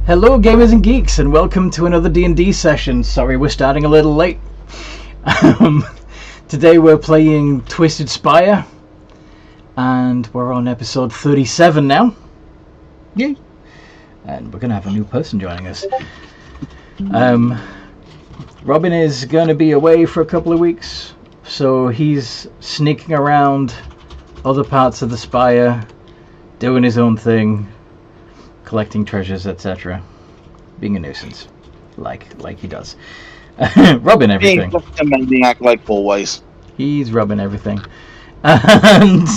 Hello gamers and geeks, and welcome to another D&D session. Sorry we're starting a little late. Today we're playing Twisted Spire, and we're on episode 37 now. Yay! And we're going to have a new person joining us. Robin is going to be away for a couple of weeks, so he's sneaking around other parts of the Spire, doing his own thing, collecting treasures, etc. Being a nuisance, like he does. Rubbing everything. Being a maniac like always. He's rubbing everything. And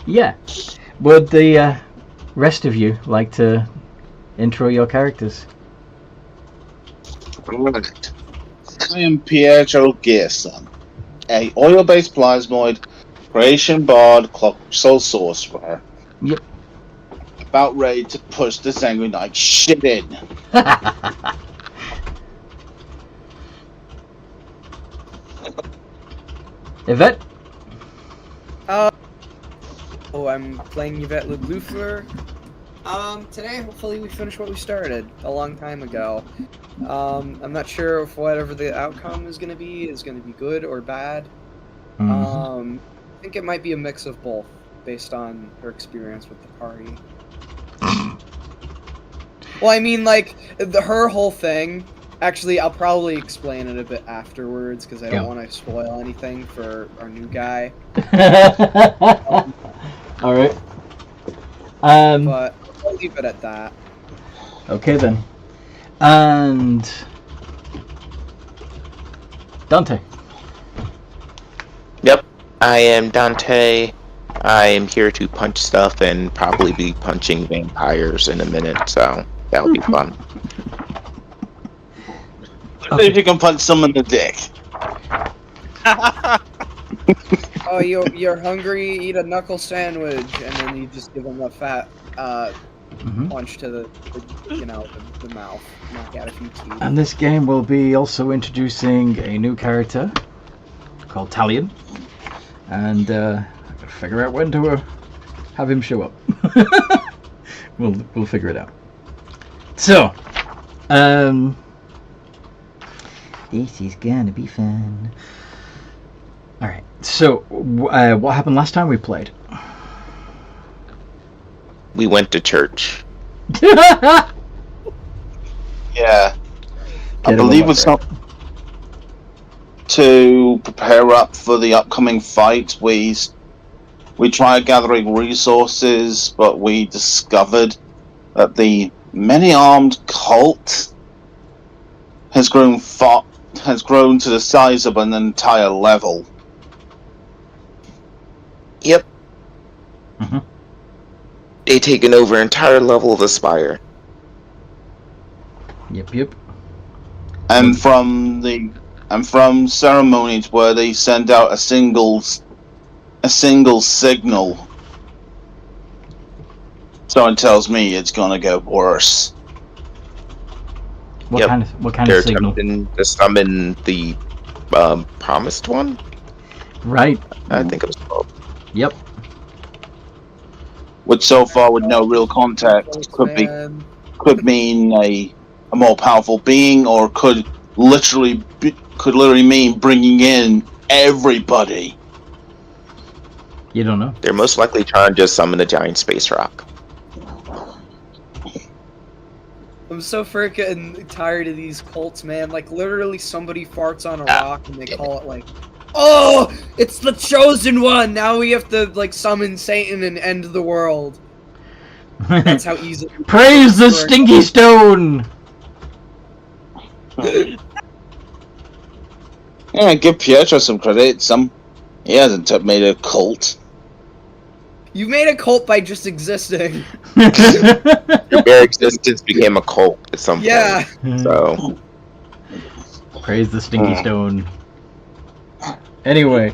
yeah. Would the rest of you like to intro your characters? Right. I am Pietro Gearson, a oil-based plasmoid, creation bard, clock soul sorcerer. Yep. About ready to push the Sanguinites shit in. Yvette? I'm playing Yvette the Vampire. Today, hopefully we finish what we started a long time ago. I'm not sure if whatever the outcome is going to be good or bad. Mm-hmm. I think it might be a mix of both, based on her experience with the party. Well, I mean, like, her whole thing. Actually, I'll probably explain it a bit afterwards, because I don't want to spoil anything for our new guy. Alright. But I'll leave it at that. Okay then. And Dante. Yep, I am Dante. I am here to punch stuff and probably be punching vampires in a minute, so that'll be fun. See if you can punch someone in the dick. Oh, you're hungry? Eat a knuckle sandwich, and then you just give them a fat punch to the mouth. Knock out a few teeth. And this game will be also introducing a new character called Talion, and I gotta figure out when to have him show up. We'll figure it out. So, this is gonna be fun. All right. So, what happened last time we played? We went to church. Yeah. I believe it's not to prepare up for the upcoming fight. We tried gathering resources, but we discovered that the many-armed cult has grown to the size of an entire level. Yep. They taken over an entire level of the Spire. Yep. And from ceremonies where they send out a single signal, someone tells me it's gonna get worse. What kind They're of signal? attempting to summon the promised one. Right. I think it was called. Yep. Which so far, with no real context, could mean a more powerful being, or could literally mean bringing in everybody. You don't know. They're most likely trying to just summon a giant space rock. I'm so freaking tired of these cults, man. Like, literally somebody farts on a rock and they call it like, oh, it's the chosen one! Now we have to, like, summon Satan and end the world. That's how easy. Praise the stinky stone! Yeah, give Pietro some credit. He hasn't made a cult. You made a cult by just existing. Your bare existence became a cult at some point. Yeah. So Praise the stinky stone. Anyway.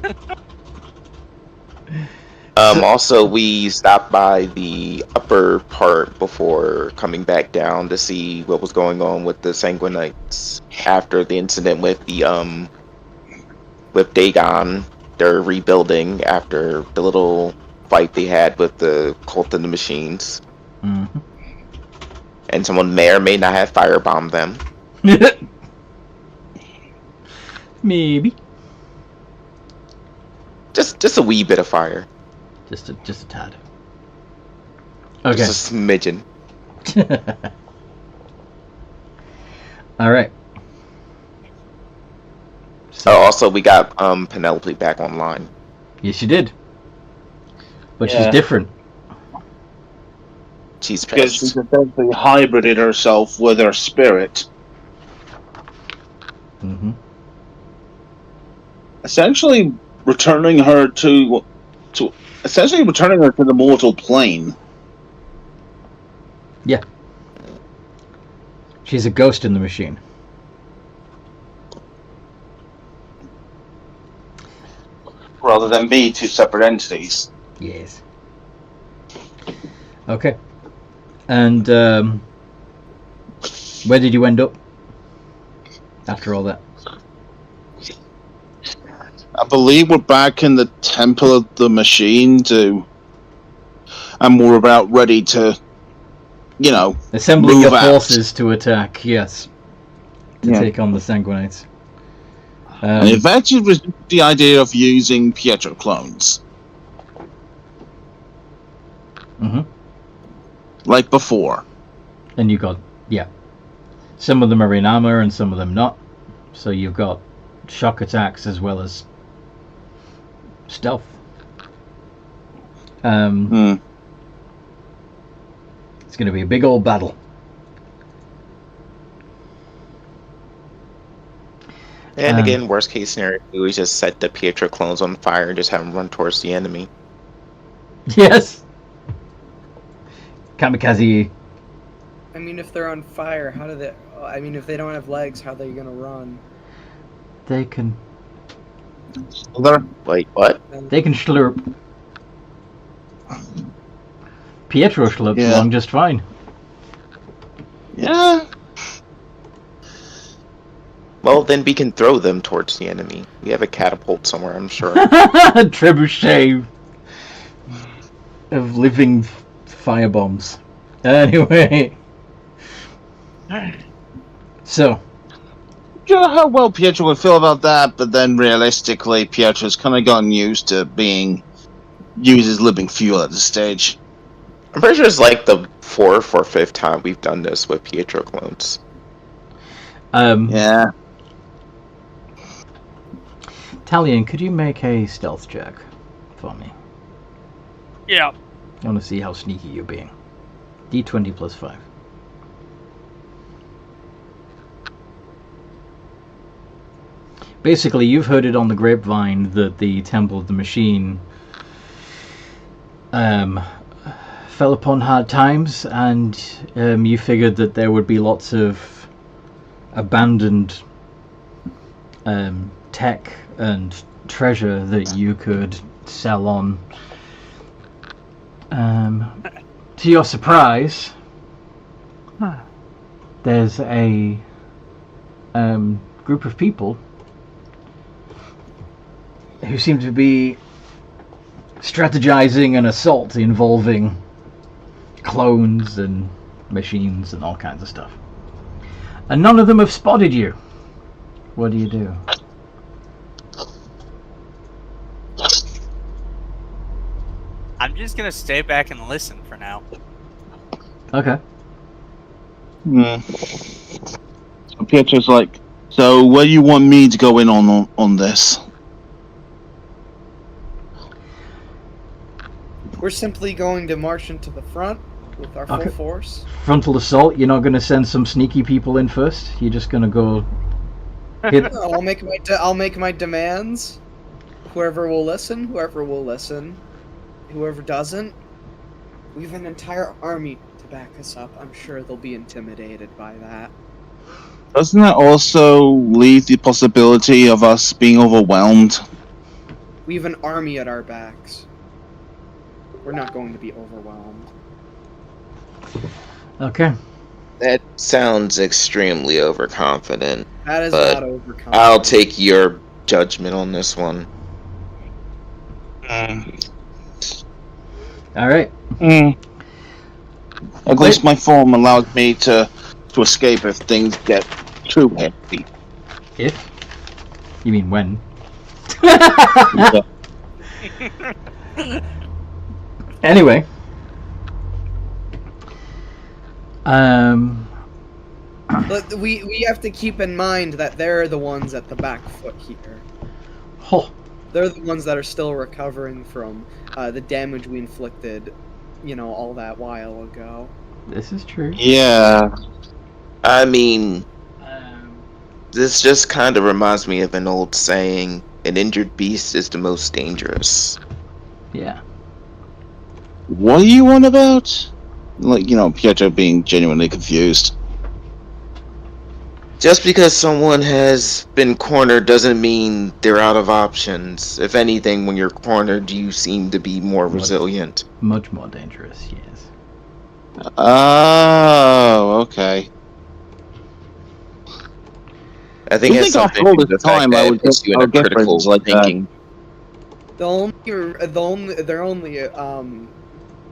Also, we stopped by the upper part before coming back down to see what was going on with the Sanguinites after the incident with with Dagon. They're rebuilding after the little fight they had with the Cult of the Machines. Mm-hmm. And someone may or may not have firebombed them. Maybe. Just a wee bit of fire. Just a tad. Okay. Just a smidgen. All right. So also we got Penelope back online. Yes, you did. But Yeah. she's different. She's Because pissed. she's essentially hybrided herself with her spirit. Mm-hmm. Essentially returning her to the mortal plane. Yeah. She's a ghost in the machine. Rather than be two separate entities. Yes. Okay. And where did you end up after all that? I believe we're back in the Temple of the Machine and we're about ready to, Assembling move your out. forces to attack, yes. To Yeah. take on the Sanguinites. And Yvette was the idea of using Pietro clones. Mm-hmm. Like before. And you got, some of them are in armor and some of them not. So you've got shock attacks as well as stealth. It's going to be a big old battle. And again, worst case scenario, we just set the Pietro clones on fire and just have them run towards the enemy. Yes. Kamikaze. I mean, if they're on fire, how do they... I mean, if they don't have legs, how are they gonna run? They can Like, what? slurp. Pietro slurps along just fine. Yeah. Well, then we can throw them towards the enemy. We have a catapult somewhere, I'm sure. Trebuchet of living firebombs. Anyway. So. You know how well Pietro would feel about that, but then realistically, Pietro's kind of gotten used to being used as living fuel at this stage. I'm pretty sure it's like the 4th or 5th time we've done this with Pietro clones. Yeah. Talion, could you make a stealth check for me? Yeah. I want to see how sneaky you're being. D20 plus 5. Basically, you've heard it on the grapevine that the Temple of the Machine fell upon hard times, and you figured that there would be lots of abandoned tech and treasure that you could sell on. To your surprise, there's a group of people who seem to be strategizing an assault involving clones and machines and all kinds of stuff. And none of them have spotted you. What do you do? I'm just gonna stay back and listen for now. Okay. So Pietro's like, so where do you want me to go in on this? We're simply going to march into the front with our full force. Frontal assault, you're not going to send some sneaky people in first? You're just going to go hit... I'll make my demands. Whoever will listen, whoever doesn't, we have an entire army to back us up. I'm sure they'll be intimidated by that. Doesn't that also leave the possibility of us being overwhelmed? We have an army at our backs. We're not going to be overwhelmed. Okay. That sounds extremely overconfident. That is But not overconfident. I'll take your judgment on this one. All right. At least my form allowed me to escape if things get too heavy. If? You mean when? Anyway. But we have to keep in mind that they're the ones at the back foot here. Oh. They're the ones that are still recovering from the damage we inflicted, all that while ago. This is true. Yeah. I mean, this just kind of reminds me of an old saying, an injured beast is the most dangerous. Yeah. What are you on about? Pietro being genuinely confused. Just because someone has been cornered doesn't mean they're out of options. If anything, when you're cornered, you seem to be more resilient. Much more dangerous, yes. Oh, okay. I think it's something to do with the fact that it puts you in a critical thinking. Their only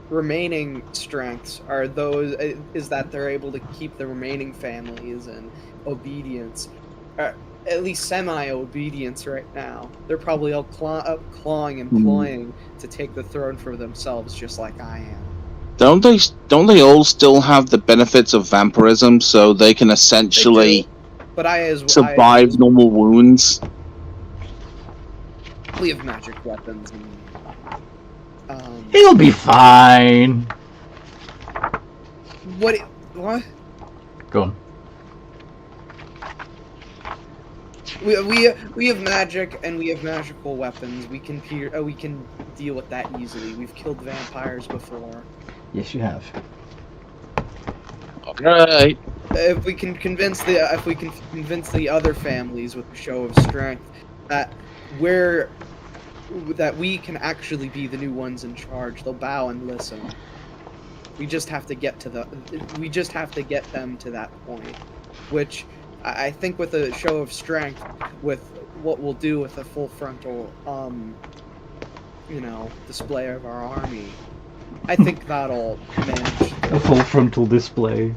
remaining strengths are those is that they're able to keep the remaining families in obedience, at least semi-obedience right now. They're probably all clawing and ploying to take the throne for themselves, just like I am. Don't they all still have the benefits of vampirism, so they can essentially survive normal wounds? We have magic weapons. He'll be fine. What? Go on. We have magic and we have magical weapons. We can deal with that easily. We've killed vampires before. Yes, you have. Alright. If we can convince the other families with a show of strength that we can actually be the new ones in charge, they'll bow and listen. We just have to get them to that point, which I think with a show of strength, with what we'll do with a full frontal, display of our army, I think that'll manage. A full frontal display.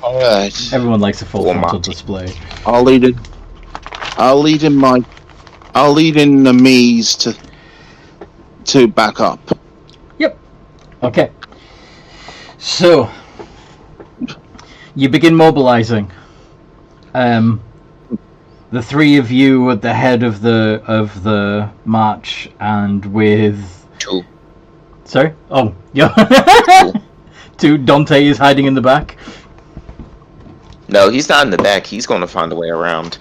Alright. Everyone likes a full frontal display. I'll lead in the me's to back up. Yep. Okay. So you begin mobilizing. The three of you at the head of the march, and with two. Sorry? Oh, yeah. Two. Dante is hiding in the back. No, he's not in the back. He's going to find a way around.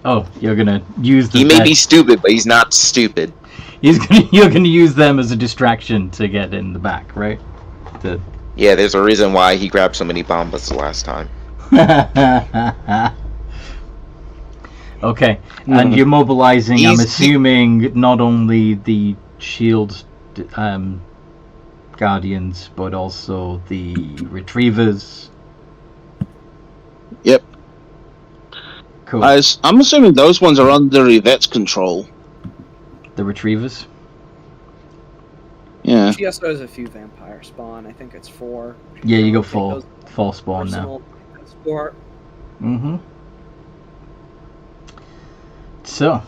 Oh, you're gonna use the. He may be stupid, but he's not stupid. You're gonna use them as a distraction to get in the back, right? Yeah, there's a reason why he grabbed so many bombas the last time. Okay, and you're mobilizing. I'm assuming not only the shield guardians, but also the retrievers. Yep. Cool. I'm assuming those ones are under Yvette's control. The retrievers? Yeah. She also has a few vampire spawn. I think it's 4. Yeah, you go full spawn now. Sport. Mm-hmm. So.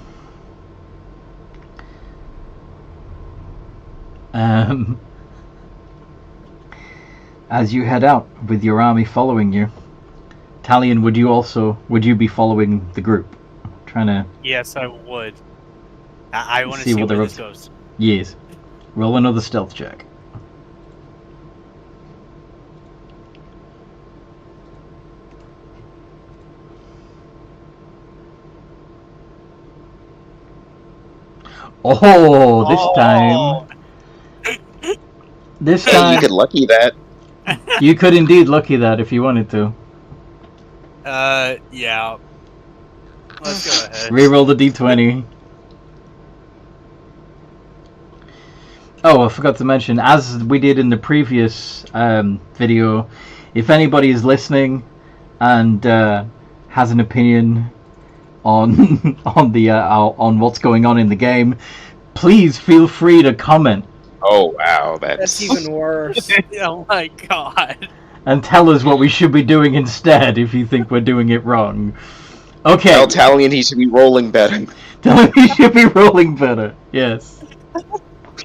As you head out with your army following you, Talion, would you be following the group? Trying to... Yes, I would. I want to see where this goes. Yes. Roll another stealth check. Oh, this time. You could lucky that. You could indeed lucky that if you wanted to. Yeah. Let's go ahead. Reroll the d20. Oh, I forgot to mention, as we did in the previous video, if anybody is listening and has an opinion on on what's going on in the game, please feel free to comment Oh wow, That's even worse. Oh my god. And tell us what we should be doing instead if you think we're doing it wrong. Okay. Tell Talion he should be rolling better. Tell him he should be rolling better. Yes.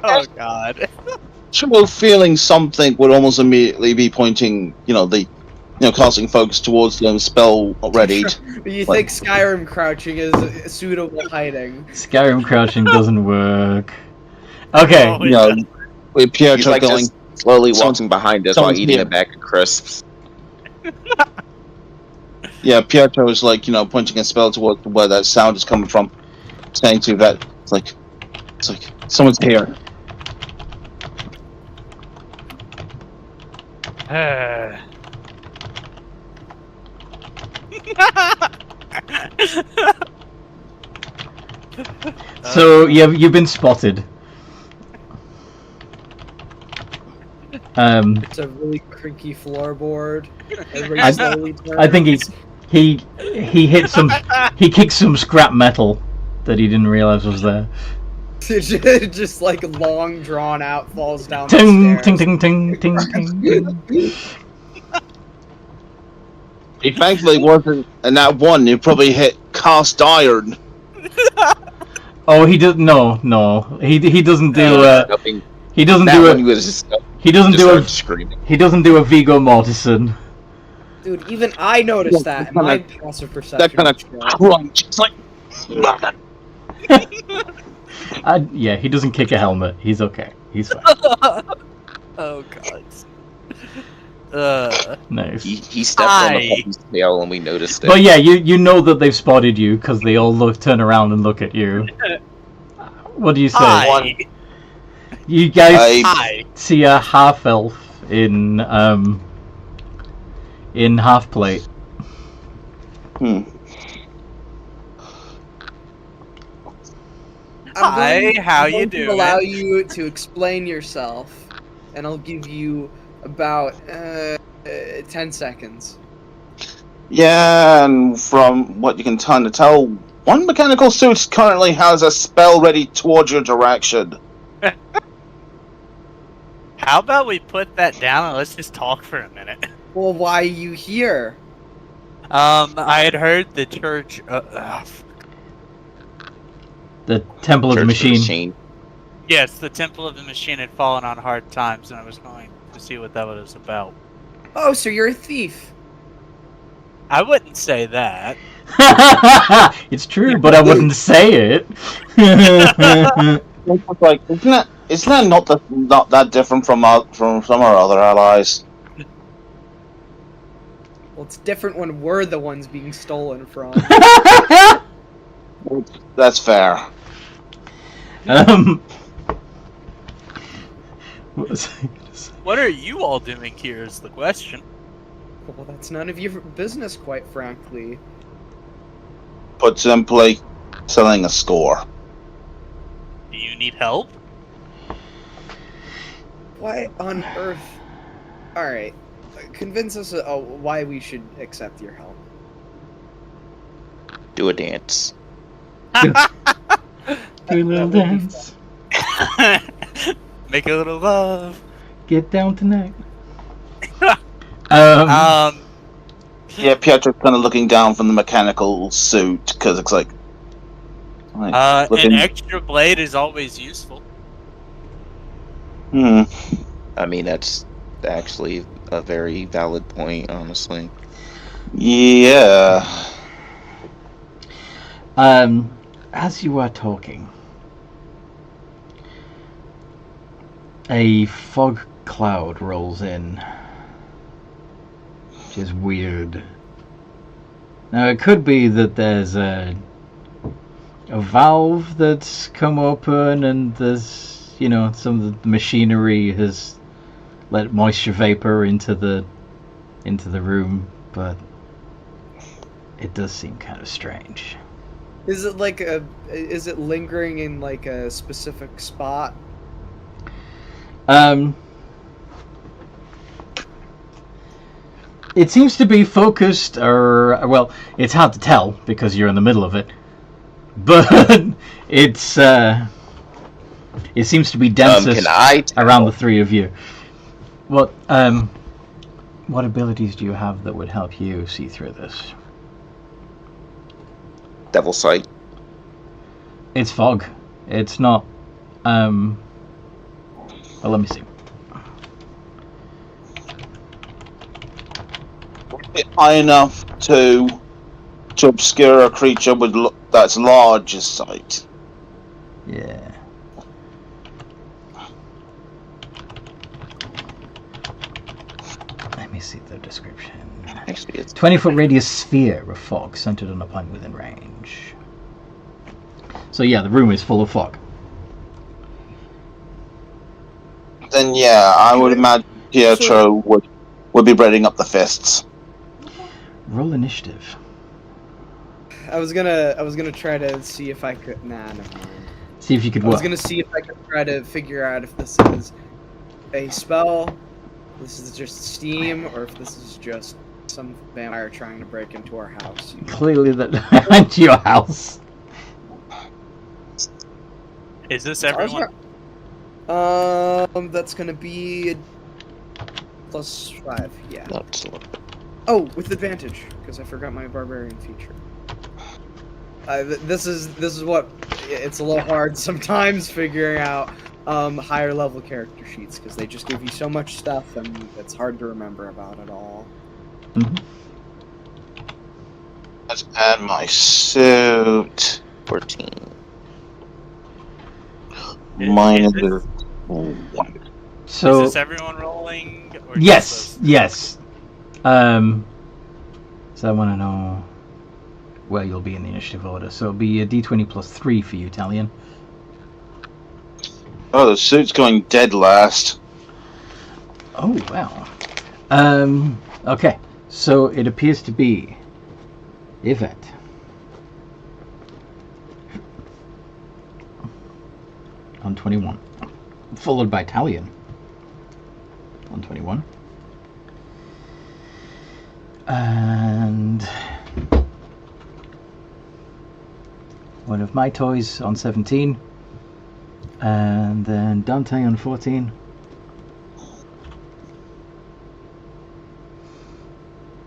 Oh god. True feeling something would almost immediately be pointing, casting focus towards them, spell readied. You think Skyrim crouching is suitable hiding? Skyrim crouching doesn't work. Okay. Oh, With Pietro He's like going, just slowly Some- walking behind us while someone's eating here. a bag of crisps. yeah, Pietro is like, pointing a spell towards where that sound is coming from, saying to Yvette, it's like, someone's here. So you've been spotted. It's a really creaky floorboard. I- I think he hit some he kicked some scrap metal that he didn't realize was there. just like long drawn out falls down Ting the ting stairs. ting ting ting ting. He thankfully wasn't, and that one, you probably hit cast iron. Oh, he does no. He doesn't do Nothing. he doesn't That do one a was just, he doesn't just do started a screaming. he doesn't do a Vigo Mortensen. Dude, even I noticed that. kinda- My passive perception. That kind of is shit. crunch. It's like, Yeah, he doesn't kick a helmet. He's okay. He's fine. Oh god. Nice. He stepped on Hi. the puppy's tail and we noticed it. But yeah, you know that they've spotted you because they all turn around and look at you. What do you say? Hi. You guys Hi. see a half elf in half plate. Hi, how I'm you going to doing? allow you to explain yourself, and I'll give you about 10 seconds. yeah, and from what you can kind of tell, one mechanical suit currently has a spell ready towards your direction. How about we put that down and let's just talk for a minute? Well, why are you here? I had heard the church. The Temple of the Church Machine. Yes, the Temple of the Machine had fallen on hard times, and I was going to see what that was about. Oh, so you're a thief. I wouldn't say that. It's true, but I wouldn't say it. It's like, isn't that not that different from some of our other allies? Well, it's different when we're the ones being stolen from. That's fair. What was I gonna say? What are you all doing here is the question. Well, that's none of your business, quite frankly. Put simply, selling a score. Do you need help? Why on earth? Alright, convince us why we should accept your help. Do a dance. Do a little That would be dance. Make a little love. Get down tonight. Yeah, Pietro's kind of looking down from the mechanical suit because it's like An looking- extra blade is always useful. Hmm. I mean, that's actually a very valid point, honestly. Yeah. As you are talking, a fog cloud rolls in, which is weird. Now it could be that there's a valve that's come open and there's, some of the machinery has let moisture vapor into the room, but it does seem kind of strange. Is it is it lingering in like a specific spot? It seems to be focused, well, it's hard to tell because you're in the middle of it. But it's It seems to be densest Can I tell? around the three of you. What abilities do you have that would help you see through this? Devil sight. It's fog. It's not. Well, let me see. High enough to obscure a creature that's large as sight. Yeah. Let me see the description. Actually, it's 20-foot radius sphere of fog centered on a point within range. So yeah, the room is full of fog. Then yeah, I would imagine Pietro would be breading up the fists. Roll initiative. I was gonna try to see if I could. Nah, never mind. See if you could I was work. gonna see if I could try to figure out if this is a spell, this is just steam, or if this is just some vampire trying to break into our house. Clearly that went to your house. Is this everyone? That's gonna be +5. Yeah. not a little bit. Oh, with advantage because I forgot my barbarian feature. This is what it's a little hard sometimes figuring out higher level character sheets because they just give you so much stuff and it's hard to remember about it all. Mm-hmm. Let's add my suit. 14. Mine is is this- 1. So is this everyone rolling? Or yes, just yes. So I want to know where you'll be in the initiative order. So it'll be a d20 +3 for you, Talion. Oh, the suit's going dead last. Oh wow. Okay. So it appears to be Yvette. On 21. Followed by Talion. On 21. And one of my toys on 17. And then Dante on 14.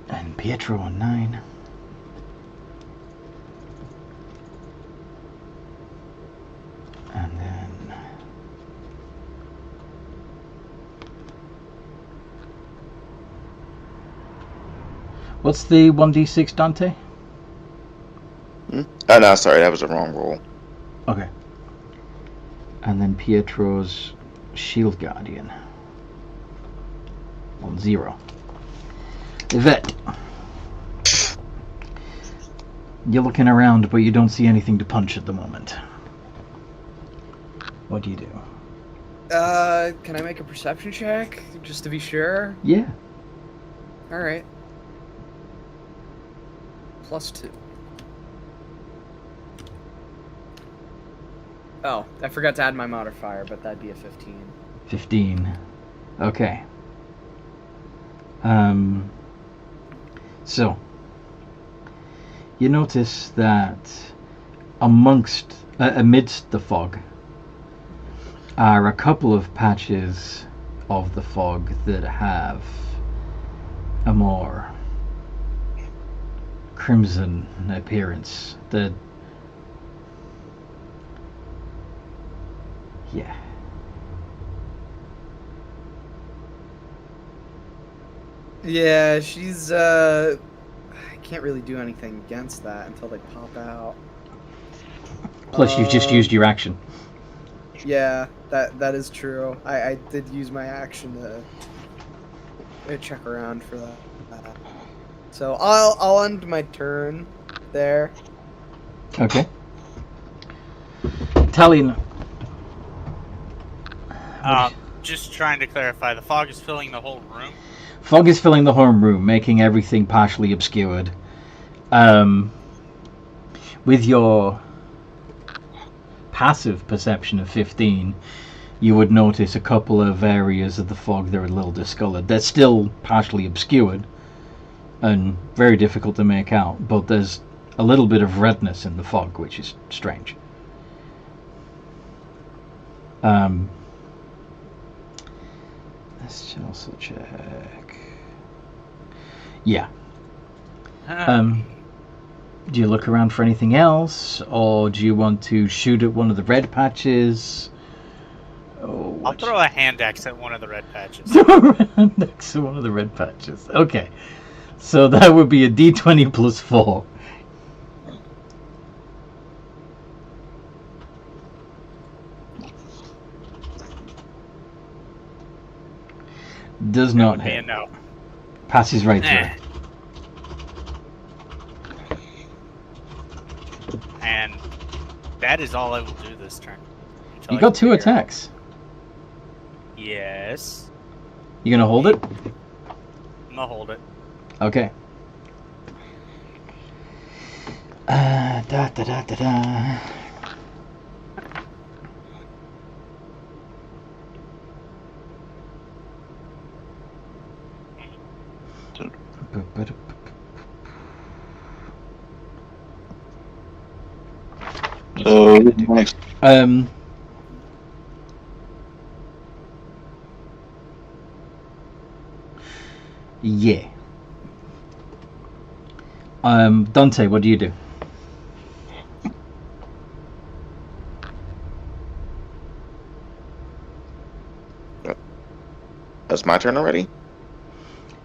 And Pietro on 9. And then what's the 1d6, Dante? Oh no, sorry, that was the wrong roll. Okay. And then Pietro's Shield Guardian on 0. Yvette. You're looking around, but you don't see anything to punch at the moment. What do you do? Can I make a perception check just to be sure? Yeah. All right. +2. Oh, I forgot to add my modifier, but that'd be a 15. 15. Okay. So you notice that amidst the fog are a couple of patches of the fog that have a more crimson appearance. Yeah. Yeah, she's I can't really do anything against that until they pop out. Plus, you've just used your action. Yeah, that is true. I did use my action to check around for that. So I'll end my turn there. Okay. Talion. Just trying to clarify, the fog is filling the whole room? Fog is filling the home room, making everything partially obscured. With your passive perception of 15, you would notice a couple of areas of the fog that are a little discolored. They're still partially obscured and very difficult to make out, but there's a little bit of redness in the fog, which is strange. Let's also check. Yeah. Do you look around for anything else, or do you want to shoot at one of the red patches? Oh, I'll throw a hand axe at one of the red patches. next to one of the red patches. Okay, so that would be a D20 plus 4. Does not Be a hit. no. Passes right through. And that is all I will do this turn. Until You I got 2 clear. attacks. Yes. You gonna hold it? I'm gonna hold it. Okay. Da da da da da. So next, Yeah. Dante, what do you do? That's my turn already?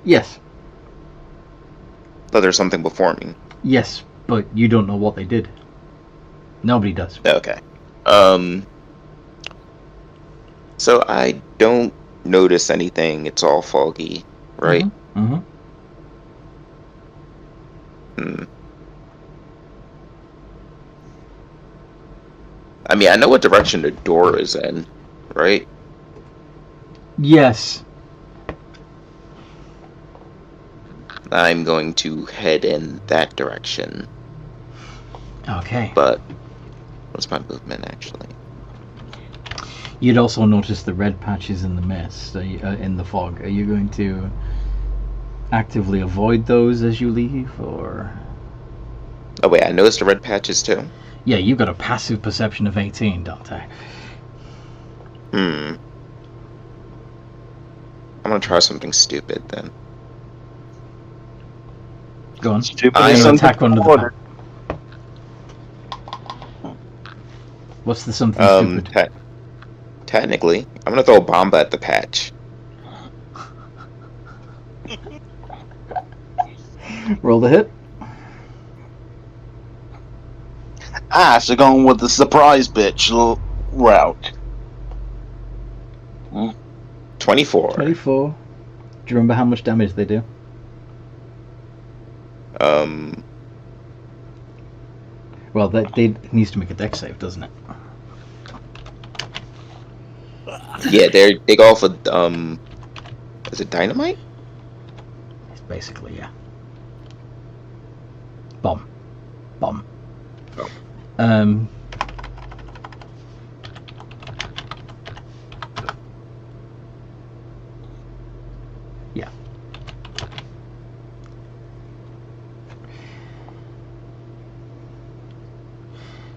Yes. Oh, there's something before me. Yes, but you don't know what they did. Nobody does. Okay. So I don't notice anything. It's all foggy, right? Mm-hmm. Hmm. I mean, I know what direction the door is in, right? Yes. I'm going to head in that direction. Okay. But what's my movement actually? You'd also notice the red patches in the mist, in the fog. Are you going to actively avoid those as you leave, or? Oh wait, I noticed the red patches too. Yeah, you got a passive perception of 18, Dante. I'm gonna try something stupid then. Go on. stupid I is Gonna something attack under the order. What's the something stupid? Technically, I'm gonna throw a bomb at the patch. Roll the hit. So going with the surprise bitch route. 24. 24. Do you remember how much damage they do? Well, it needs to make a dex save, doesn't it? Yeah, they go off of is it dynamite? It's basically, yeah. Bomb. Yeah.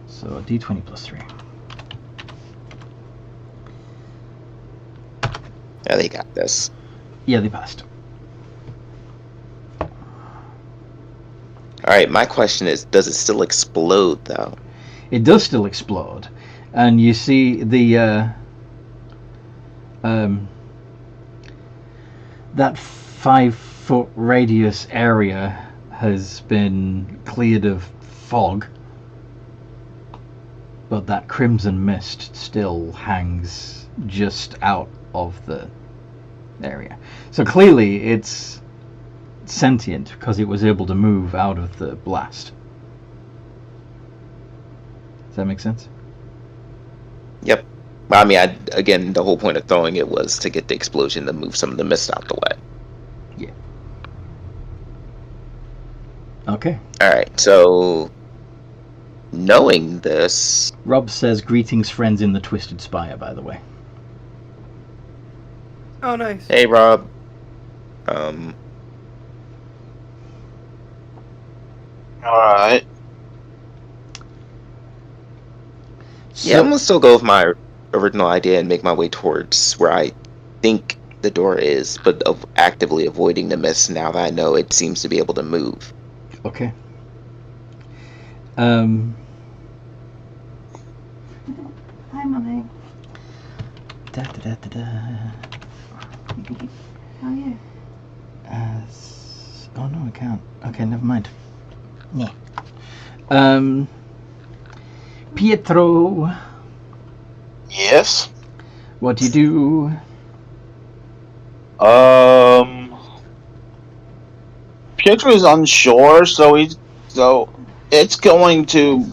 So a D20 plus 3. Yeah, they got this. Yeah, they passed. Alright, my question is, does it still explode though? It does still explode, and you see the that 5-foot radius area has been cleared of fog, but that crimson mist still hangs just out of the area. So clearly it's sentient because it was able to move out of the blast. Does that make sense? Yep. I mean, again, the whole point of throwing it was to get the explosion to move some of the mist out the way. Yeah. Okay. Alright, so knowing this, Rob says, "Greetings, friends in the Twisted Spire," by the way. Oh, nice. hey Rob, Alright. yeah, I'm gonna still go with my original idea and make my way towards where I think the door is, but actively avoiding the mist now that I know it seems to be able to move. Okay. Hi, Mummy. Da, da, da, da, da. How are you? Oh no, I can't. Okay, never mind. Yeah. Pietro, Yes. what do you do? Pietro is unsure, so it's going to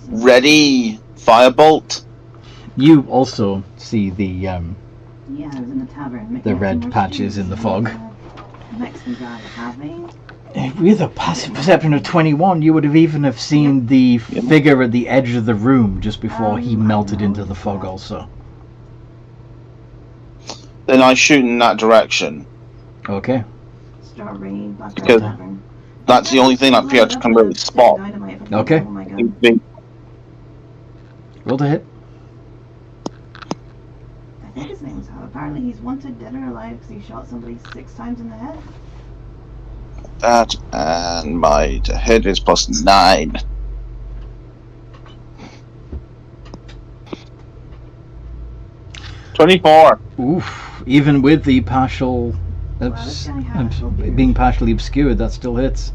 ready firebolt. You also see the Yeah, I was in the tavern. The red patches in the fog. Mexican guy, have me? With a passive perception of 21, you would have even have seen the figure at the edge of the room just before he melted into the fog also. Then I shoot in that direction. Okay. Start rain, black Because tavern. that's the only thing that Pietro can really spot. Okay. Oh my god. Roll to hit. I think his name was Hal. Apparently he's wanted dead or alive because he shot somebody 6 times in the head. That and my hit is +9. +24. Oof. Even with the partial this guy had a full beard. being partially obscured, that still hits.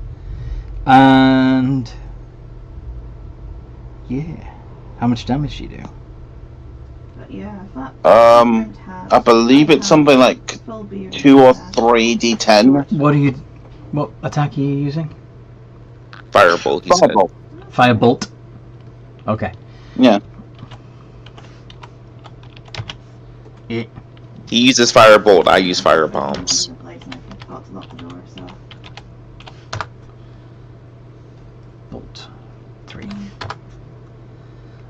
And yeah. How much damage do you do? But yeah, I thought I believe it's something like 2 or 3 D10. What attack are you using? Firebolt, he said. Firebolt. Firebolt. Okay. Yeah. Yeah. He uses firebolt, I use fire bombs. I forgot to lock the door, so. Bolt. 3.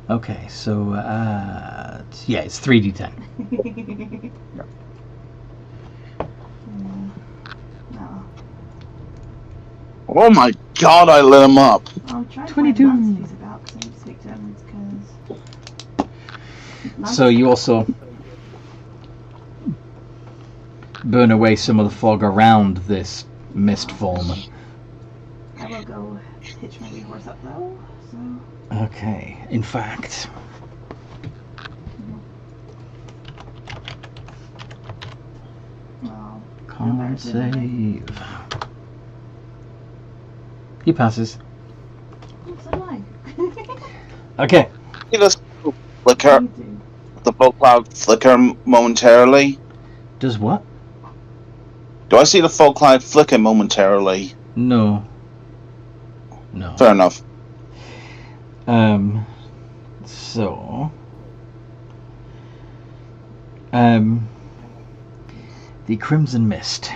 Okay, so yeah, it's 3d10. No. Oh my god, I lit him up. I'm trying to 22. find Lance if he's about because I need to speak to him because. So you also burn away some of the fog around this mist form. I will go hitch my wee horse up though, so. Okay, in fact, Well, con save. He passes. so do I. Okay. You just flicker, You do. the fog cloud flicker momentarily. Does what? Do I see the fog cloud flicker momentarily? No. No. Fair enough. So the Crimson Mist.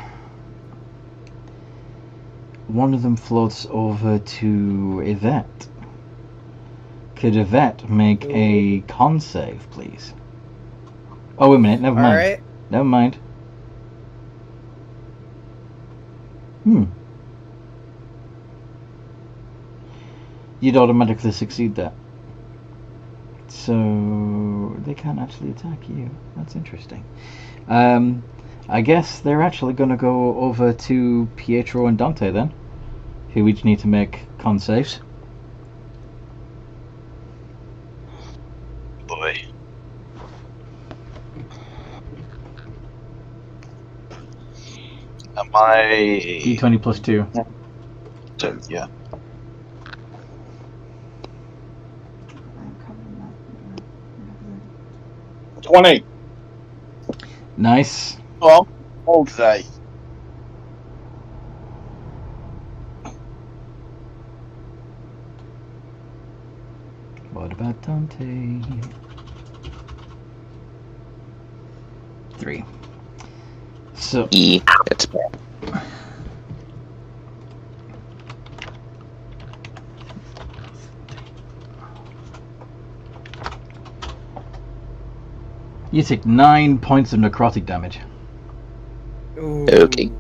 One of them floats over to Yvette. Could Yvette make a con save, please? Oh, wait a minute, never mind. Alright. Never mind. You'd automatically succeed that. So they can't actually attack you. That's interesting. I guess they're actually going to go over to Pietro and Dante then, who each need to make con saves. Boy. Am I... D20 plus 2. Yeah. I'm covering that. 20. Nice. Well, all day. What about Dante? 3. So It's bad. you take 9 points of necrotic damage. Ooh. Okay.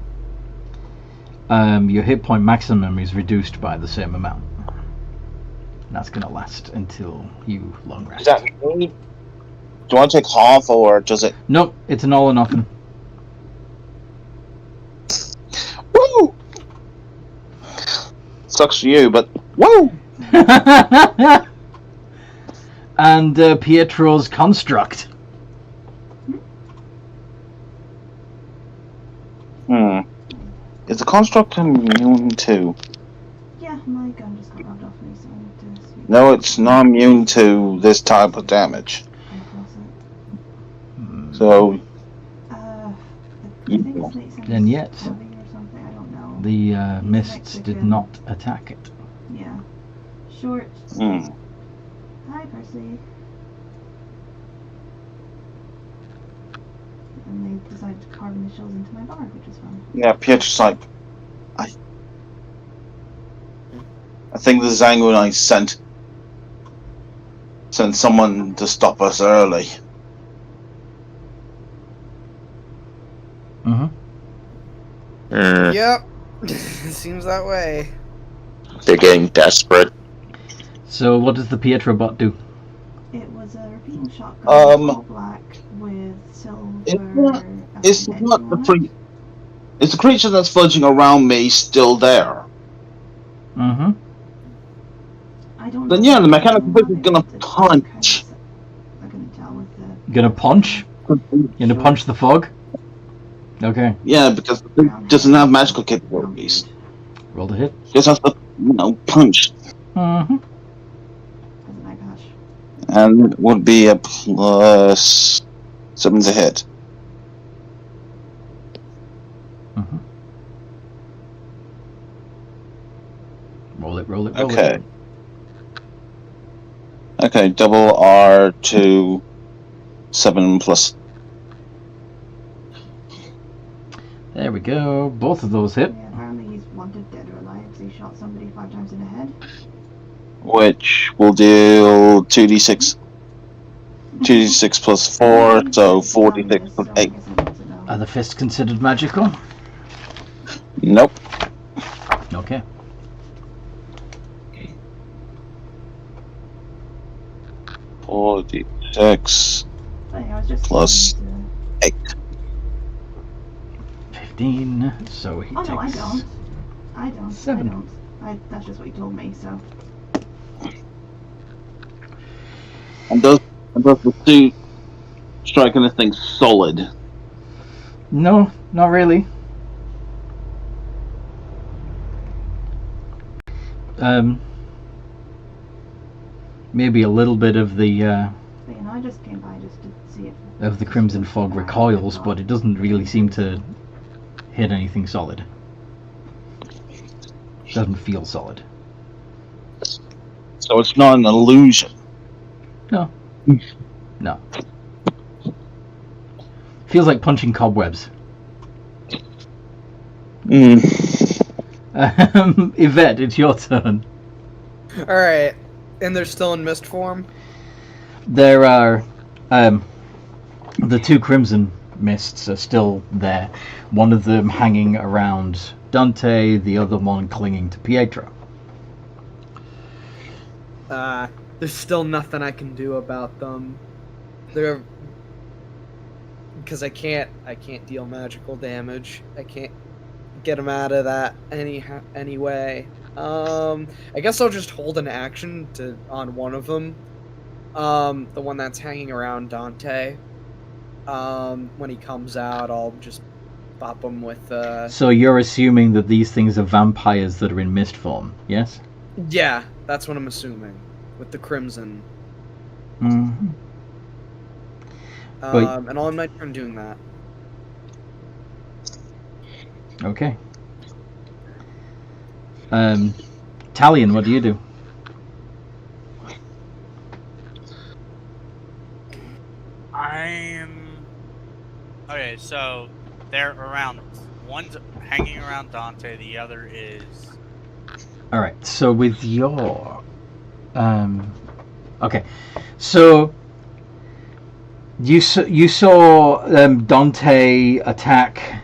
Your hit point maximum is reduced by the same amount. And that's going to last until you long rest. Is that me? Do I take half, or does it? Nope, it's an all or nothing. Woo! Sucks for you, but woo! And Pietro's construct. Is the construct immune to? Yeah, my gun just got rubbed off me, so I need to sweep No, it's not immune to this type of damage. across it. So, I think it's like some Then yet. stabbing or something, I don't know. The He's mists did Mexican. not attack it. Yeah. Short. hmm. Hi, Percy. And they decided to carve initials into my bar, which was fun. Yeah, Pietro's like, I think the Sanguinites sent someone to stop us early. Mm-hmm. Yep. Seems that way. They're getting desperate. So what does the Pietro bot do? It was a repeating shotgun, Um, all black with silver. It's edging not on the it. free. Is the creature that's fudging around me still there? Mm-hmm. I don't Then know yeah, the if mechanical it's fist is gonna it's punch. kind of- I couldn't tell with the Gonna punch? Gonna Sure. punch the fog? Okay. Yeah, because the thing doesn't have magical capabilities. Roll the hit. Just has to, punch. Mm-hmm. as an eye patch. And it would be a plus 7 to hit. Mm-hmm. Roll it. Okay. Okay, double R to 7 plus. There we go. Both of those hit. Yeah, apparently he's wanted dead or alive because he shot somebody 5 times in the head. Which will deal 2d6. 2d6 plus 4, so 46 plus 8. Are the fists considered magical? Nope. Okay. Four d6 I was just plus trying 8. 15. So he to... Oh takes... no, I don't. I don't. 7. I don't. That's just what you told me, so... And does the suit strike anything solid? No, not really. Maybe a little bit of the But, you know, I just came by just to see if... of the crimson fog recoils, but it doesn't really seem to hit anything solid. Doesn't feel solid. So it's not an illusion. No. No. Feels like punching cobwebs. Yvette, it's your turn. Alright. And they're still in mist form? There are the 2 crimson mists are still there. One of them hanging around Dante, the other one clinging to Pietro. There's still nothing I can do about them. They're... Because I can't deal magical damage. I can't get them out of that anyway. I guess I'll just hold an action on one of them. The one that's hanging around Dante. When he comes out, I'll just bop him with... So you're assuming that these things are vampires that are in mist form, yes? Yeah, that's what I'm assuming. With the crimson. Mm-hmm. And I'll end my turn doing that. Okay. Talion, what do you do? Okay, so they're around. One's hanging around Dante, the other is... Alright, so with your... okay, so... You saw Dante attack...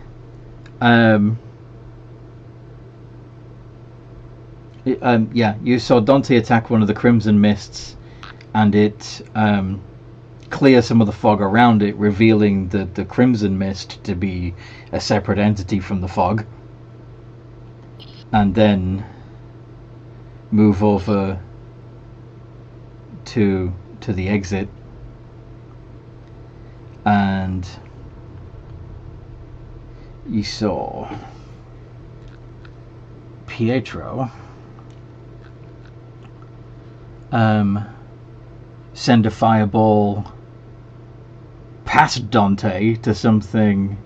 you saw Dante attack one of the Crimson Mists, and it clear some of the fog around it, revealing the crimson mist to be a separate entity from the fog, and then move over to the exit, and you saw Pietro send a fireball past Dante to something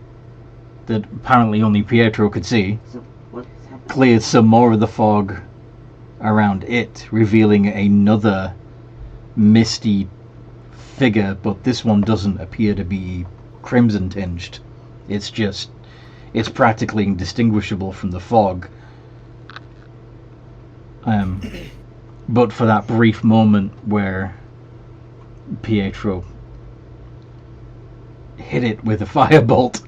that apparently only Pietro could see, So what's happening? cleared some more of the fog around it, revealing another misty figure, but this one doesn't appear to be crimson tinged. It's practically indistinguishable from the fog. But for that brief moment where Pietro hit it with a firebolt.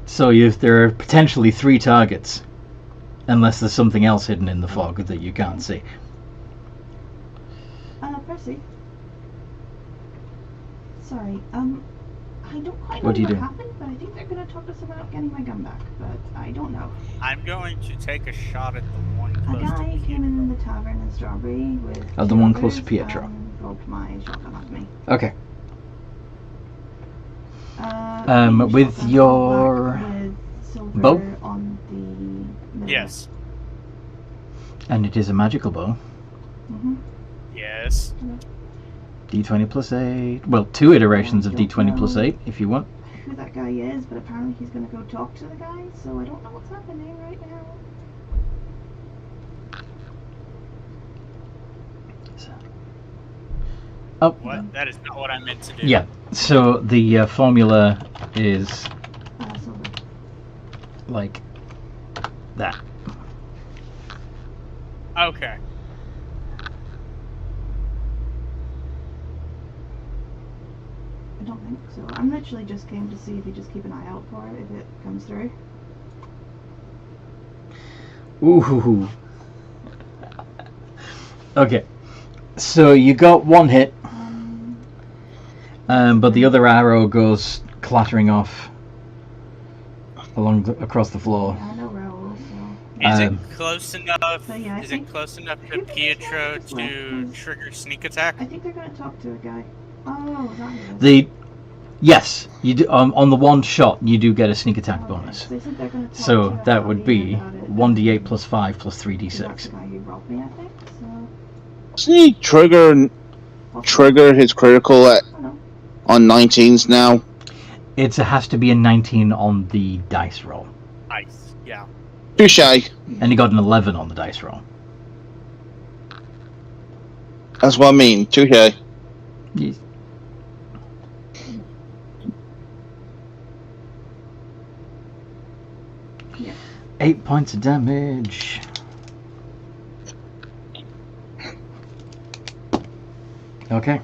So there are potentially 3 targets, unless there's something else hidden in the fog that you can't see. Percy. Sorry, I don't quite know What do you what do? happened, but I think they're gonna talk to us about getting my gun back, but I don't know. I'm going to take a shot at the one A close guy to came Pietro. in the tavern in Strawberry with Oh, the 2 one close to others, Pietro. Robbed my shotgun off me. Okay. Maybe With shotgun your black with silver bow? on the middle. Yes. And it is a magical bow. Mm-hmm. Yes. D20 plus 8. Well, 2 iterations of I don't D20 plus know 8, if you want. Who that guy is, but apparently he's gonna go talk to the guy, so I don't know what's happening right now. Oh, What? That is not what I meant to do. yeah. So the formula is Silver. like that. Okay. I don't think so. I'm literally just came to see if you just keep an eye out for it if it comes through. Ooh. Okay. So you got 1 hit, but the other arrow goes clattering off across the floor. Yeah, I know Raoul, so. Is Um, it close enough? So, yeah, I Is think- it close enough I to think it's Pietro just left, to 'cause trigger sneak attack? I think they're gonna talk to a guy. Oh, is that it? Yes, you do, on the 1 shot you do get a sneak attack Okay, bonus. so they said they're gonna talk So to that would be Javier about it. 1d8 plus 5 plus That's 3d6. the guy who robbed me, I think. So. Doesn't he trigger his critical Oh, no. on 19s now? It has to be a 19 on the dice roll, Nice. Yeah. Touche. and he got an 11 on the dice roll. That's what I mean. Touche. Yes. Yeah. 8 points of damage. Okay.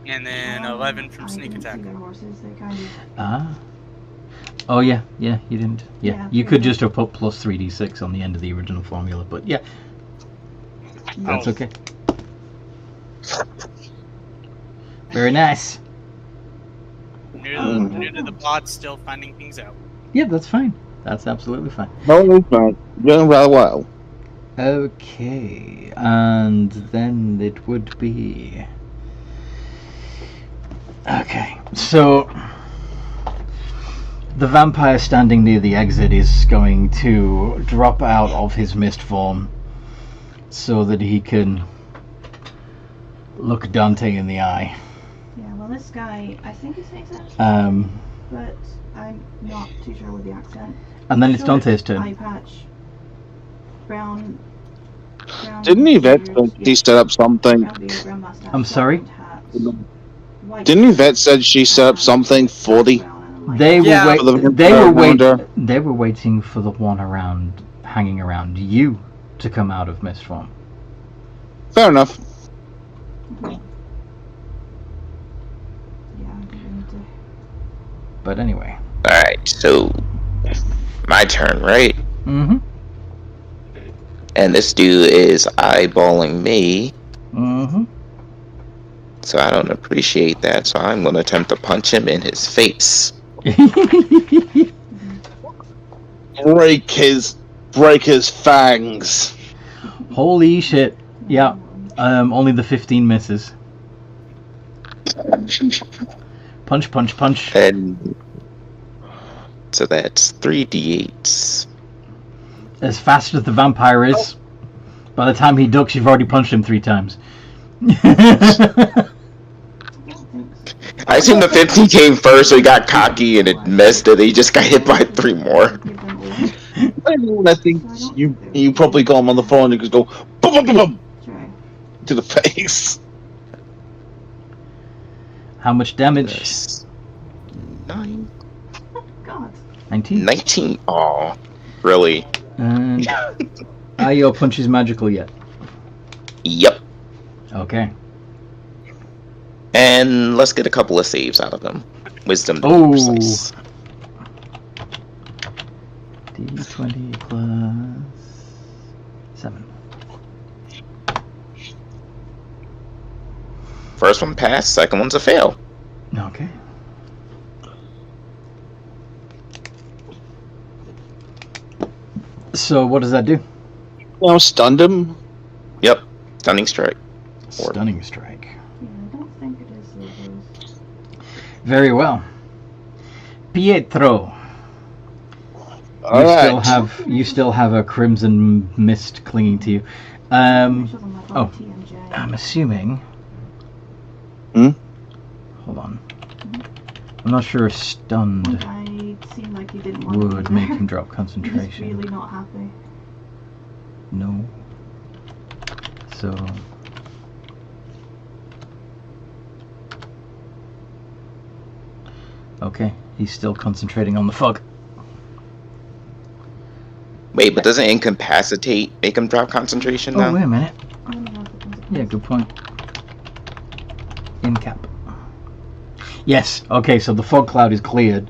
And then 11 from I sneak didn't attack. see their horses. They kind of. Ah. Oh yeah, you didn't. Yeah, Yeah, you could yeah. just have put plus 3d6 on the end of the original formula, but yeah, that's Oh. okay. Very nice. New to the pod, still finding things out. Yeah, that's fine. That's absolutely fine. No, it's not. Doing rather well. Okay, and then it would be... Okay, so... The vampire standing near the exit is going to drop out of his mist form so that he can look Dante in the eye. Yeah, well, this guy, I think his name's but I'm not too sure with the accent. And then it's Short Dante's turn. Eye patch. Brown. Didn't Yvette beard, she set up something? brown beard, brown mustache, I'm sorry? round hat, white Didn't Yvette said she set up something for the... brown and a light- They Yeah. were For the they were waiting for the one hanging around you to come out of mist form. Fair enough. Yeah, I think I need to. But anyway. Alright, so my turn, right? Mm-hmm. And this dude is eyeballing me. Mm-hmm. So I don't appreciate that. So I'm going to attempt to punch him in his face. Break his fangs. Holy shit. Yeah. Only the 15 misses. Punch, punch, punch. And so that's 3d8s. As fast as the vampire is, by the time he ducks, you've already punched him 3 times. I assume the 15 came first, so he got cocky and it missed it. He just got hit by 3 more. I think you probably got him on the phone and you could go boom, boom, boom, boom, to the face. How much damage? Yes. 9. God. 19? 19. Aw. Really? And are your punches magical yet? Yep. Okay. And let's get a couple of saves out of them. Wisdom. Oh. Precise. D20 plus 7. First one passed, second one's a fail. Okay. So what does that do? Well, stunned him. Yep. Stunning strike. Stunning strike. Yeah, I don't think it is those. Very well. Pietro. All right. You still have a crimson mist clinging to you. Oh, I'm assuming. Hold on. I'm not sure if stunned It seemed like he didn't want would to make him drop concentration. He's really not happy. No. So. Okay, he's still concentrating on the fog. Wait, but doesn't incapacitate make him drop concentration now? Oh, wait a minute. I don't know if it comes Yeah, good point. In cap. Yes, okay, so the fog cloud is cleared,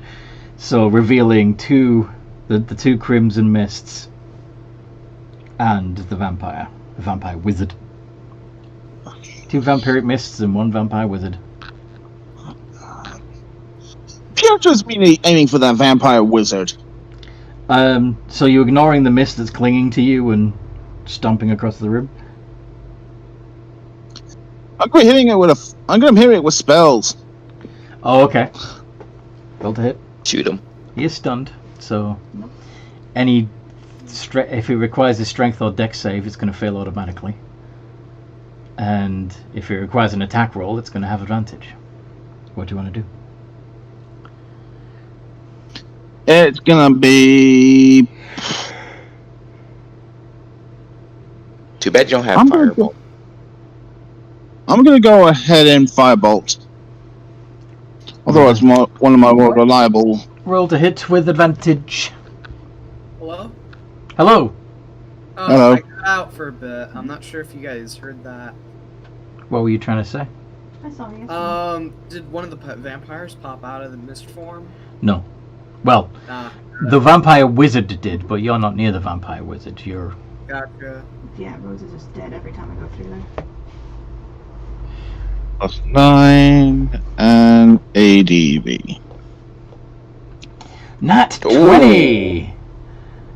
so revealing the 2 crimson mists and the vampire wizard. 2 vampiric mists and 1 vampire wizard. Pietro's been aiming for that vampire wizard. So you're ignoring the mist that's clinging to you and stomping across the room? I'm going to hit it with spells. Oh, okay. Roll to hit. Shoot him. He is stunned, so if it requires a strength or dex save, it's going to fail automatically. And if it requires an attack roll, it's going to have advantage. What do you want to do? It's going to be... Too bad you don't have Firebolt. I'm going to go ahead and Firebolt. Although it's one of my more reliable... Roll to hit with advantage. Hello? Hello. Oh, Hello. I got out for a bit. I'm not sure if you guys heard that. What were you trying to say? I saw you. Did one of the vampires pop out of the mist form? No. Well, the vampire wizard did, but you're not near the vampire wizard. You're... Gotcha. Yeah, Rose is just dead every time I go through there. Plus 9 and ADV. Nat 20!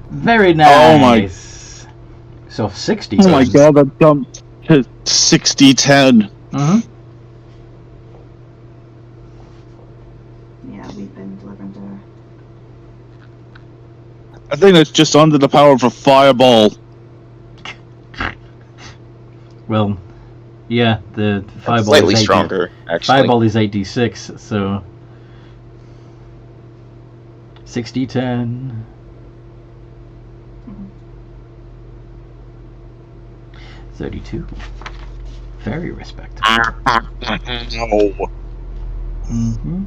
Very nice. Oh my... So 60. Oh my god, that jumped to 60-10. Mm-hmm. Yeah, we've been delivering to her. I think that's just under the power of a fireball. Well, yeah, the fireball slightly is stronger, actually. Fireball is 8d6, so 60-10. 32. Very respectable. Mm-hmm.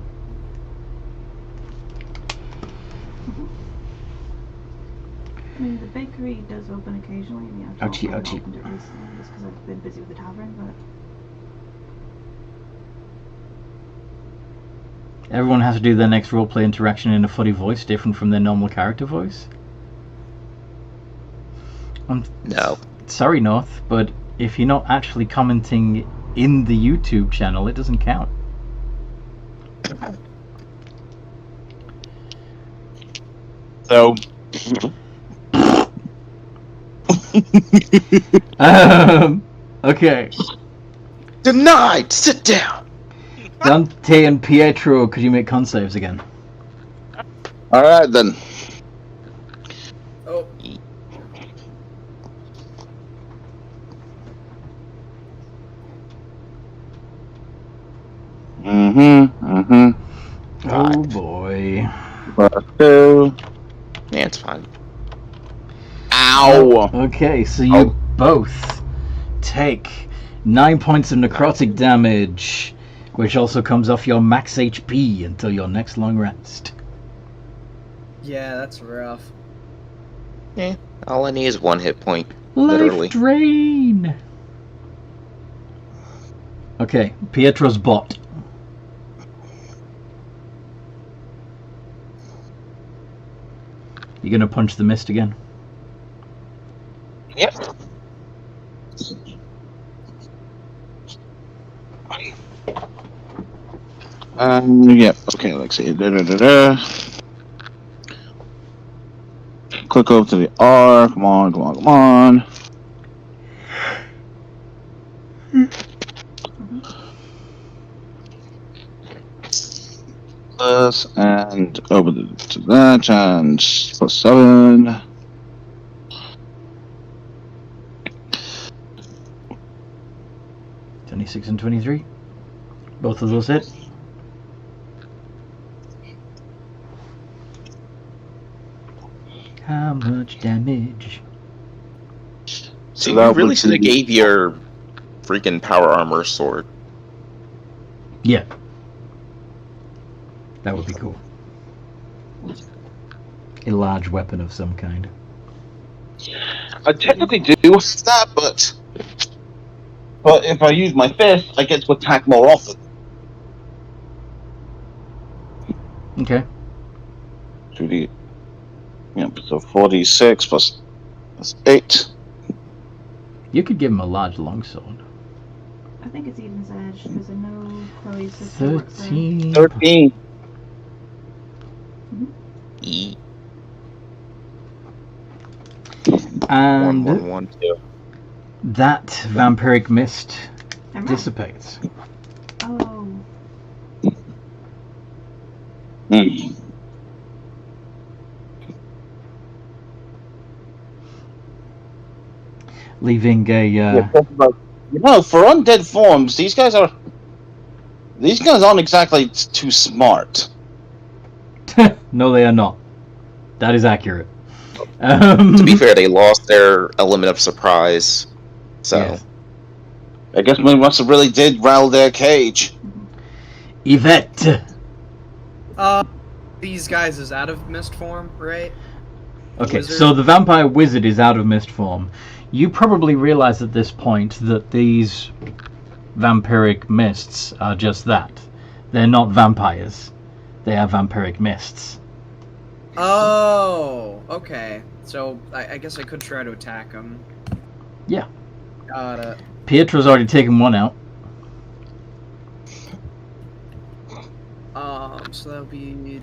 I mean, the bakery does open occasionally. Yeah, I've Ouchie, not ouchie. opened it recently just because I've been busy with the tavern, but... Everyone has to do their next roleplay interaction in a funny voice, different from their normal character voice. No. Sorry, North, but if you're not actually commenting in the YouTube channel, it doesn't count. So. Okay. Denied! Sit down! Dante and Pietro, could you make con saves again? Alright then. Oh, Oh boy. Two. Yeah, it's fine. Ow! Okay, so you both take 9 points of necrotic damage, which also comes off your max HP until your next long rest. yeah, that's rough. All I need is 1 hit point. Life Literally. drain! Okay, Pietro's bot. You gonna punch the mist again? Yep. Yep. Okay, let's see. Click over to the R. Come on, come on, come on. Plus, and over to that, and plus 7. $26 and 23. Both of those hit. How much damage? So that you really would should have be- gave your freaking power armor sword. Yeah. That would be cool. A large weapon of some kind. I technically do have that, but if I use my fist, I get to attack more often. Okay. 2d. Yep, so 46 plus 8. You could give him a large longsword. I think it's Eden's Edge because I know Chloe's sister works there. 13. 13. E. And 1, 1, 1, 2. that vampiric mist I'm right. dissipates. Oh, Hmm. Leaving a For undead forms, these guys aren't exactly too smart. No, they are not. That is accurate. To be fair, they lost their element of surprise. So, Yes. I guess we must have really did rattle their cage. Yvette. These guys is out of mist form, right? Okay, Wizard. so the vampire wizard is out of mist form. You probably realize at this point that these vampiric mists are just that. They're not vampires. They are vampiric mists. Oh, okay. So I guess I could try to attack him. Yeah. Got it. Pietro's already taken one out. So that'll be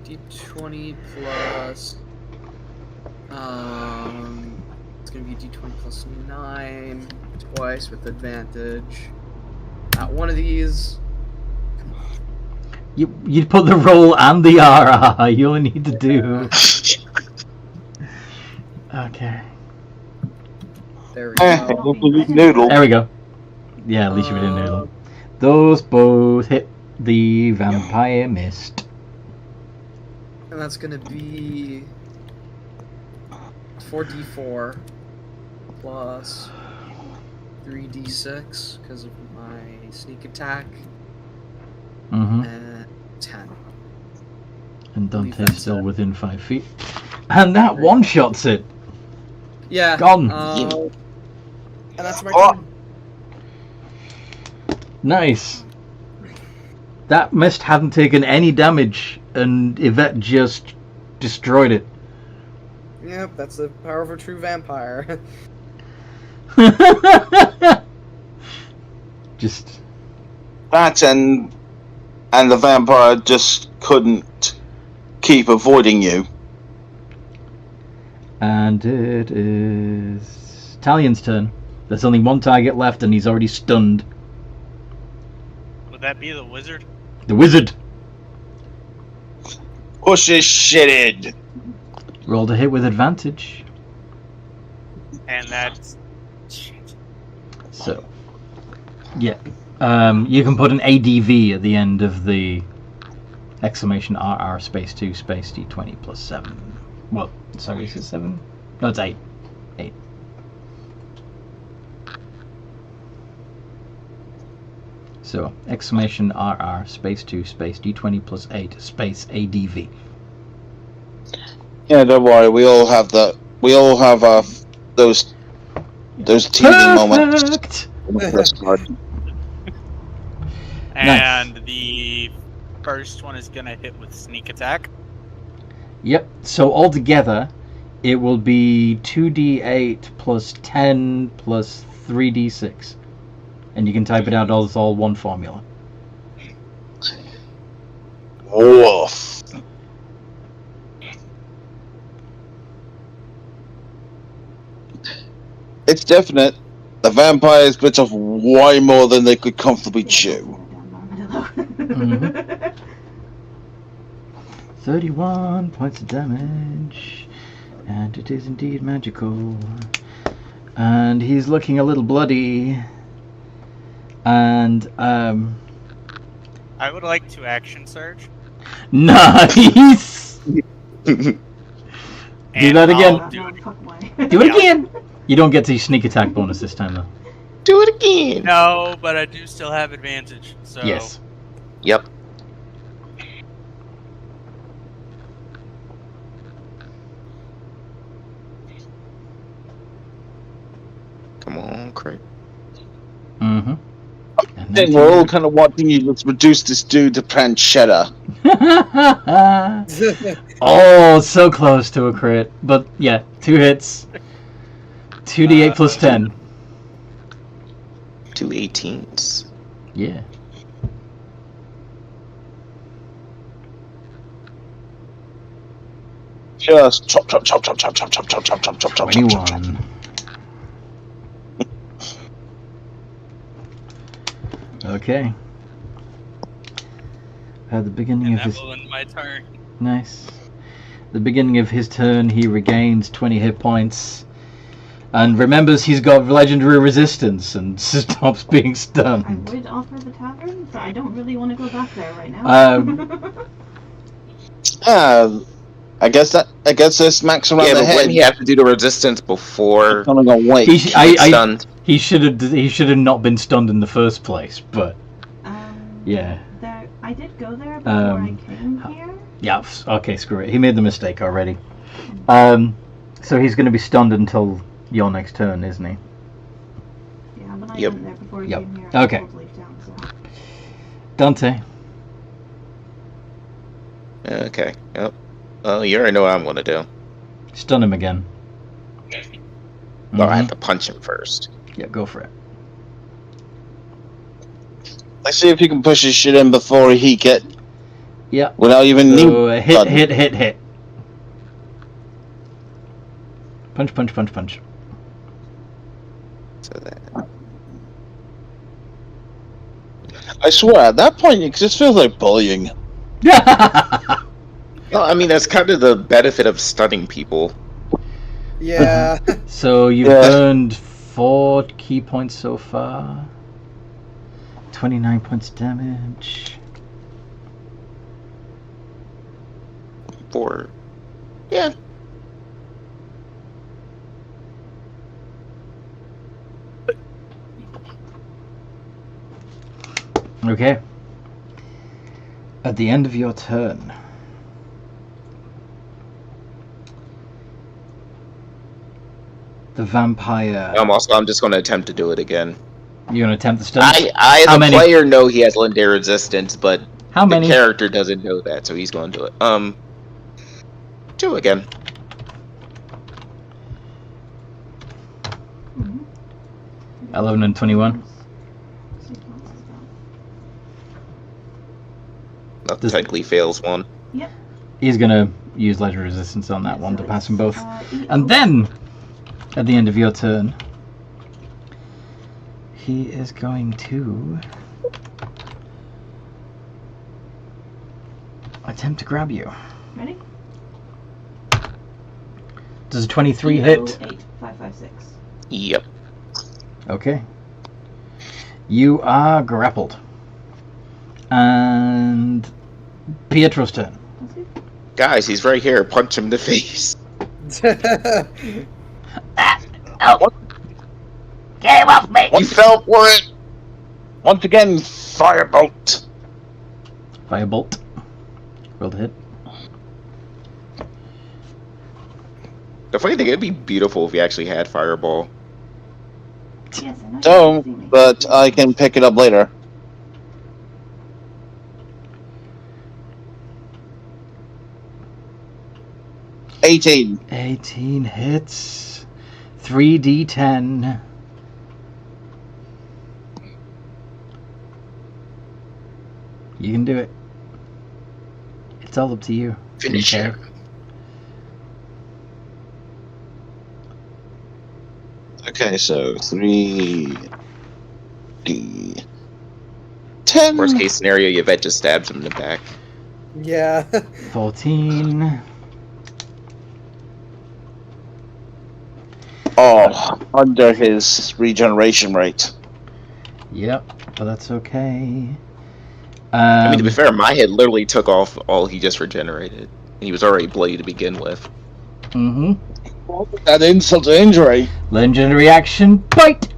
d20 plus. It's gonna be d20 plus 9 twice with advantage. One of these. You put the roll and the RR. You only need to do. Okay. There we go. Noodle. There we go. Yeah, at least you didn't know them. Those both hit the vampire mist. And that's gonna be 4d4 plus 3d6 because of my sneak attack, Mm-hmm. and 10. And believe Dante's that's still it. within 5 feet. And that one-shots it. Yeah. Gone. And that's my Oh. turn. Nice. That mist hadn't taken any damage, and Yvette just destroyed it. Yep, that's the power of a true vampire. Just That and the vampire just couldn't keep avoiding you. and it is Talion's turn. There's only one target left, and he's already stunned. Would that be the wizard? The wizard Push his shit in. rolled a hit with advantage. And that's... Shit. So, yeah. You can put an ADV at the end of the exclamation RR space 2 space D20 plus 7. Well, sorry, is it 7? No, it's 8. 8. So, exclamation RR space 2 space D20 plus 8 space ADV. Yeah, don't worry. We all have that. We all have those TV moments. Perfect! And the first one is gonna hit with sneak attack. Yep, so altogether, it will be 2d8 plus 10 plus 3d6. And you can type it out as all one formula. Woof. It's definite. The vampires bit off way more than they could comfortably chew. 31 points of damage. And it is indeed magical. And he's looking a little bloody. And, I would like to action surge. nice! Do And that again. I'll do it. Do it again! You don't get the sneak attack bonus this time, though. Do it again. No, but I do still have advantage. So Yes. Yep. Come on, Craig. Mm-hmm. I think we're all kind of watching you just reduce this dude to pancetta. Oh, so close to a crit. But yeah, 2 hits. 2d8 plus 10. 2 18s. Yeah. Just chop, chop, chop, chop, chop, chop, chop, chop, chop, chop, chop, chop, chop, chop, chop. 21. Okay. At the beginning and of that his will end my turn. nice. The beginning of his turn, he regains 20 hit points, and remembers he's got legendary resistance and stops being I stunned. would offer the tavern, but I don't really want to go back there right now. I guess this smacks around Yeah, the but head. wouldn't he have to do the resistance before I'm gonna wait. He he's stunned? He should have not been stunned in the first place, but yeah. I did go there before I came here. Yeah, okay, screw it. He made the mistake already. So he's going to be stunned until your next turn, isn't he? Yeah, but I Yep. went there before he Yep. came here. Okay. I told Leaf Town, so. Dante. Okay. Yep. Well, you already know what I'm gonna do. Stun him again. Well, I Mhm. have to punch him first. Yeah, go for it. Let's see if he can push his shit in before he get Yeah. without even So, need. hit. Punch. So that. I swear, at that point, it just feels like bullying. Well, I mean, that's kind of the benefit of stunning people. Yeah. So you've Yeah. earned 4 key points so far. 29 points damage. 4. Yeah. Okay. At the end of your turn, the vampire. I'm just going to attempt to do it again. You're gonna attempt the stun. I How the many? player know he has legendary resistance, but How the many? character doesn't know that, so he's going to do it. 2 again. 11 and 21. That technically fails one. Yep. He's going to use legend resistance on that one to So pass them it's, both. 8 And then, at the end of your turn, he is going to attempt to grab you. Ready? Does a 23 hit? 8, 5, 5, 6. Yep. Okay. You are grappled. And Pietro's turn. That's good. Guys, he's right here. Punch him in the face. Oh! Get him off me! You fell for it! Once again, firebolt. Firebolt. Roll to hit. The funny thing, it'd be beautiful if he actually had Fireball. Yes, I know. Don't, but I can pick it up later. $18. 18 hits. 3d10. You can do it. It's all up to you. Finish Okay. him. Okay, so 3d10. Worst case scenario, Yvette just stabs him in the back. Yeah. 14. Oh, under his regeneration rate. Yep, but that's okay. I mean, to be fair, my head literally took off all he just regenerated. He was already bloody to begin with. Mm-hmm. That insult to injury. Legendary action, bite!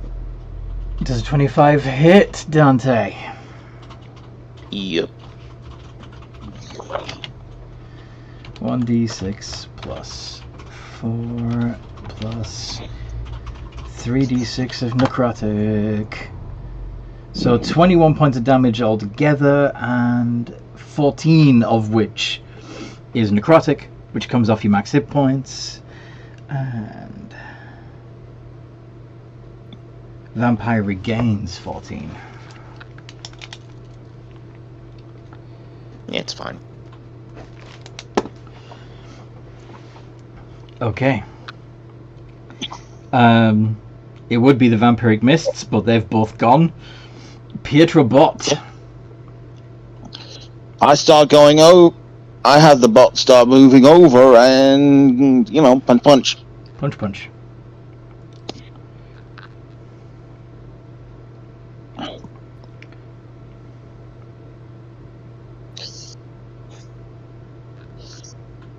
Does a 25 hit, Dante? Yep. 1d6 plus 4 plus 3d6 of necrotic. So 21 points of damage altogether, and 14 of which is necrotic, which comes off your max hit points. And vampire regains 14. Yeah, it's fine. Okay. It would be the vampiric mists, but they've both gone. Pietro bot. I start going, I have the bot start moving over and, punch. Punch punch.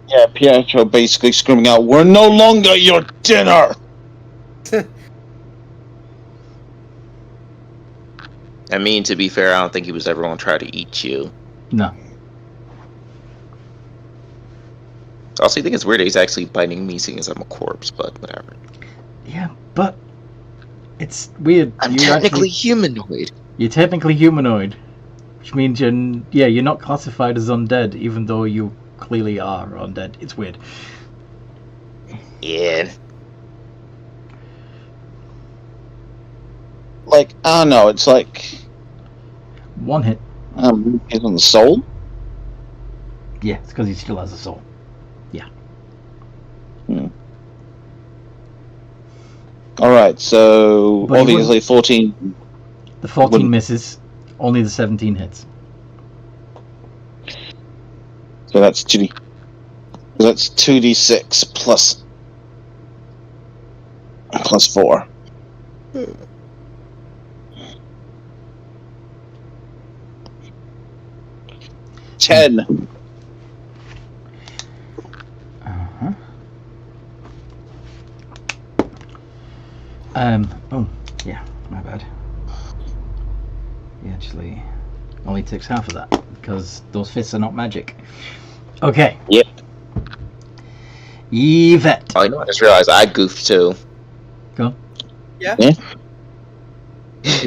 Yeah, Pietro basically screaming out, "We're no longer your dinner!" I mean, to be fair, I don't think he was ever going to try to eat you. No. Also, I think it's weird that he's actually biting me, seeing as I'm a corpse, but whatever. Yeah, but it's weird. I'm You're technically actually- humanoid. You're technically humanoid, which means you're not classified as undead, even though you clearly are undead. It's weird. Yeah. Like, I don't know, it's like, One hit. he's on the soul? Yeah, it's because he still has a soul. Alright, so But he obviously 14. The 14 Wouldn't- misses. Only the 17 hits. So that's 2d6 plus 4. $10. Uh-huh. Oh, yeah, my bad. He actually only takes half of that, because those fists are not magic. Okay. Yep. Yvette. Oh, I just realized I goofed too. Go. Yeah.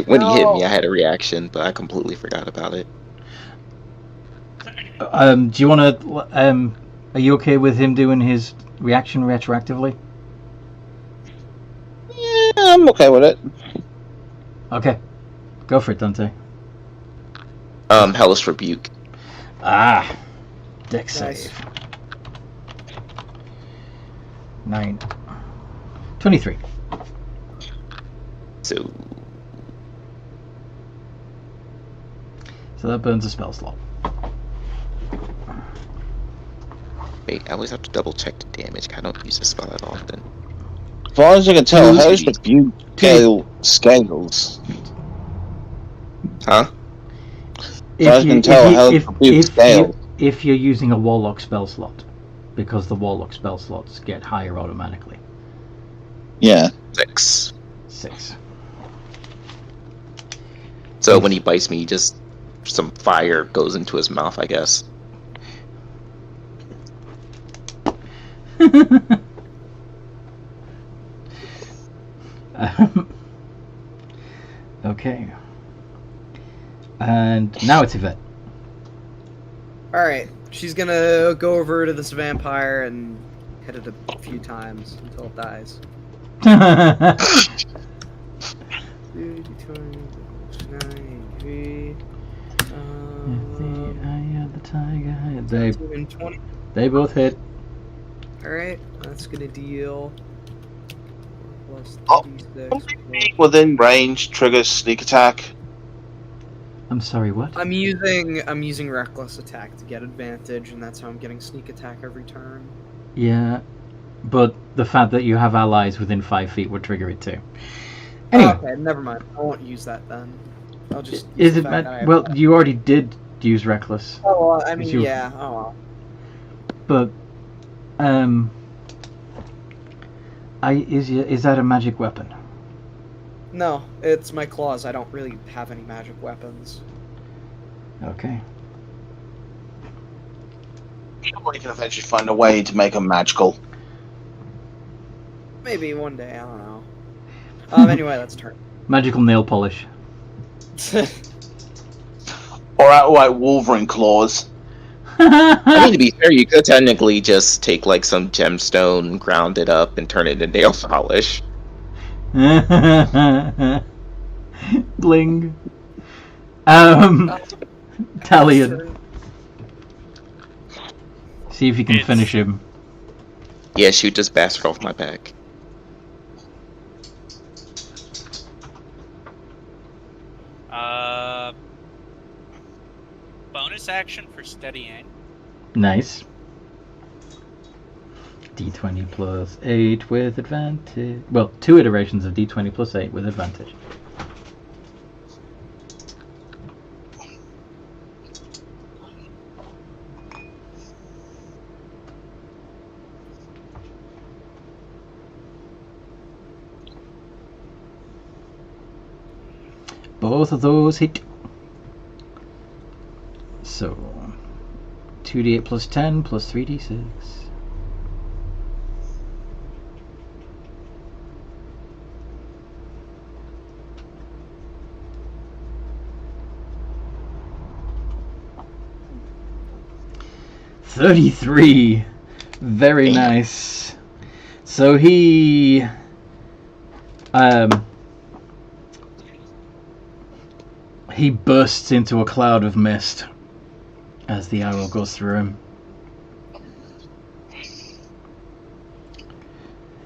When he hit me, I had a reaction, but I completely forgot about it. Do you want to, are you okay with him doing his reaction retroactively? Yeah, I'm okay with it. Okay. Go for it, Dante. Hellish Rebuke. Ah. Dex Nice. save. 9. 23. So So that burns a spell slot. wait, I always have to double check the damage. I don't use this spell that often. As far as I can tell, Two- Hellish Rebuke scales. Huh? If you're using a Warlock spell slot, because the Warlock spell slots get higher automatically. Yeah. 6. 6. So when he bites me, just some fire goes into his mouth, I guess. Okay. And now it's Yvette. Alright, she's gonna go over to this vampire and hit it a few times until it dies. They both hit. Alright, that's gonna deal. Plus Oh. 36. Within range triggers sneak attack. I'm sorry, what? I'm using reckless attack to get advantage, and that's how I'm getting sneak attack every turn. Yeah, but the fact that you have allies within 5 feet would trigger it too. Anyway, Okay, never mind. I won't use that then. I'll just. is use it? the fact that I have Well, that. you already did use reckless, Oh, well, I mean, you- yeah. Oh, well. but is that a magic weapon? No, it's my claws. I don't really have any magic weapons. Okay. We can eventually find a way to make them magical. Maybe one day. I don't know. Anyway, that's turn. Magical nail polish. Or outright Wolverine claws. I mean, to be fair, you could technically just take like some gemstone, ground it up, and turn it into nail polish. Bling. Talion. See if you can finish him. Yeah, shoot this bastard off my back. Bonus action for steady aim. Nice. D20 plus 8 with advantage. Well, 2 iterations of D20 plus 8 with advantage. Both of those hit. So, 2d8 plus 10 plus 3d6. $33. Very nice. So he bursts into a cloud of mist as the arrow goes through him.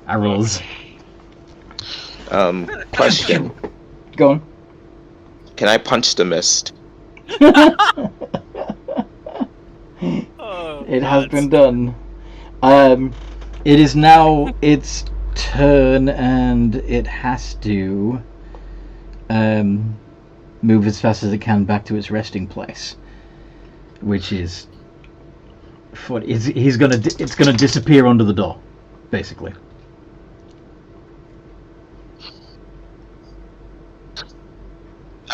Arrows. Question. Go on. Can I punch the mist? Oh, It has been done. It is now its turn, and it has to move as fast as it can back to its resting place, which is it's gonna disappear under the door, basically.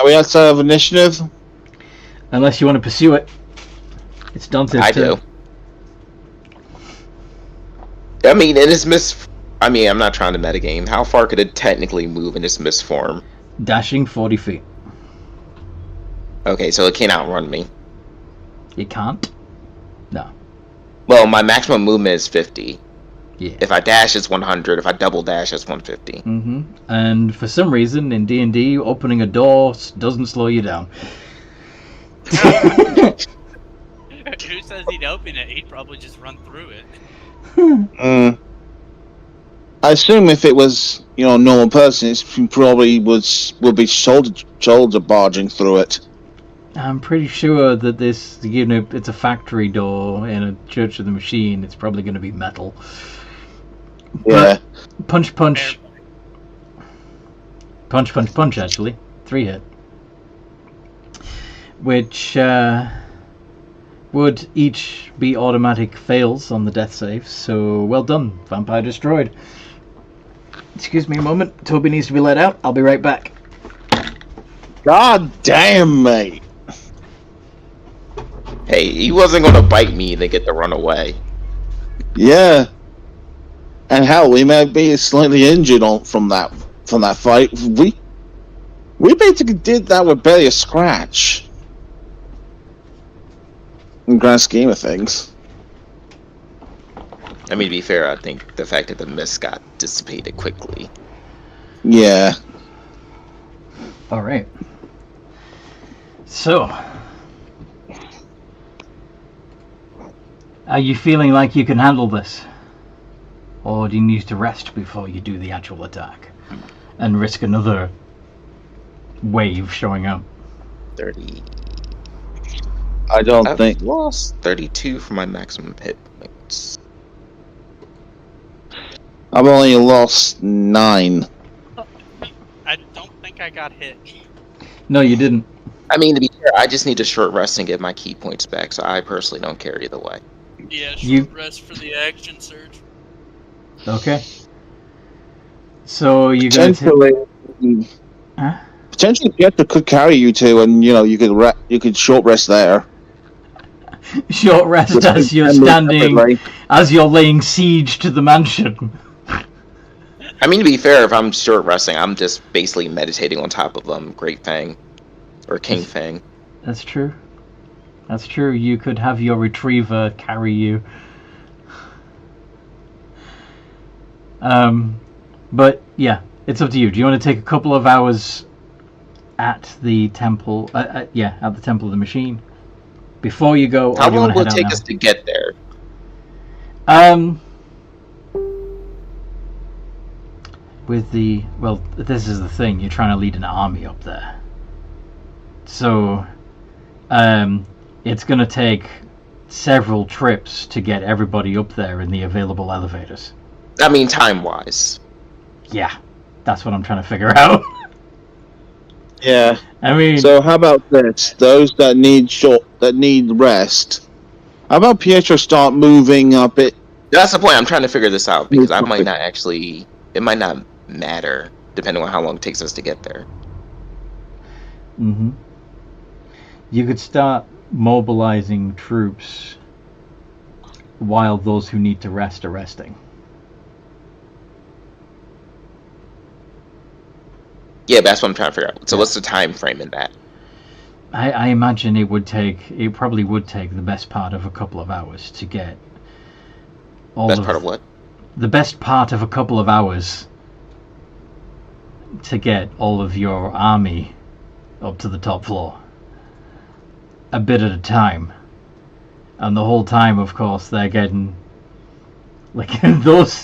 Are we outside of initiative? Unless you want to pursue it. It's Dante's I turn. do. I mean, it is I mean, I'm not trying to metagame. How far could it technically move in its mist form? Dashing 40 feet. Okay, so it can't outrun me. You can't? No. Well, my maximum movement is 50. Yeah. If I dash, it's 100. If I double dash, it's 150. Mm-hmm. And for some reason, in D&D, opening a door doesn't slow you down. Who says he'd open it? He'd probably just run through it. I assume if it was, a normal person, it probably would be shoulder barging through it. I'm pretty sure that this, it's a factory door in a Church of the Machine. It's probably going to be metal. Yeah. But punch, punch. Punch, punch, punch, actually. 3 hit. Which would each be automatic fails on the death saves. So, well done. Vampire destroyed. Excuse me a moment. Toby needs to be let out. I'll be right back. God damn, mate. Hey, he wasn't gonna bite me and then get to run away. Yeah. And hell, we may be slightly injured from that fight. We basically did that with barely a scratch. In the grand scheme of things. I mean, to be fair, I think the fact that the mist got dissipated quickly. Yeah. Alright. So, are you feeling like you can handle this? Or do you need to rest before you do the actual attack? And risk another wave showing up? 30. I don't I've think. lost 32 for my maximum hit points. I've only lost 9. I don't think I got hit. No, you didn't. I mean, to be fair, I just need a short rest and get my key points back, so I personally don't care either way. Yeah, You- rest for the action surge. Okay. So you're going to... Potentially, Huh? potentially Pietro could carry you two, and you could short rest there. Short rest as you're standing, as you're laying siege to the mansion. I mean, to be fair, if I'm short resting, I'm just basically meditating on top of Great Fang or King Fang. That's true. That's true. You could have your retriever carry you. But yeah, it's up to you. Do you want to take a couple of hours at the temple? At the temple of the machine before you go. How or do you long want will to it head take out us to get there? This is the thing. You're trying to lead an army up there, so it's going to take several trips to get everybody up there in the available elevators. I mean, time-wise. Yeah, that's what I'm trying to figure out. Yeah. I mean, So how about this? Those that need rest. How about Pietro start moving up it? That's the point. I'm trying to figure this out because I might not actually. It might not matter depending on how long it takes us to get there. mm-hmm. You could start mobilizing troops while those who need to rest are resting. Yeah, but that's what I'm trying to figure out. So what's the time frame in that? I imagine it probably would take the best part of a couple of hours to get all Best part of what? The best part of a couple of hours to get all of your army up to the top floor. A bit at a time. And the whole time, of course, they're getting... Like, those...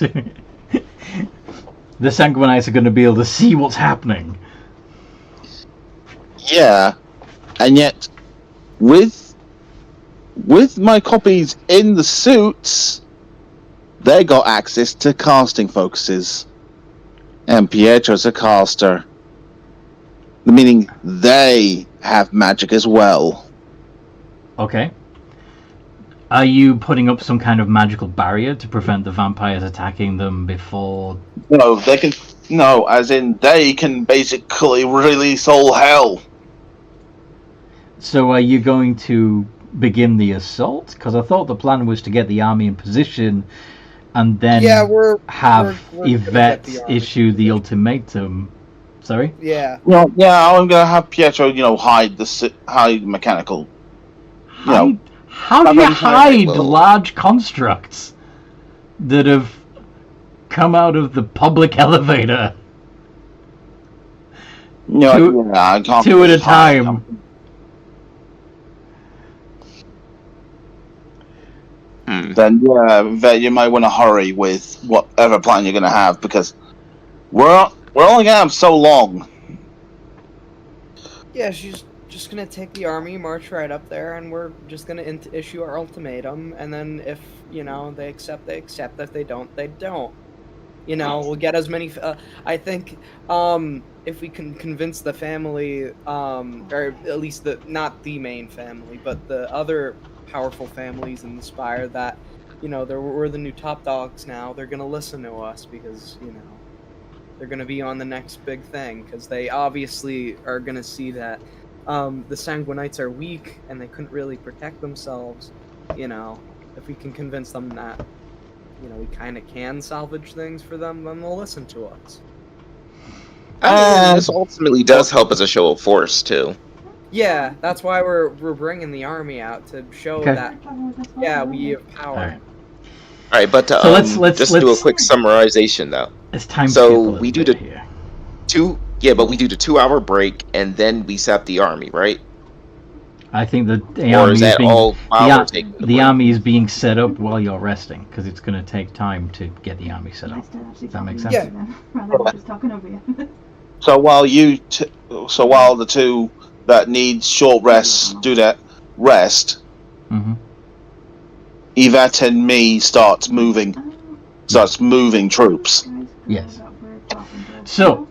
The Sanguinites are going to be able to see what's happening. Yeah. And yet, with my copies in the suits, they got access to casting focuses. And Pietro's a caster. Meaning they have magic as well. Okay. Are you putting up some kind of magical barrier to prevent the vampires attacking them before... No, they can... No, as in they can basically release all hell. So are you going to begin the assault? Because I thought the plan was to get the army in position and then we're Yvette issue the ultimatum. Sorry? Yeah. Well, yeah, I'm gonna have Pietro, hide mechanical. How do you hide large constructs that have come out of the public elevator. No, I can't. Two at a time. Then you might want to hurry with whatever plan you're going to have, because we're only going to have so long. Yeah, she's just going to take the army, march right up there, and we're just going to issue our ultimatum, and then if, they accept, they accept. If they don't, they don't. We'll get as many... I think if we can convince the family, or at least not the main family, but the other powerful families in the Spire that, we're the new top dogs now, they're going to listen to us because, they're going to be on the next big thing, because they obviously are going to see that the Sanguinites are weak and they couldn't really protect themselves. If we can convince them that, we kind of can salvage things for them, then they'll listen to us. This ultimately does help as a show of force, too. Yeah, that's why we're bringing the army out, to show that, we have power. All right, but so let's do a quick summarization, though. It's time. So we do the 2-hour break, and then we set up the army, right? I think the army is being set up while you're resting, because it's going to take time to get the army set up. Does that make sense? Yeah. So while while the two that need short rests do that rest, Yvette and me starts moving troops. Yes. So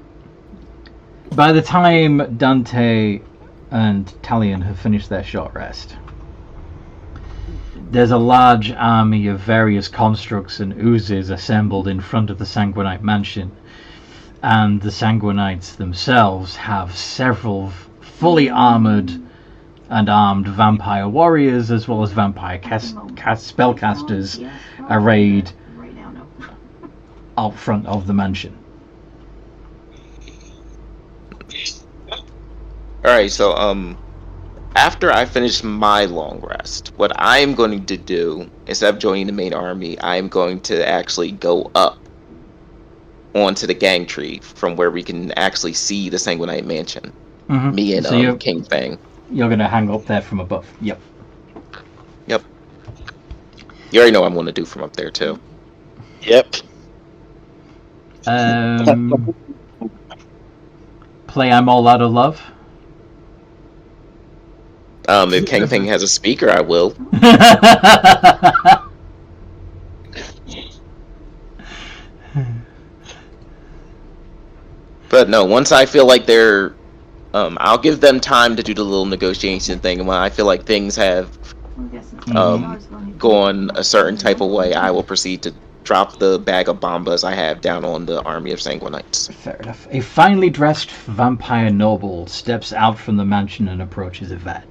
by the time Dante and Talion have finished their short rest, there's a large army of various constructs and oozes assembled in front of the Sanguinite mansion, and the Sanguinites themselves have several fully armored and armed vampire warriors, as well as vampire spellcasters arrayed out front of the mansion. Alright, so after I finish my long rest, what I am going to do, instead of joining the main army, I am going to actually go up onto the gang tree from where we can actually see the Sanguinite mansion. Me and King Fang. You're going to hang up there from above. Yep. You already know what I'm going to do from up there, too. Yep. Play I'm All Out of Love. If King Fang has a speaker, I will. But no, once I feel like they're... I'll give them time to do the little negotiation thing, and when I feel like things have gone a certain type of way, I will proceed to drop the bag of bombas I have down on the army of Sanguinites. Fair enough. A finely dressed vampire noble steps out from the mansion and approaches Yvette.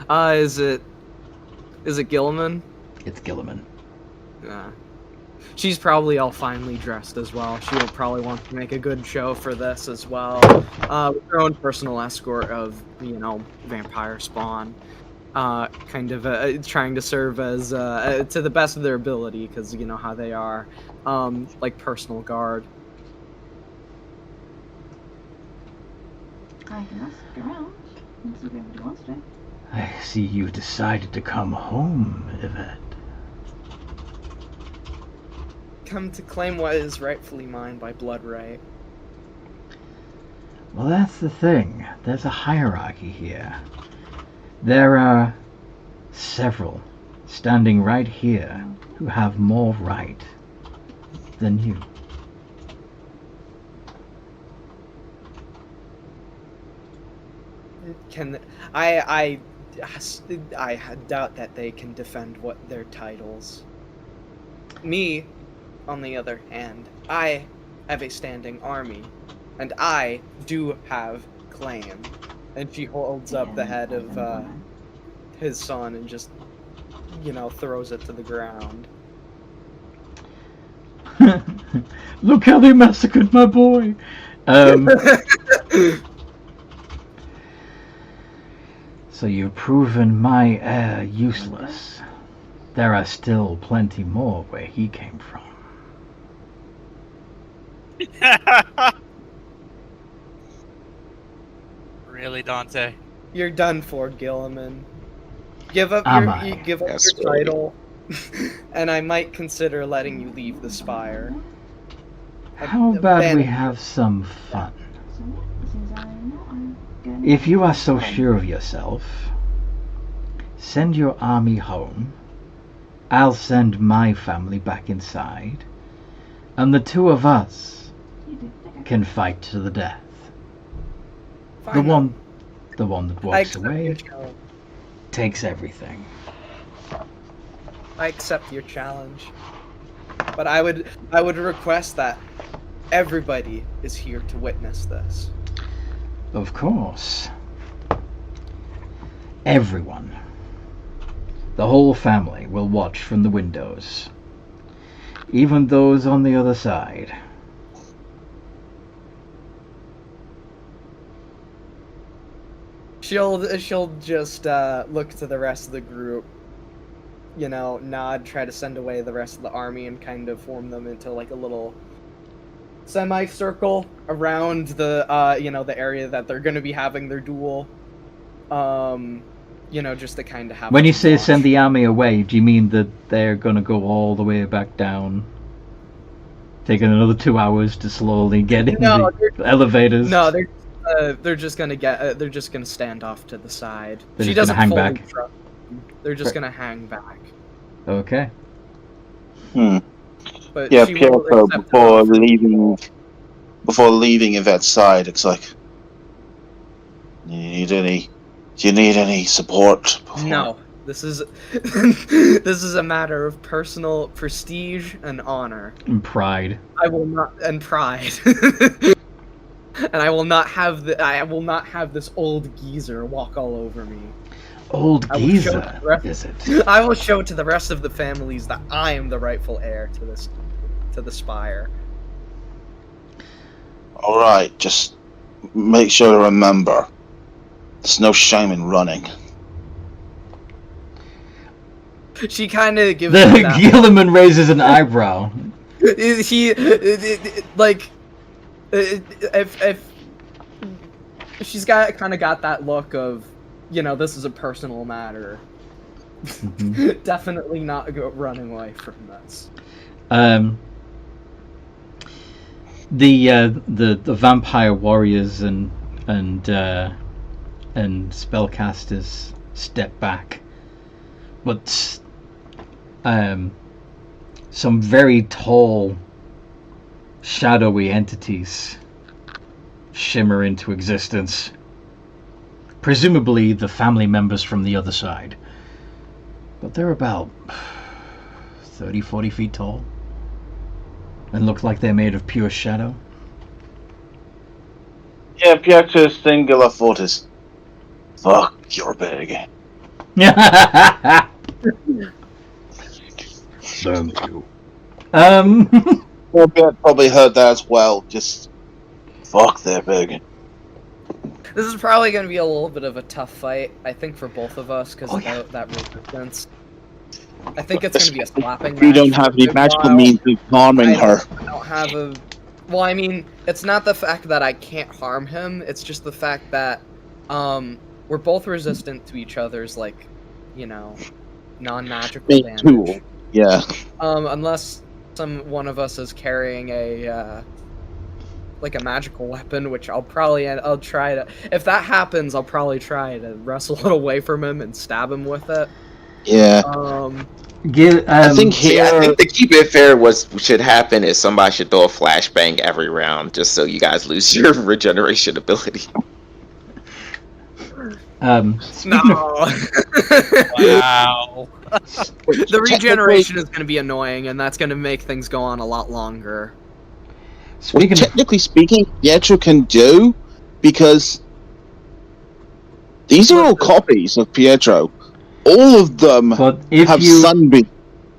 Is it Gilliman? It's Gilliman. Yeah. She's probably all finely dressed as well. She will probably want to make a good show for this as well. With her own personal escort of, vampire spawn. Kind of trying to serve as, to the best of their ability, because you know how they are, like personal guard. I can ask around and see if anybody wants to. I see you decided to come home, Yvette. Come to claim what is rightfully mine by blood right. Well, that's the thing. There's a hierarchy here. There are several standing right here who have more right than you. I doubt that they can defend what their titles. Me, on the other hand, I have a standing army, and I do have claim. And she holds up the head of his son and just, throws it to the ground. Look how they massacred my boy! So you've proven my heir useless. there are still plenty more where he came from. Really, Dante? You're done for, Gilliman. Give up Yes, your title, and I might consider letting you leave the Spire. How about we have some fun? If you are so sure of yourself, send your army home. I'll send my family back inside, and the two of us can fight to the death. The one that walks away takes everything. I accept your challenge, but I would request that everybody is here to witness this. Of course. Everyone. The whole family will watch from the windows. Even those on the other side. She'll just look to the rest of the group, you know, nod, try to send away the rest of the army, and kind of form them into like a little semicircle around the you know, the area that they're going to be having their duel. You know, just to kind of have. When you say send the army away, do you mean that they're going to go all the way back down, taking another 2 hours to slowly get in the elevators? No, they're just gonna stand off to the side. She doesn't hang back. They're just gonna hang back. Okay. But Yeah, she Pietro, will accept before leaving Yvette's side, it's like, do you need any support? No, this is this is a matter of personal prestige and honor. And pride. I will not, and pride. And I will not have this old geezer walk all over me. Old geezer, is it? I will show to the rest of the families that I am the rightful heir to the Spire. All right, just make sure to remember, there's no shame in running. She kind of gives. The Gilliman raises an eyebrow. If she's kind of got that look of, you know, this is a personal matter. Mm-hmm. Definitely not running away from this. The vampire warriors and spellcasters step back, but some very tall, shadowy entities shimmer into existence. Presumably the family members from the other side. But they're about 30-40 feet tall. And look like they're made of pure shadow. Yeah, Pietro's singular thought is, fuck, you're big. Thank you. Well, Piet probably heard that as well, just, fuck, they're big. This is probably going to be a little bit of a tough fight, I think, for both of us, because of that resistance. I think it's going to be a slapping match. You don't have any magical means of harming her. I don't have a... Well, I mean, it's not the fact that I can't harm him, it's just the fact that, we're both resistant to each other's, like, you know, non-magical damage. Tool. Yeah. Unless one of us is carrying a magical weapon, which I'll try to... If that happens, I'll probably try to wrestle it away from him and stab him with it. Yeah. I think to keep it fair, what should happen is somebody should throw a flashbang every round, just so you guys lose your regeneration ability. No. Wow. The regeneration is going to be annoying, and that's going to make things go on a lot longer. Technically speaking, Pietro can do, because these are all copies of Pietro. All of them have Sunbeam.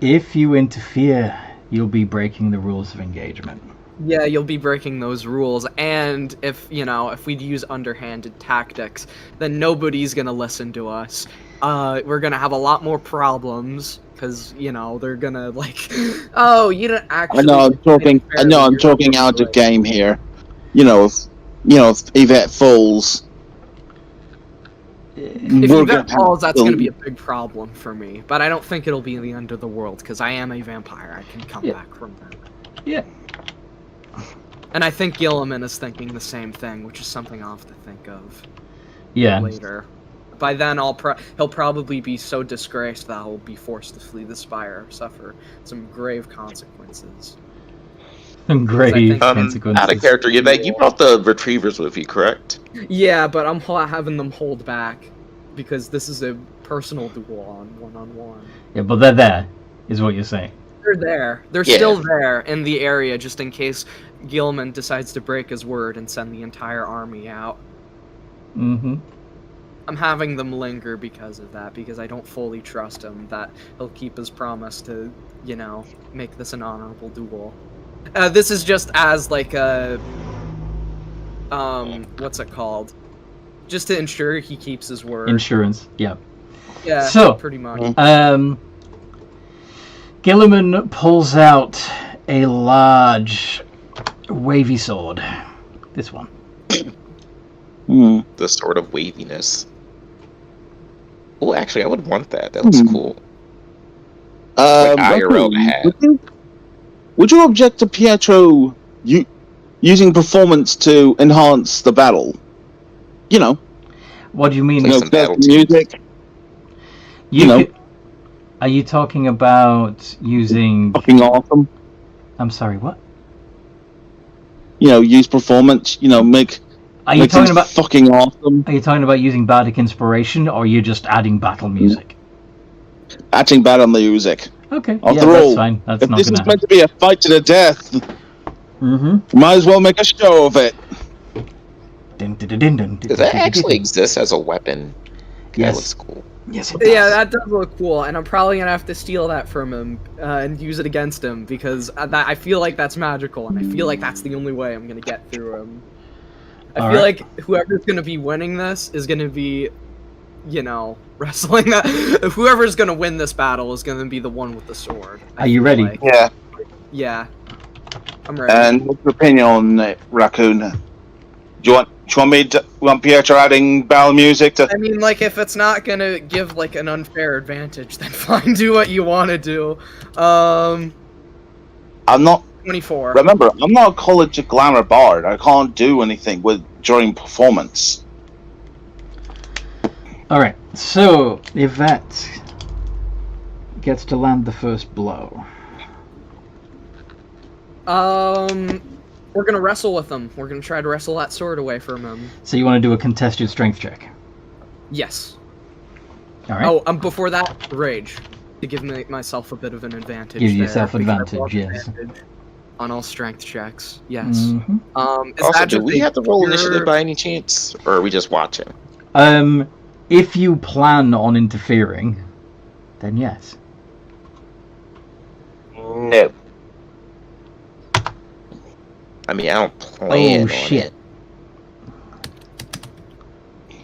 If you interfere, you'll be breaking the rules of engagement. Yeah, you'll be breaking those rules, and if we use underhanded tactics, then nobody's gonna listen to us. We're gonna have a lot more problems, because you know they're gonna like, oh, you don't actually. I know I'm talking out of game here. You know, if Yvette falls. If Yvette falls, that's going to be a big problem for me. But I don't think it'll be in the end of the world, because I am a vampire. I can come back from that. Yeah. And I think Gilliman is thinking the same thing, which is something I'll have to think of later. By then, he'll probably be so disgraced that he'll be forced to flee the Spire, suffer some grave consequences. Grave consequences. Out of character, Yvette, you brought the retrievers with you, correct? Yeah, but I'm having them hold back because this is a personal duel on one-on-one. Yeah, but they're there, is what you're saying. They're there. They're still there in the area, just in case Gilman decides to break his word and send the entire army out. Mm-hmm. I'm having them linger because of that, because I don't fully trust him that he'll keep his promise to, you know, make this an honorable duel. This is just as like a what's it called? Just to ensure he keeps his word. Insurance, yeah. Yeah, so, pretty much. Gilliman pulls out a large wavy sword. This one. The sword of waviness. Oh, actually, I would want that. That looks cool. Like IRL to have. Would you object to Pietro using performance to enhance the battle? You know. What do you mean? Music. Are you talking about using... Fucking awesome. I'm sorry, what? You know, use performance, you know, make... Are you talking about fucking awesome? Are you talking about using bardic inspiration, or are you just adding battle music? Adding battle music. Okay, that's fine. That's if not this is gonna meant to be a fight to the death, might as well make a show of it. Does that actually exist as a weapon? Yes. That looks cool. Yes, it does. Yeah, that does look cool, and I'm probably gonna have to steal that from him and use it against him, because I feel like that's magical, and I feel like that's the only way I'm gonna get through him. I feel like whoever's gonna be winning this is gonna be, you know, wrestling that. Whoever's gonna win this battle is gonna be the one with the sword. Are you ready? Like. Yeah. Yeah. I'm ready. And what's your opinion on it, Raccoon? Do you want Pietro adding battle music to... I mean, like, if it's not gonna give, like, an unfair advantage, then fine, do what you want to do. I'm not... 24. Remember, I'm not a college glamour bard. I can't do anything during performance. Alright, so Yvette gets to land the first blow. We're gonna wrestle with him. We're gonna try to wrestle that sword away from him. So you want to do a contested strength check? Yes. Alright. Oh, before that, rage. To give myself a bit of an advantage. Give yourself advantage, yes. On all strength checks, yes. Mm-hmm. Also, do we have to roll initiative by any chance? Or are we just watching? If you plan on interfering, then yes. No. I mean, I don't plan on shit. it.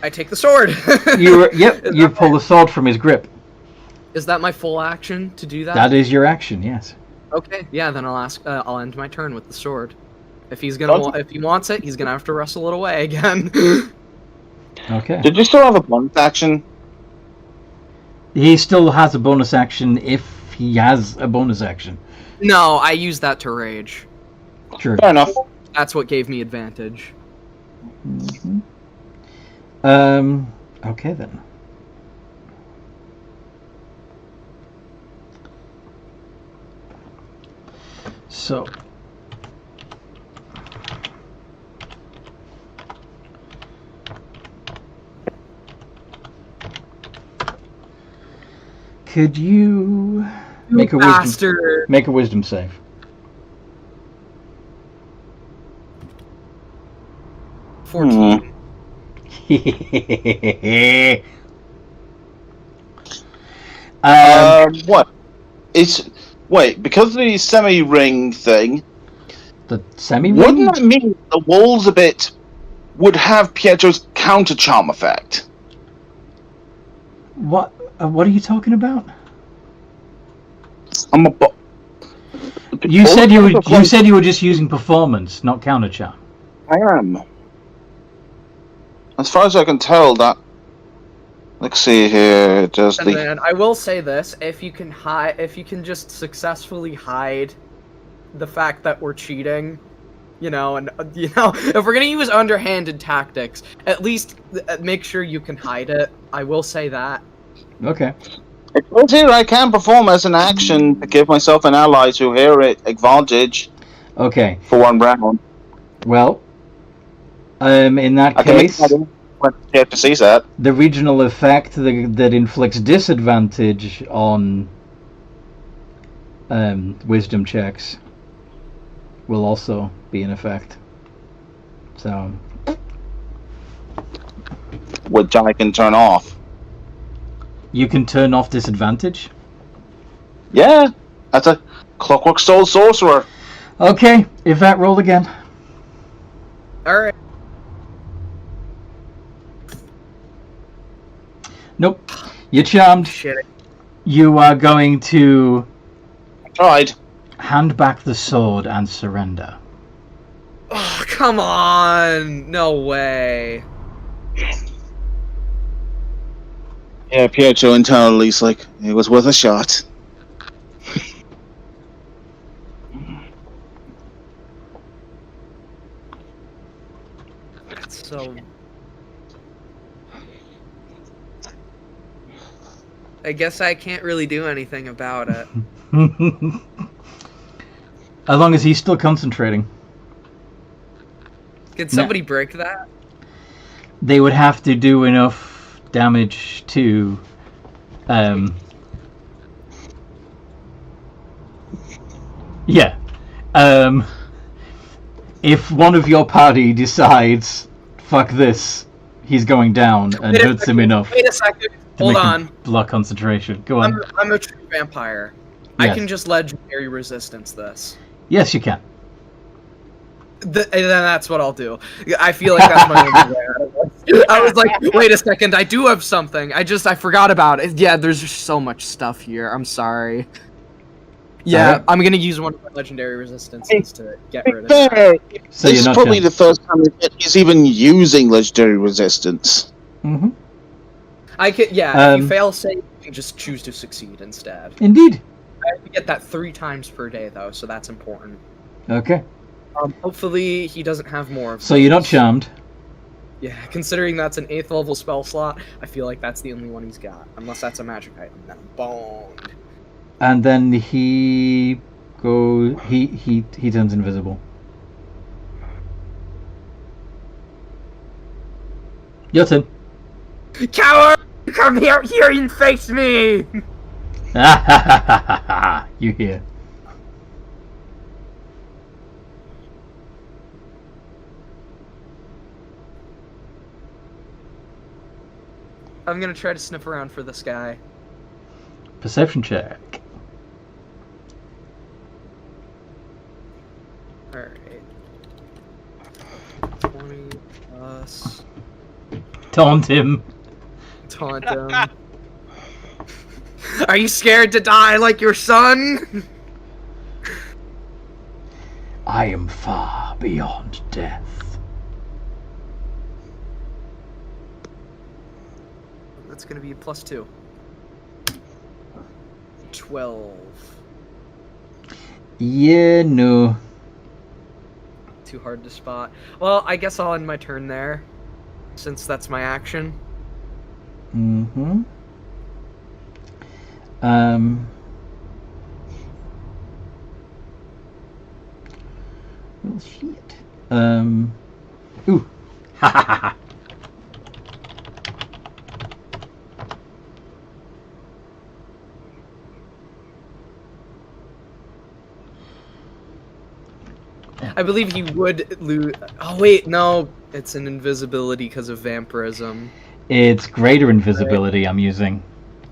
I take the sword! You pull the sword from his grip. Is that my full action to do that? That is your action, yes. Okay, yeah, then I'll end my turn with the sword. If he's gonna, if he wants it, he's gonna have to wrestle it away again. Okay. Did you still have a bonus action? He still has a bonus action if he has a bonus action. No, I used that to rage. True. Fair enough. That's what gave me advantage. Mm-hmm. Okay then. So. Could you make a wisdom save? Hmm. 14. What? Wait, because of the semi-ring thing... The semi-ring? Wouldn't that mean the walls a bit would have Pietro's counter-charm effect? What? What are you talking about? I'm a. You said you were just using performance, not counter charm. I am. As far as I can tell, that. Let's see here. Does And then I will say this: if you can just successfully hide the fact that we're cheating, if we're gonna use underhanded tactics, at least make sure you can hide it. I will say that. Okay. It says here I can perform as an action to give myself an ally to hear it advantage. Okay. For 1 round. Well, in that case, to see that. The regional effect that inflicts disadvantage on wisdom checks will also be in effect. So, which I can turn off. You can turn off disadvantage? Yeah, that's a Clockwork Soul Sorcerer. Okay, Yvette, roll again. Alright. Nope. You're charmed. Shit. You are going to tried. Hand back the sword and surrender. Oh, come on! No way. Yeah, Pietro internally is like, it was worth a shot. That's so... I guess I can't really do anything about it. As long as he's still concentrating. Can somebody break that? They would have to do enough damage to yeah. If one of your party decides, fuck this, he's going down, and hurts him enough. Wait a second. Hold on. Block concentration. Go on. I'm a true vampire. Yes. I can just legendary resistance this. Yes, you can. And then that's what I'll do. I feel like that's my only way out of this. I was like, wait a second, I do have something. I forgot about it. Yeah, there's just so much stuff here. I'm sorry. Yeah, right. I'm gonna use one of my legendary resistances to get rid of it. So this is probably the first time he's even using legendary resistance. Mm-hmm. I can, if you fail save, you can just choose to succeed instead. Indeed. I have to get that 3 times per day, though, so that's important. Okay. Hopefully he doesn't have more of So you're not charmed? Yeah, considering that's an 8th level spell slot, I feel like that's the only one he's got. Unless that's a magic item, then I'm boned. And then he turns invisible. Your turn. Coward! Come here and face me! You hear. I'm gonna try to sniff around for this guy. Perception check. Alright. 20 plus... Taunt him. Taunt him. Are you scared to die like your son? I am far beyond death. That's gonna be a +2. 12. Yeah, no. Too hard to spot. Well, I guess I'll end my turn there, since that's my action. Mm-hmm. Well, shit. Ooh. Ha ha ha ha. I believe he would lose. Oh wait, no, it's an invisibility because of vampirism. It's greater invisibility I'm using.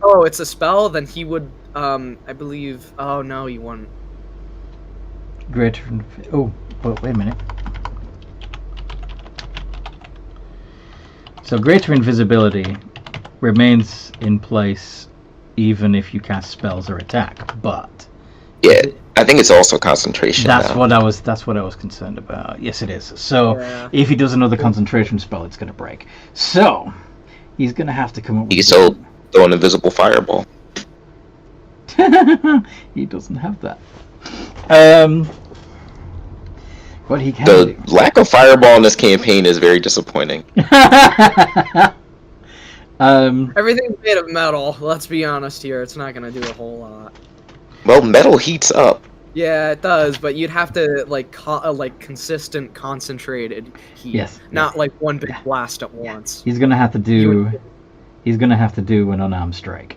Oh, it's a spell? Then he would, I believe... Oh, no, he won't. Greater... Oh, wait a minute. So greater invisibility remains in place even if you cast spells or attack. But Yeah, I think it's also concentration. that's now. what I was concerned about. Yes, it is. So if he does another concentration spell, it's going to break. So he's going to have to come up with. He can throw an invisible fireball. He doesn't have that. What he can The do. lack of fireball in this campaign is very disappointing. Everything's made of metal. Let's be honest here. It's not gonna do a whole lot. Well, metal heats up. Yeah, it does, but you'd have to like consistent concentrated heat. Yes. Not like one big blast at once. He's going to have to do. He's going to have to do an unarmed strike.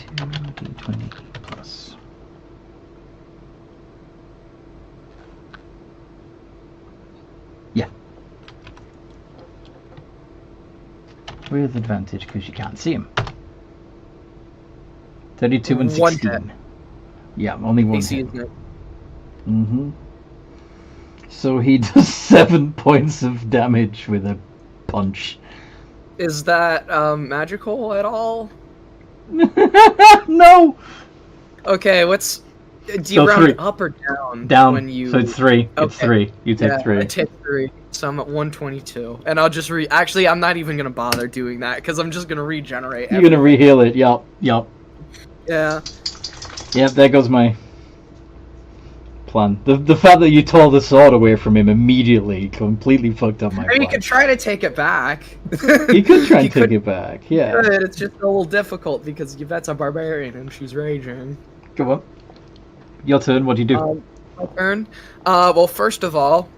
2d20 plus. Yeah. With advantage because you can't see him. 32 and 16. One hit. Yeah, only one AC, hit. isn't it? Mm-hmm. So he does 7 points of damage with a punch. Is that magical at all? No! Okay, what's... Do So you round 3. it up or down? Down. When you... So it's 3. It's Okay. 3. You take Yeah, 3. I take 3. So I'm at 122. And I'll just Actually, I'm not even gonna bother doing that, because I'm just gonna regenerate You're gonna re-heal it. Yup. Yup. Yeah. Yep, there goes my plan. The fact that you tore the sword away from him immediately completely fucked up my I mean, you plan. could try to take it back. You could try and You take could- it back, yeah. Good, it's just a little difficult because Yvette's a barbarian and she's raging. Go on. Your turn, what do you do? My turn? Well, first of all,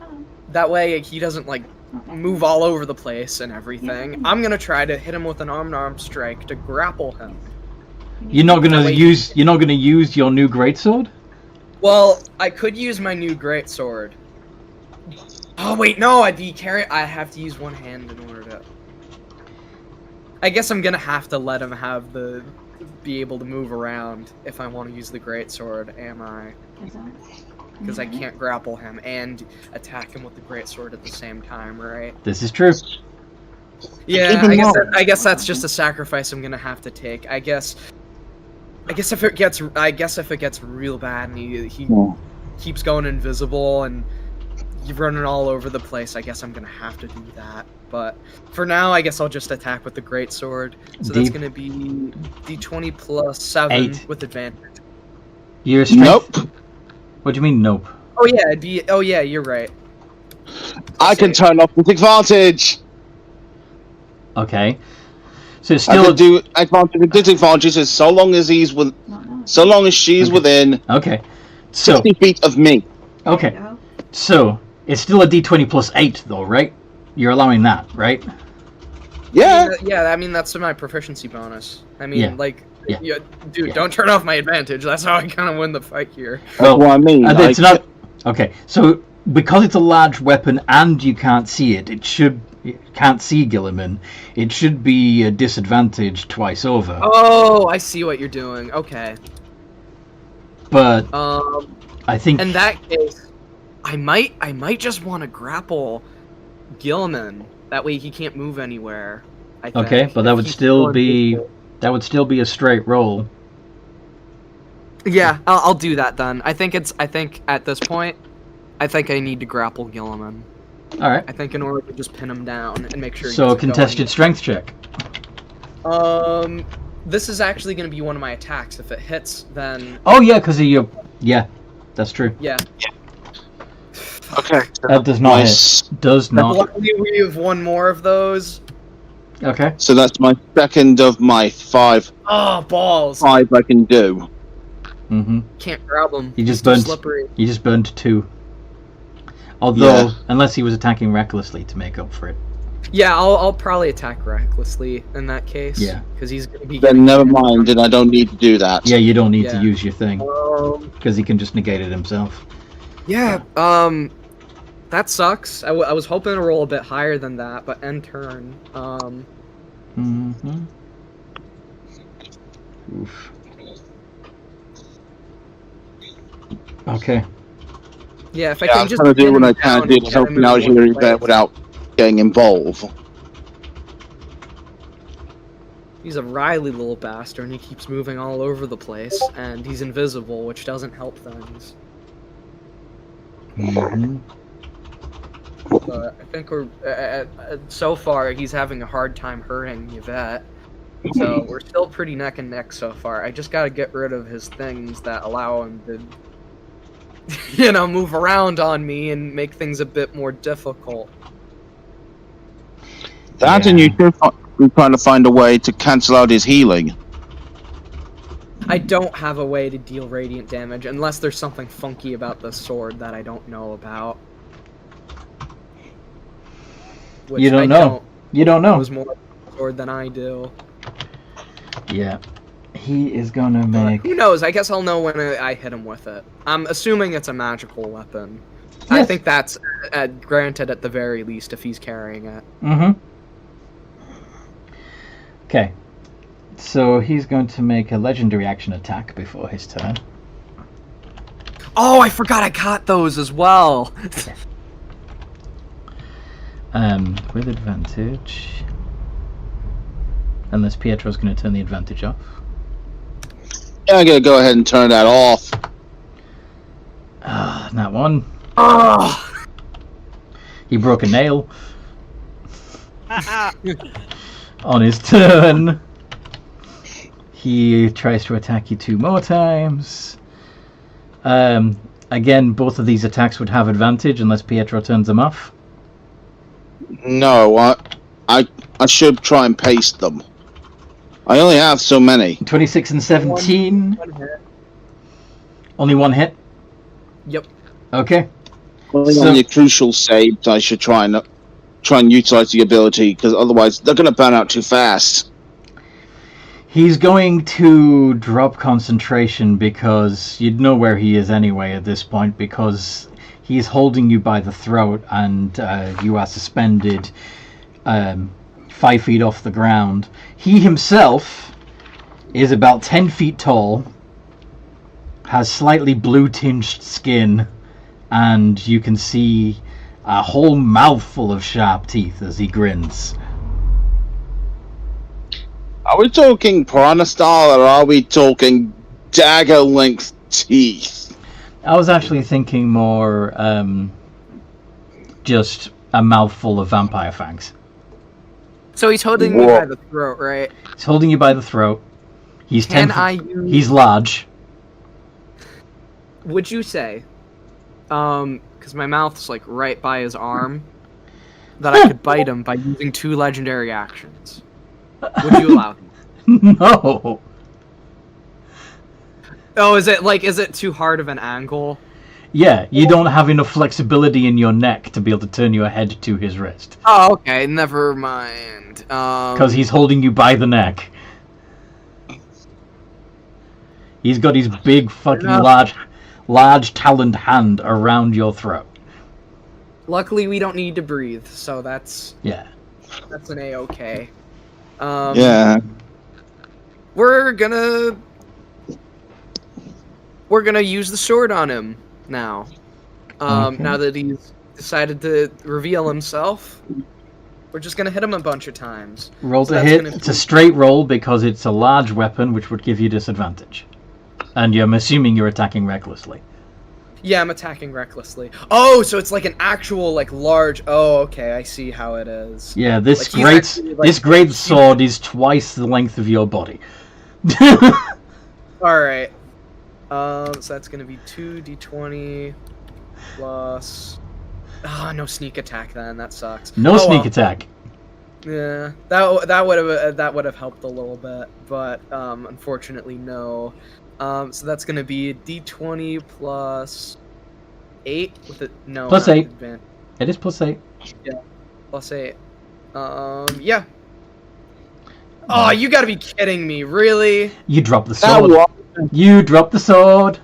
that way he doesn't, like, move all over the place and everything. I'm gonna try to hit him with an arm strike to grapple him. You're not gonna wait. use your new greatsword? Well, I could use my new greatsword. Oh wait, no, I have to use one hand in order to... I guess I'm gonna have to let him have be able to move around if I want to use the greatsword, am I? Because I can't grapple him and attack him with the greatsword at the same time, right? This is true. Yeah, I guess that's just a sacrifice I'm gonna have to take. I guess if it gets real bad and he keeps going invisible and you're running all over the place, I guess I'm gonna have to do that. But for now, I guess I'll just attack with the greatsword. So that's gonna be d20 plus 7 8. with advantage. You're strength. Nope. What do you mean, nope? Oh yeah, oh yeah, you're right. I can turn off with advantage. Okay. So it's I still can do advantage and disadvantage as so long as she's within okay. So 60 feet of me. okay. So it's still a d20 plus 8 though, right? You're allowing that, right? Yeah. Yeah, I mean that's my proficiency bonus. I mean, Yeah. like, Yeah. dude, Yeah. don't turn off my advantage. That's how I kind of win the fight here. Well, That's what I mean. it's not okay. So because it's a large weapon and you can't see it, can't see Gilliman. It should be a disadvantage twice over. Oh, I see what you're doing. Okay. But I think In that case, I might just want to grapple Gilliman. That way he can't move anywhere. I think. okay, but that If would he's still invisible. be a straight roll. Yeah, I'll do that then. I think at this point, I think I need to grapple Gilliman. All right. I think in order to just pin him down and make sure. he So a doesn't go contested anywhere. strength check. This is actually going to be one of my attacks. If it hits, then Oh yeah, because of your that's true. yeah. Okay. That does not hit. Does not. Luckily, we have one more of those. Okay. So that's my second of my 5. Oh, balls! 5 I can do. Mm-hmm. Can't grab him. You just He's too burnt. slippery. You just burned 2. Although, Yeah. unless he was attacking recklessly to make up for it. Yeah, I'll probably attack recklessly in that case. Yeah. Because he's going to be. Then never mind, and I don't need to do that. Yeah, you don't need to Yeah. use your thing Um, because he can just negate it himself. yeah. That sucks. I was hoping to roll a bit higher than that, but end turn. Mm-hmm. Oof. Okay. Yeah, if I Yeah, can I'm just trying to do pin what him I can down do and to get him help in out one here, place. Yvette, without getting involved. He's a wily little bastard, and he keeps moving all over the place, and he's invisible, which doesn't help things. Mm-hmm. But I think we're so far he's having a hard time hurting Yvette. So we're still pretty neck and neck so far. I just gotta get rid of his things that allow him to, move around on me and make things a bit more difficult. That and you should be trying to find a way to cancel out his healing. I don't have a way to deal radiant damage unless there's something funky about the sword that I don't know about. Which You don't know. You don't know. Knows more about the sword than I do. Yeah. He is gonna make... Who knows? I guess I'll know when I hit him with it. I'm assuming it's a magical weapon. Yes. I think that's granted at the very least if he's carrying it. Mm-hmm. Okay. So he's going to make a legendary action attack before his turn. Oh, I forgot I got those as well. With advantage. Unless Pietro's going to turn the advantage off. Yeah, I'm gonna go ahead and turn that off. Ah, that one. Oh. He broke a nail. On his turn, he tries to attack you 2 more times. Again, both of these attacks would have advantage unless Pietro turns them off. No, I should try and paste them. I only have so many. 26 and 17. One hit. Only 1 hit? Yep. Okay. Only So- on the crucial saves, I should try and utilize the ability, because otherwise they're going to burn out too fast. He's going to drop concentration because you'd know where he is anyway at this point, because he's holding you by the throat and you are suspended 5 feet off the ground. He himself is about 10 feet tall, has slightly blue-tinged skin, and you can see a whole mouthful of sharp teeth as he grins. Are we talking piranha style, or are we talking dagger-length teeth? I was actually thinking more just a mouthful of vampire fangs. So he's holding me by the throat, right? He's holding you by the throat. He's He's large. Would you say, because my mouth's like right by his arm, that I could bite him by using 2 legendary actions? Would you allow him? No. Oh, is it too hard of an angle? Yeah, you don't have enough flexibility in your neck to be able to turn your head to his wrist. Oh, okay, never mind. Because he's holding you by the neck. He's got his big fucking large taloned hand around your throat. Luckily, we don't need to breathe, so that's Yeah. an A-okay. Yeah. We're gonna use the sword on him now. Okay. Now that he's decided to reveal himself, we're just gonna hit him a bunch of times. Roll So to that's hit. gonna It's a straight roll because it's a large weapon, which would give you disadvantage. And I'm assuming you're attacking recklessly. Yeah, I'm attacking recklessly. Oh, so it's like an actual large. Oh, okay, I see how it is. Yeah, this Like, he's actually, this great sword is twice the length of your body. All right. So that's gonna be 2d20 plus. Ah, no sneak attack then. That sucks. No sneak attack. Yeah, that would have helped a little bit, but unfortunately no. So that's gonna be d20 plus 8 with it. No, Plus not 8. advantage. It is plus 8. Plus 8. Yeah. Oh, you gotta be kidding me! Really? You drop the sword. You drop the sword.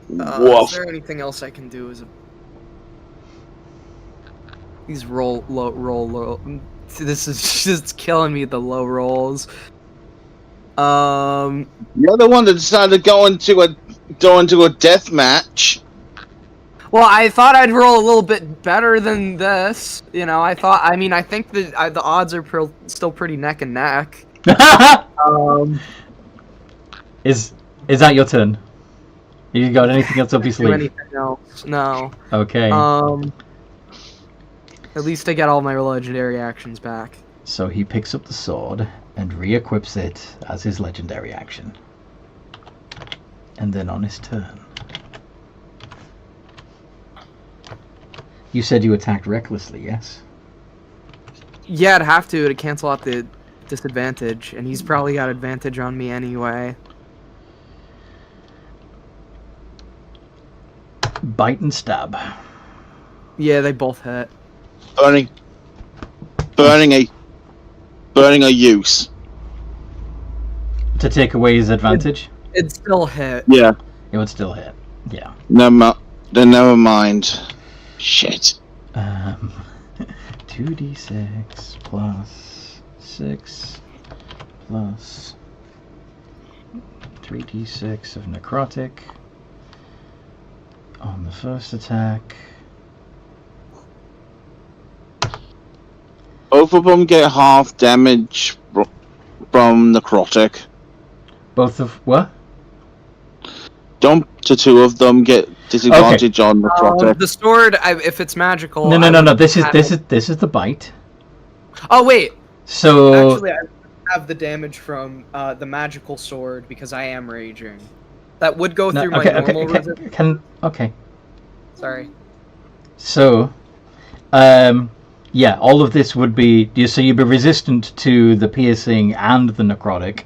Is there anything else I can do? These roll. This is just killing me. The low rolls. You're the one that decided to go into a death match. Well, I thought I'd roll a little bit better than this. You know, I think the odds are still pretty neck and neck. Is that your turn? You got anything else up your sleeve? Anything else? No. Okay. At least I get all my legendary actions back. So he picks up the sword and re-equips it as his legendary action. And then on his turn... You said you attacked recklessly, yes? Yeah, I'd have to cancel out the disadvantage, and he's probably got advantage on me anyway. Bite and stab. Yeah, they both hit. Burning a use. To take away his advantage? It'd still hit. Yeah. It would still hit. Yeah. Never mind. Shit. 2d6 plus 6 plus 3d6 of necrotic on the first attack. Both of them get half damage from necrotic. Both of what? Don't the two of them get disadvantage on necrotic? The sword, if it's magical. No. This is the bite. Oh wait. So actually, I have the damage from the magical sword because I am raging. That would go through my normal resistance. Okay. Sorry. So, yeah, all of this would be so you'd be resistant to the piercing and the necrotic.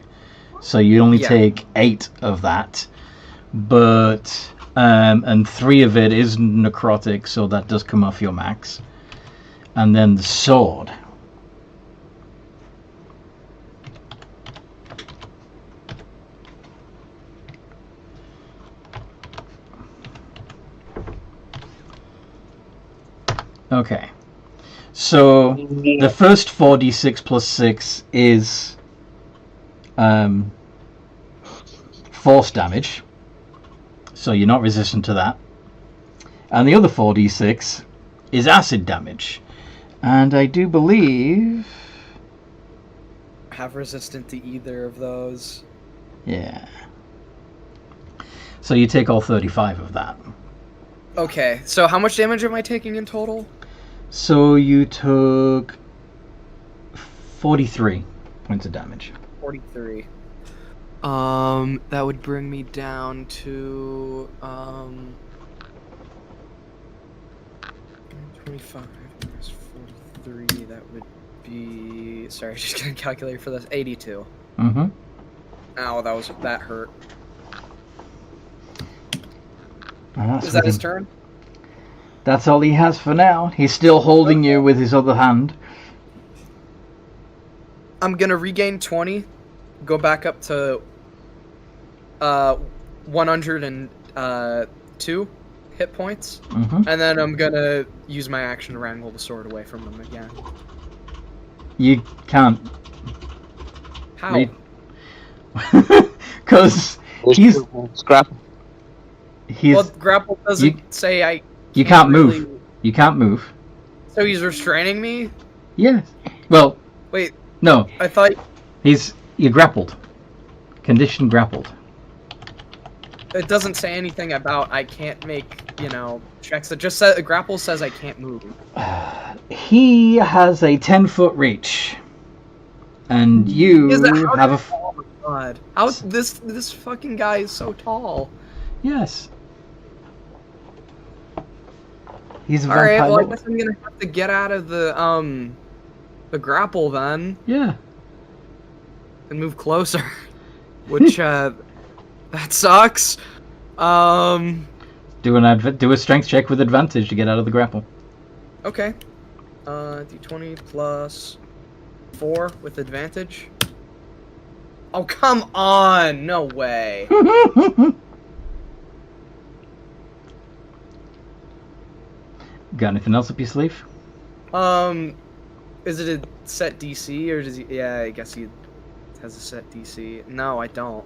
So you only take 8 of that. But and 3 of it is necrotic, so that does come off your max. And then the sword. Okay. So the first 4d6 plus 6 is force damage. So you're not resistant to that. And the other 4d6 is acid damage. And I do believe... Have resistant to either of those. Yeah. So you take all 35 of that. Okay, so how much damage am I taking in total? So you took 43 points of damage. 43. That would bring me down to 25 minus 43. That would be. Sorry, just gonna calculate for this. 82. Mm-hmm. Ow, that hurt. Is that his turn? That's all he has for now. He's still holding you with his other hand. I'm gonna regain 20, go back up to 102 hit points, and then I'm gonna use my action to wrangle the sword away from him again. You can't. How? Because he's grapple. Well, grapple doesn't say I. You can't move. You can't move. So he's restraining me? Yes. Well. Wait. No. I thought. You're grappled. Condition grappled. It doesn't say anything about I can't make, checks. It just says grapple says I can't move. He has a 10-foot reach, and you have a. Oh my god! How this fucking guy is so tall? Yes. He's a vampire. Alright, well, lord. I guess I'm gonna have to get out of the grapple then. Yeah. And move closer. Which, that sucks. Do a strength check with advantage to get out of the grapple. Okay. D20 plus 4 with advantage. Oh, come on! No way. Got anything else up your sleeve? Is it a set DC or does he? Yeah, I guess he'd has a set DC. No, I don't.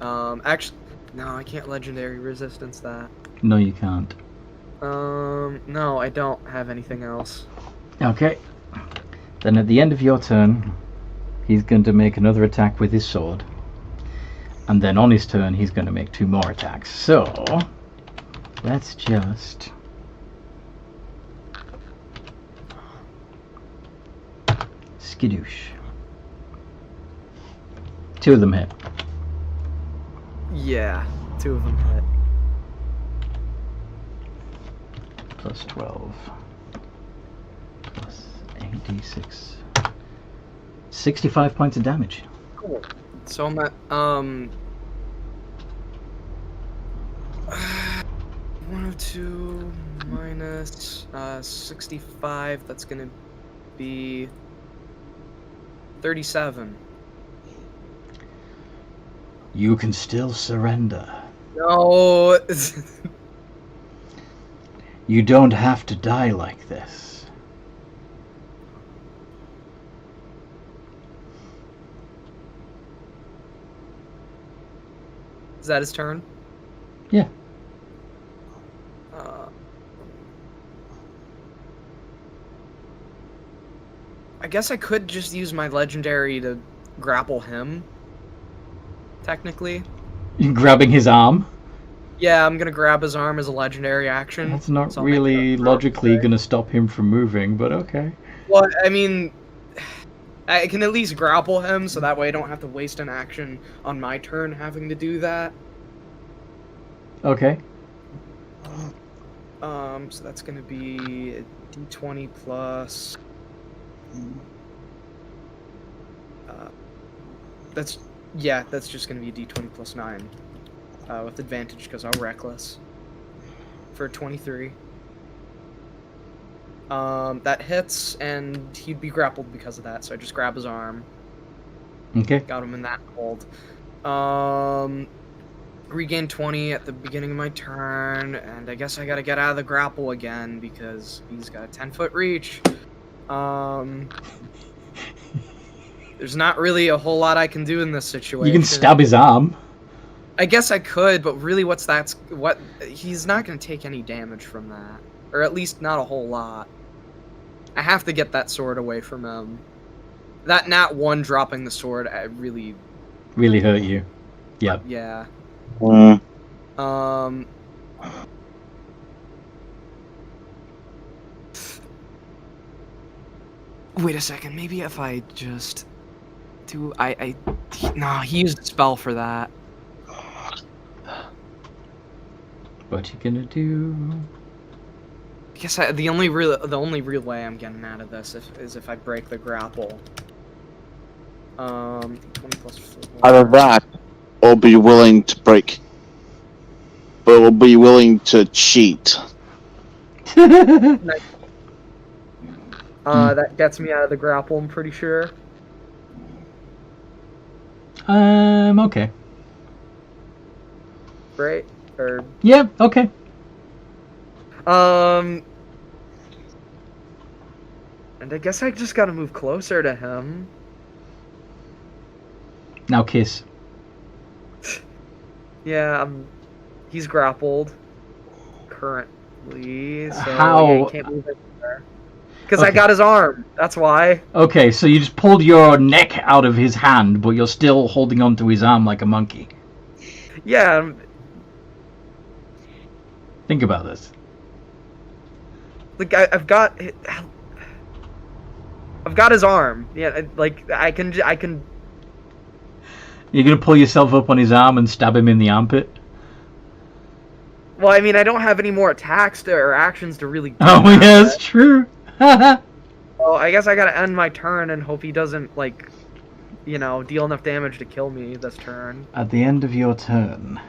Actually, no, I can't legendary resistance that. No, you can't. No, I don't have anything else. Okay. Then at the end of your turn, he's going to make another attack with his sword. And then on his turn, he's going to make 2 more attacks. So, let's just... skidoosh. 2 of them hit. Yeah, 2 of them hit. Plus 12. Plus 8d6. 65 points of damage. Cool. So I'm at, 102 minus, 65, that's gonna be 37. You can still surrender. No! You don't have to die like this. Is that his turn? Yeah. I guess I could just use my legendary to grapple him. Technically. You grabbing his arm? Yeah, I'm gonna grab his arm as a legendary action. That's not So I'll really make that logically gonna stop him from moving, but okay. Well, I mean, I can at least grapple him, so that way I don't have to waste an action on my turn having to do that. Okay. So that's gonna be a d20 plus... that's just gonna be a d20 plus 9. With advantage because I'm reckless. For 23. That hits, and he'd be grappled because of that, so I just grab his arm. Okay. Got him in that hold. Regain 20 at the beginning of my turn, and I guess I gotta get out of the grapple again because he's got a 10-foot reach. There's not really a whole lot I can do in this situation. You can stab his arm. I guess I could, but really he's not gonna take any damage from that. Or at least not a whole lot. I have to get that sword away from him. That nat 1 dropping the sword, really hurt you. Yep. Yeah. Mm. Wait a second, maybe if I just do no, he used a spell for that. What you gonna do? I guess the only real way I'm getting out of this is if I break the grapple. 20 plus 4. Either that, or be willing to break. But will be willing to cheat. That gets me out of the grapple, I'm pretty sure. Okay. Right? Or Yeah, okay. and I guess I just gotta move closer to him. Now kiss. Yeah, he's grappled currently, so How? yeah, he can't move anywhere. Because I Okay. got his arm. That's why. Okay, so you just pulled your neck out of his hand, but you're still holding onto his arm like a monkey. Yeah. Think about this. Like I've got his arm. Yeah, like I can. You're gonna pull yourself up on his arm and stab him in the armpit? Well, I mean, I don't have any more attacks or actions to really do Oh, that, yeah, that's true. Well, I guess I gotta end my turn and hope he doesn't, like, deal enough damage to kill me this turn. At the end of your turn,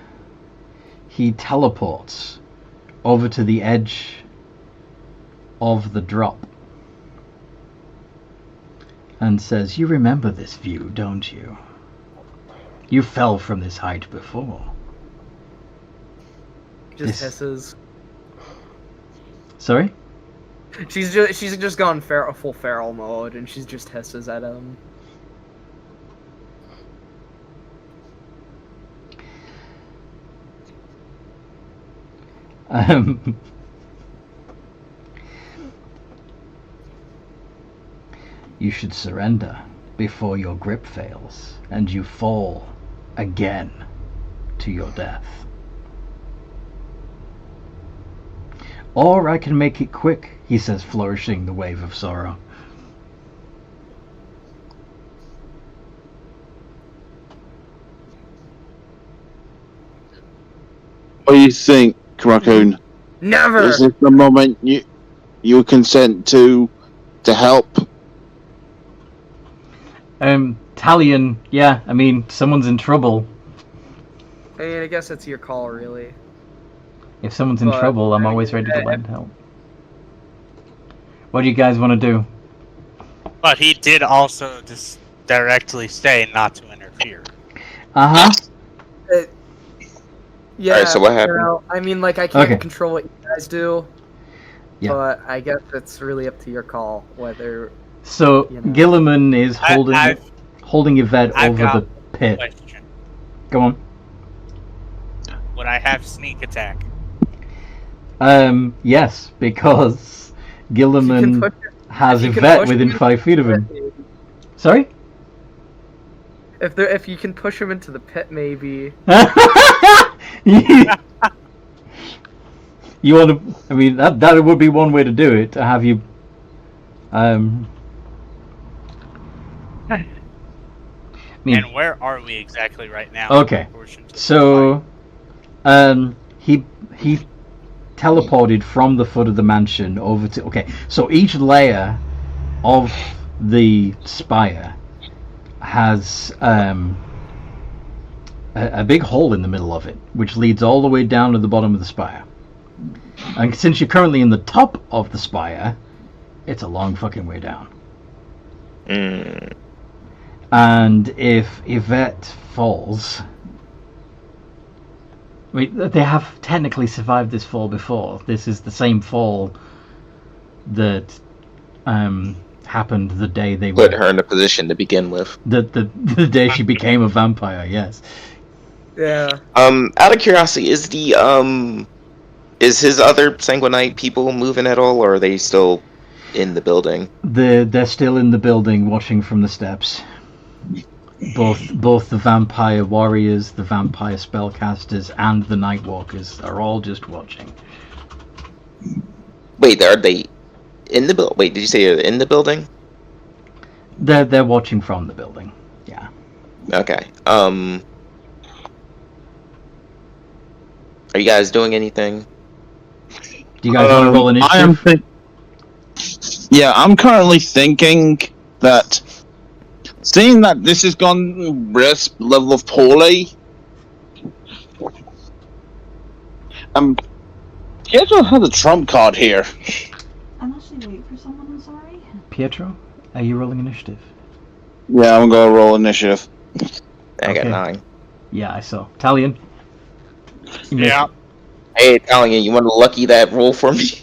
he teleports over to the edge of the drop and says, "You remember this view, don't you? You fell from this height before." Just hisses. Sorry? She's just gone full feral mode, and she's just hisses at him. You should surrender before your grip fails and you fall again to your death. Or I can make it quick, he says, flourishing the wave of sorrow. What do you think, Raccoon? Never. Is this the moment you consent to help? Talion, yeah, I mean, someone's in trouble. I mean, I guess it's your call, really. If someone's in trouble, I'm always ready to lend help. What do you guys want to do? But he did also just directly say not to interfere. Uh-huh. Yeah, Alright, so what happened? You know, I mean, like, I can't Okay. control what you guys do. Yeah. But I guess it's really up to your call, whether... So, You know. Gilliman is I've holding Yvette I've over got the pit. Question. Go on. Would I have sneak attack? Yes, because Gilliman has if you can Yvette push within him 5 feet of him. maybe. Sorry? If you can push him into the pit, maybe. You want to? I mean, that would be one way to do it. To have you, I mean, And where are we exactly right now? Okay. in proportion to the so, he teleported from the foot of the mansion over to. Okay, so each layer of the spire has a big hole in the middle of it, which leads all the way down to the bottom of the spire. And since you're currently in the top of the spire, it's a long fucking way down. And if Yvette falls... I mean, they have technically survived this fall before. This is the same fall that happened the day they Put her in a position to begin with. The day she became a vampire, yes. Yeah. Out of curiosity, is his other Sanguinite people moving at all, or are they still in the building? They're still in the building watching from the steps. Both the vampire warriors, the vampire spellcasters, and the nightwalkers are all just watching. Wait, are they in the building? Wait, did you say they're in the building? They're watching from the building. Yeah. Okay. Are you guys doing anything? Do you guys want to roll initiative? I'm currently thinking that, seeing that this has gone risk level of poorly, Pietro has a trump card here. I'm actually waiting for someone, I'm sorry. Pietro, are you rolling initiative? Yeah, I'm gonna roll initiative. I got Okay. 9. Yeah, I saw. Talion? Yeah. Hey, telling you want to lucky that roll for me?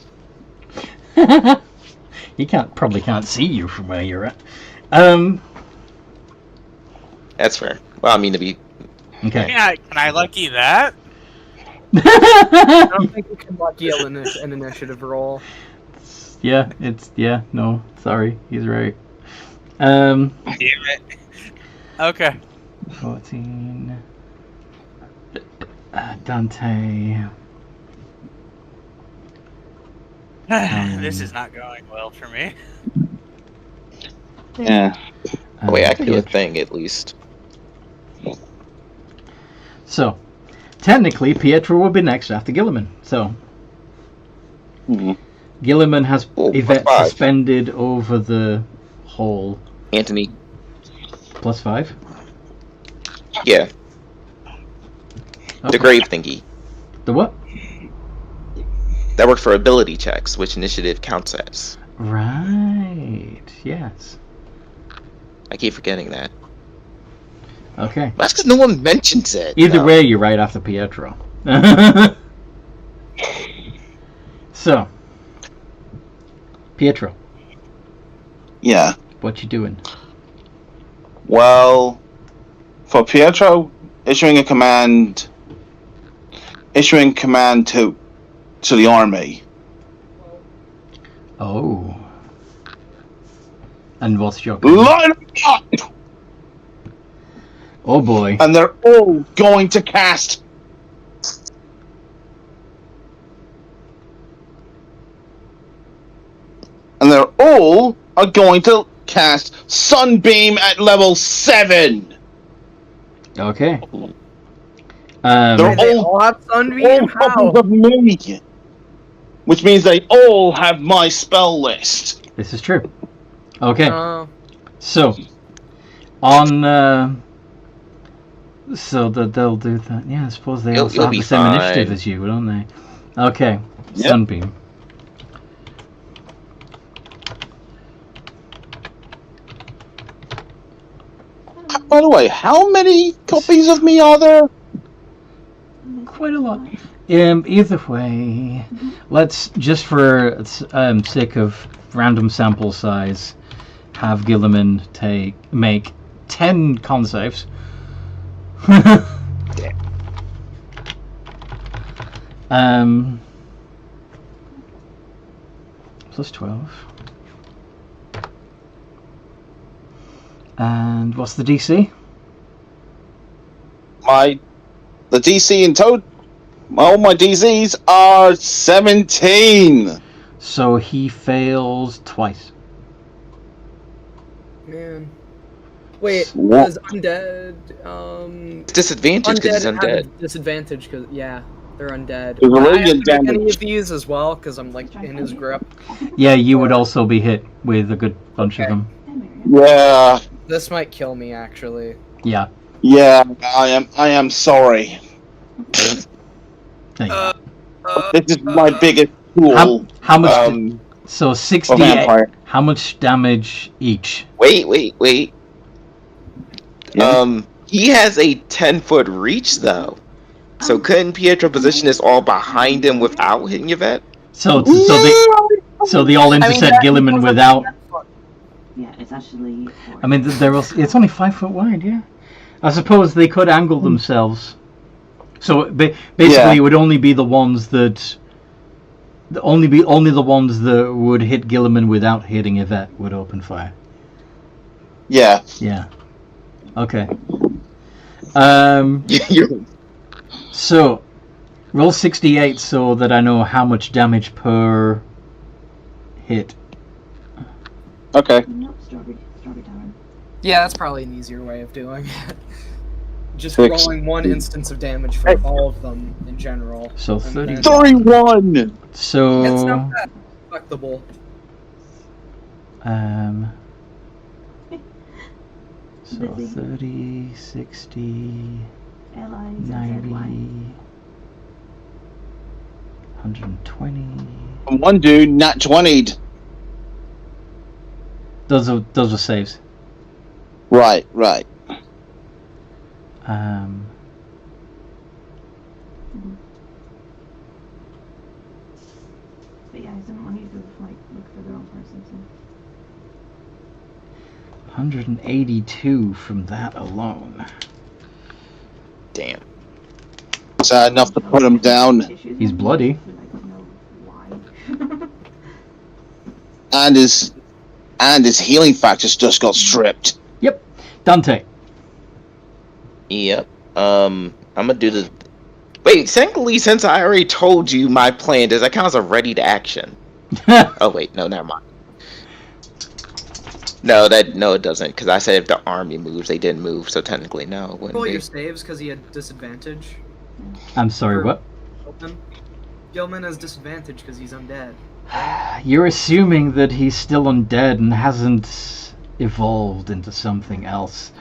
He probably can't see you from where you're at. That's fair. Well, I mean to be. Okay. Yeah, can I lucky that? I don't think you can lucky an initiative roll. No, sorry, he's right. Damn it. Okay. 14. Dante. This is not going well for me. Yeah. Wait, I can do a Pietro. thing at least. So, technically, Pietro will be next after Gilliman. So, Gilliman has Yvette +5. suspended over the hole. Anthony. +5? Yeah. The Okay. grave thingy. The what? That worked for ability checks, which initiative counts as. Right. Yes. I keep forgetting that. Okay. That's because no one mentions it. Either way, you're right after Pietro. So, Pietro, Yeah. what you doing? Well, for Pietro, issuing command to to the army. Oh. And what's your... Line up! Oh boy. And they're all going to cast... And they're all are going to cast Sunbeam at level 7. Okay. They're They all all have Sunbeam? How? copies of me. Which means they all have my spell list. This is true. Okay. Oh. So, on... so that they'll do that. Yeah, I suppose they also have the same initiative as you, don't they? Okay. Yep. Sunbeam. By the way, how many copies of me are there? Quite a lot. Either way, let's, just for sake of random sample size, have Gilliman make 10 con saves. Plus 12. And what's the DC? The DC in total, all my DCs are 17. So he fails twice. Man. Wait, What? is undead, Disadvantage because he's undead. have disadvantage because, yeah, they're undead. There's I have radiant to make any damage. of these as well, because I'm, like, in his grip. Yeah, you would also be hit with a good bunch of Okay. them. Yeah, This might kill me, actually. Yeah. yeah, I am sorry. There you go. This is my biggest tool. How much? Um, So for 68. vampire. How much damage each? Wait. Yeah. He has a 10-foot reach though. So couldn't Pietro position this all behind him without hitting Yvette? So they all intercept Gilliman without. Yeah, it's actually. I mean, it's only 5 foot wide. Yeah. I suppose they could angle themselves. So basically, Yeah. it would only be the ones that. Only the ones that would hit Gilliman without hitting Yvette would open fire. Yeah. Yeah. Okay. You're- So, roll 68 so that I know how much damage per hit. Okay. Nope, Strawberry Tower. Yeah, that's probably an easier way of doing it. Just 6. rolling one instance of damage for all of them in general. So And 30. then- 31. So, It's not that respectable. So 30, 60, Allies, 90, ZY. 120. And one dude nat 20'd. Those are saves. Right. But yeah, some money to like look for their own person. So. 182 from that alone. Damn. Is that enough to put him down? He's bloody. And his healing factors just got stripped. Yep. Dante. Yep. I'm gonna do the. Wait, technically, since I already told you my plan, does that count as a ready to action? Oh wait, no, never mind. No, it doesn't, because I said if the army moves, they didn't move, so technically no, it wouldn't Roll be. your saves because he had disadvantage. I'm sorry, what? Gilman has disadvantage because he's undead. You're assuming that he's still undead and hasn't evolved into something else.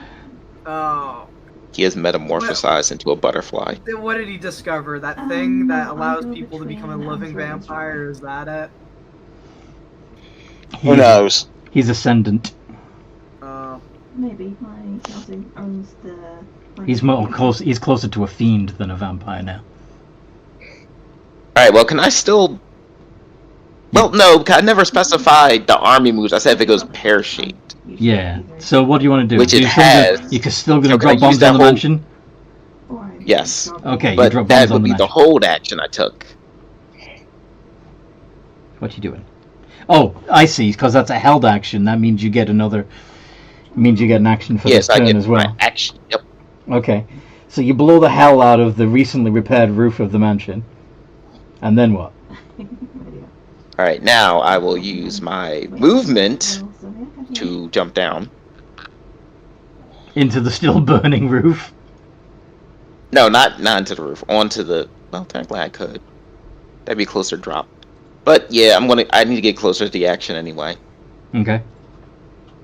Oh. He has metamorphosized into a butterfly. Then what did he discover? That thing that allows people to become a living vampire? Is that it? Who knows? He's ascendant. Maybe my fiance owns the. He's more close. He's closer to a fiend than a vampire now. All right. Well, can I still? Well, no. I never specified the army moves. I said if it goes pear-shaped. Yeah. So what do you want to do? Which Do it you has. think that you're still going to So can I drop bombs use that on the whole- mansion? Yes. Okay, you But drop that bombs would on the be the mansion. hold action I took. What you doing? Oh, I see. Because that's a held action. That means you get another. Means you get an action for this Yes, I turn get as well. my action. Yep. Okay. So you blow the hell out of the recently repaired roof of the mansion, and then what? All right, now I will use my movement to jump down. Into the still burning roof. No, not into the roof. Onto the. Well, technically I could. That'd be a closer drop. But yeah, I need to get closer to the action anyway. Okay.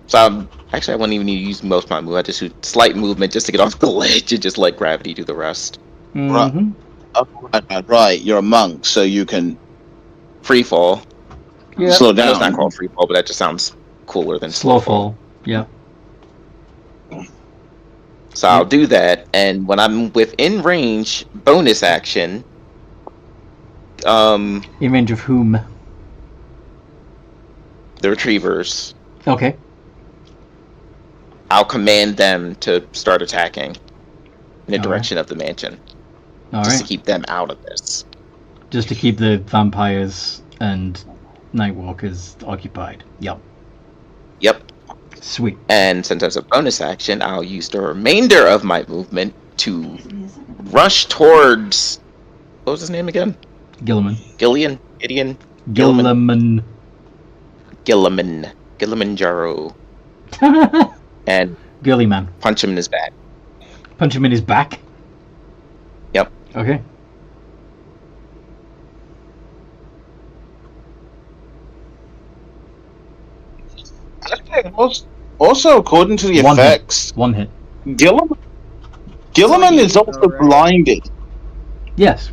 So actually, I wouldn't even need to use most of my move. I just do slight movement just to get off the ledge and just let gravity do the rest. Mm-hmm. Right. You're a monk, so you can Free fall. Yeah. slow I know it's not down. called free fall, but that just sounds cooler than Slow fall. Yeah. So I'll do that, and when I'm within range, bonus action. In range of whom? The retrievers. Okay. I'll command them to start attacking in the All direction of the mansion, All just right. to keep them out of this. Just to keep the vampires and nightwalkers occupied. Yep. Yep. Sweet. And since that's a bonus action, I'll use the remainder of my movement to rush towards. What was his name again? Gilliman. Gideon. Gilliman. Kilimanjaro. And Gillyman. punch him in his back. Punch him in his back? Yep. Okay. Also, according to the One hit. effects, One hit. Gilliman is also Right. blinded. Yes.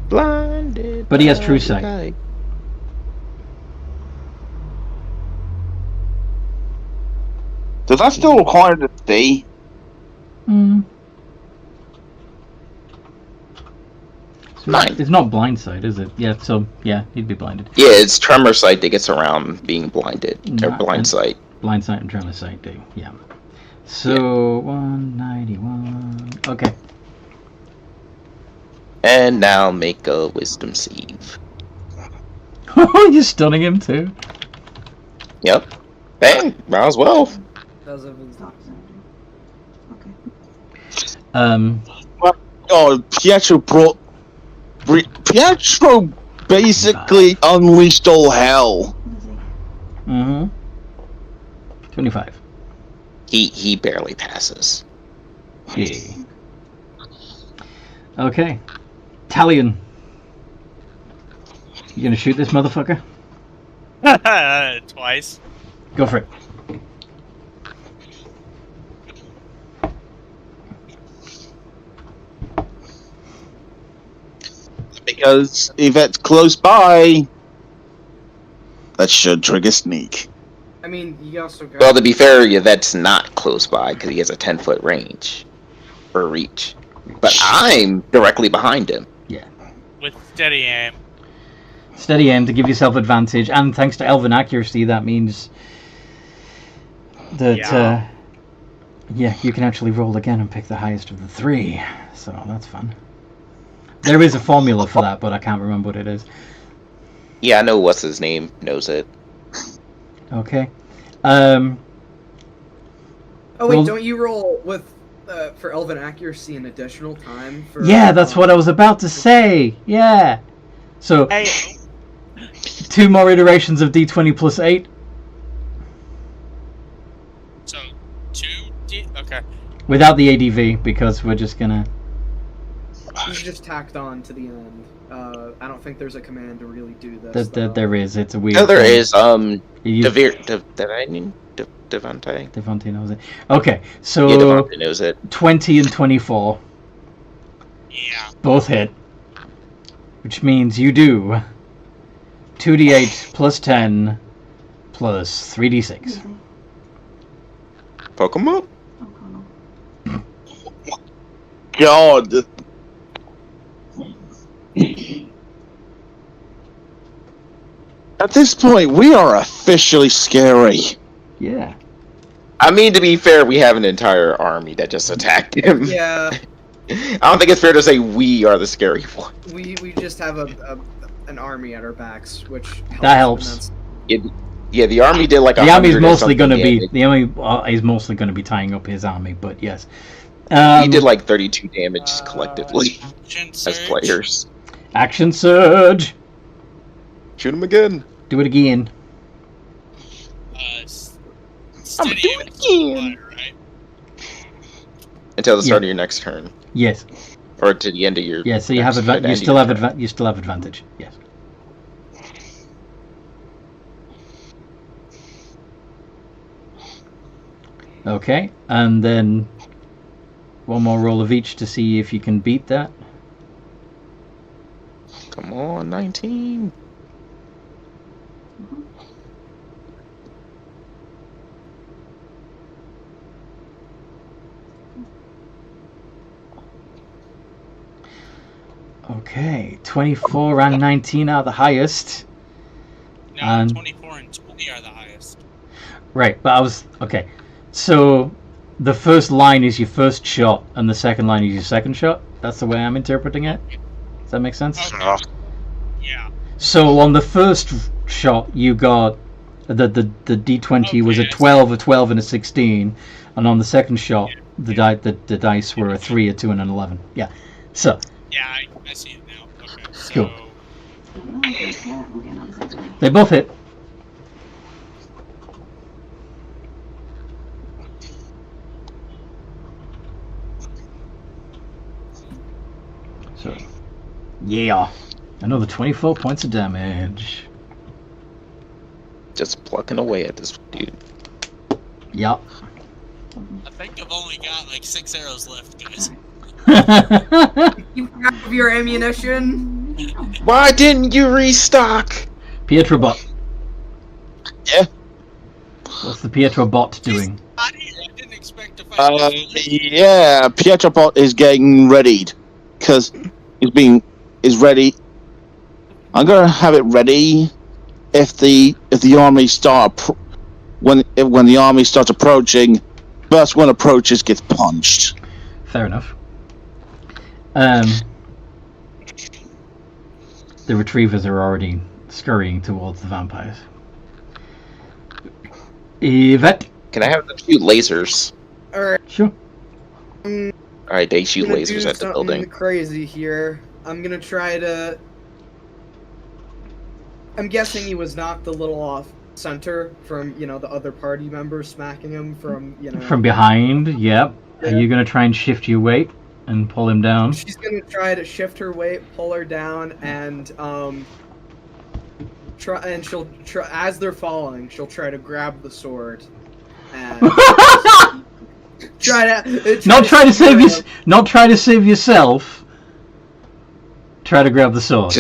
Blinded. But he has true sight. Does that still require to see? Mm. So Nine. it's not blind sight, is it? Yeah, so, yeah, he'd be blinded. Yeah, it's tremor sight that gets around being blinded. Or Nah, blind and- sight. Blind sight and tremor sight do, yeah. So, 191. Okay. And now make a wisdom save. You're stunning him too. Yep. Bang! Might as well. Does it- Stop sounding. Okay. Oh, Pietro basically unleashed all hell. What is he? Mm-hmm. 25. He barely passes. Yeah. Okay. Talion. You gonna shoot this motherfucker? Twice. Go for it. Because Yvette's close by, that should trigger sneak. I mean, you also got. Well, to be fair, Yvette's not close by because he has a 10-foot range or reach. But I'm directly behind him. With steady aim. Steady aim to give yourself advantage, and thanks to elven accuracy, that means that Yeah. you can actually roll again and pick the highest of the three. So that's fun. There is a formula for that, but I can't remember what it is. Yeah, I know what's his name knows it. Okay. Oh wait, well- don't you roll with for elven accuracy an additional time for? Yeah, that's what I was about to say. Yeah. So Hey, 2 more iterations of D20 plus 8. so 2D. Okay. Without the ADV, because we're just gonna. He's just tacked on to the end. I don't think there's a command to really do this. There is. It's a weird. No, there thing. is. You- Devante. Devante knows it. Okay, so Yeah, Devante knows it. 20 and 24 Yeah. both hit, which means you do 2d8 plus 10 plus 3d6. Who is he? Poke him up. O'Connell. God. At this point, we are officially scary. Yeah. I mean, to be fair, we have an entire army that just attacked him. Yeah, I don't think it's fair to say we are the scary one. we just have a an army at our backs, which helps That helps. immensely. Yeah, the army did like The army's 100 and mostly going to something be damage. the army is mostly going to be tying up his army, but yes. He did like 32 damage collectively Action as surge. players. Action surge. Shoot him again. Do it again. Steady do aim it and slow again. fire, right? Until the start Yeah. of your next turn, Yes. or to the end of your. Yeah. So you have next- you end still of have your turn. you still have advantage. Yes. Okay, and then one more roll of each to see if you can beat that. Come on, 19. Okay, 24 and 19 are the highest. No, And- 24 and 20 are the highest. Right, but I was okay. So the first line is your first shot, and the second line is your second shot. That's the way I'm interpreting it. Does that make sense? Okay. Yeah. So on the first shot, you got the D20 was a Okay, I see. 12, a 12, and a 16, and on the second shot, the dice were a 3, a 2, and an 11. Yeah. So Yeah, I see it now. Okay. So, Cool. No, okay, yeah, okay, not exactly. they both hit. So, yeah, another 24 points of damage. Just plucking away at this dude. Yep. I think I've only got like 6 arrows left, guys. Keep track of your ammunition. Why didn't you restock? Pietro bot. Yeah. What's the Pietro bot doing? I didn't expect to fight this. Yeah, Pietropot is getting readied because is ready. I'm gonna have it ready if the army when the army starts approaching. First one approaches gets punched. Fair enough. The retrievers are already scurrying towards the vampires. Yvette? Can I have them shoot lasers? Alright, Sure. Alright, they shoot lasers at the building. Crazy here. I'm gonna try to. I'm guessing he was knocked a little off center from the other party members smacking him from From behind, yep. Yeah. Are you going to try and shift your weight and pull him down? She's gonna try to shift her weight, pull her down, and she'll try as they're falling. She'll try to grab the sword and Not try to save you. Not try to save yourself. Try to grab the sword.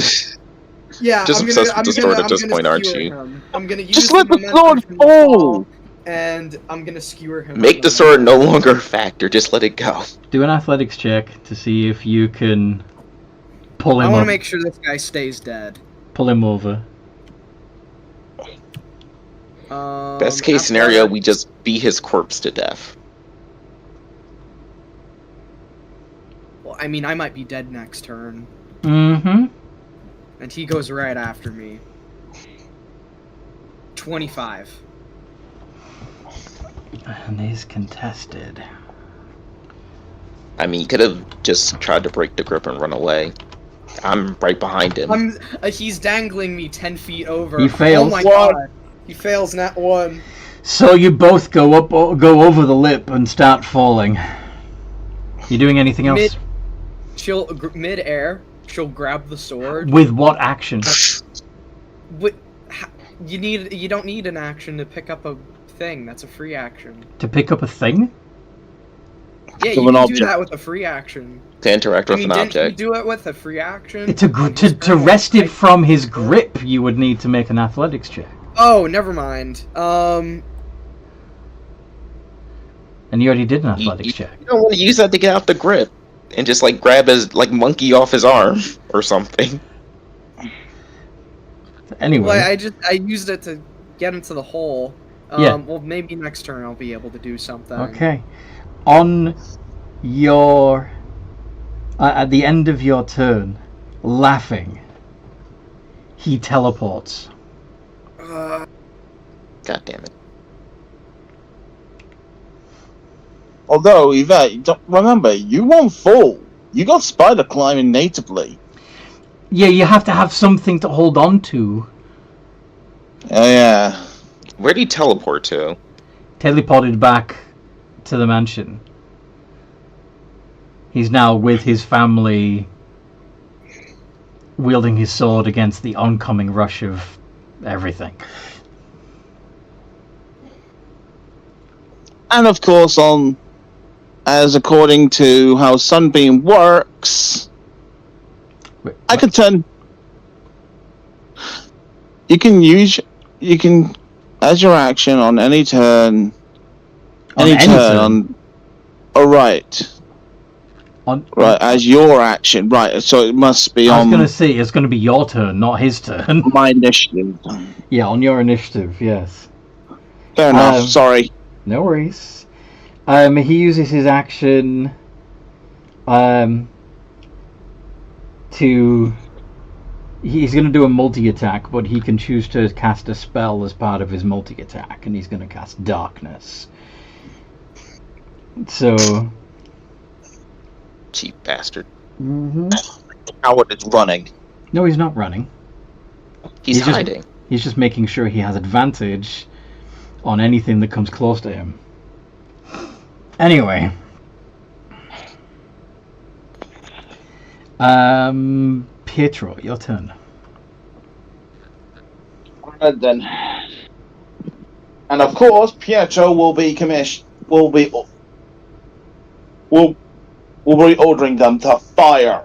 Yeah, Just I'm obsessed gonna, with the I'm sword gonna, at this I'm gonna point, aren't skewer you? him. I'm gonna use Just the let the momentum sword from the fall! and I'm gonna skewer him. Make the sword no longer a factor, just let it go. Do an athletics check to see if you can pull I him want to up. make sure this guy stays dead. Pull him over. Best case scenario, we just beat his corpse to death. Well, I mean, I might be dead next turn, Mm-hmm. and he goes right after me. 25. And he's contested. I mean, he could have just tried to break the grip and run away. I'm right behind him. He's dangling me 10 feet over. He fails. Oh my What? god. He fails nat 1. So you both go over the lip and start falling. You doing anything else? Mid-air, she'll grab the sword. With what action? You don't need an action to pick up a thing. That's a free action. To pick up a thing? Yeah, Of you an can object. do that with a free action. To interact with an didn't object. you do it with a free action? To wrest it from his grip, you would need to make an athletics check. Oh, never mind. And you already did an athletics check. You don't want to use that to get out the grip. And just like grab his monkey off his arm or something. Anyway. Well, I used it to get into the hole. Yeah. Well, maybe next turn I'll be able to do something. Okay. On your... at the end of your turn, laughing, he teleports. God damn it. Although, Yvette, remember, you won't fall. You got spider climbing natively. Yeah, you have to have something to hold on to. Oh, yeah. Where'd he teleport to? Teleported back to the mansion. He's now with his family, wielding his sword against the oncoming rush of everything. And of course, as according to how Sunbeam works, Wait, I can turn. You can, as your action on any turn. On any turn? Right. Right, as your action. Right, so it must be on. I was going to say, it's going to be your turn, not his turn. My initiative. Yeah, on your initiative, yes. Fair enough, sorry. No worries. He uses his action to... He's going to do a multi-attack, but he can choose to cast a spell as part of his multi-attack, and he's going to cast Darkness. So... Cheap bastard. Mm-hmm. Howard is running. No, he's not running. He's hiding. He's just making sure he has advantage on anything that comes close to him. Anyway. Pietro, your turn. Alright then. And of course, Pietro will be ordering them to fire,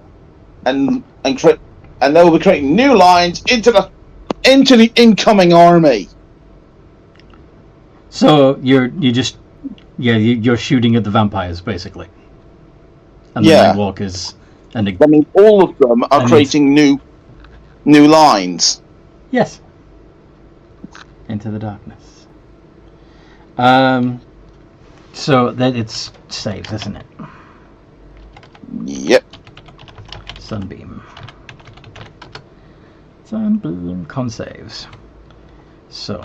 and they will be creating new lines into the incoming army. So you're shooting at the vampires basically, and the Nightwalkers, and I mean, all of them are creating new lines. Yes. Into the darkness. So that it's saves, isn't it? Yep. Sunbeam, con saves. So,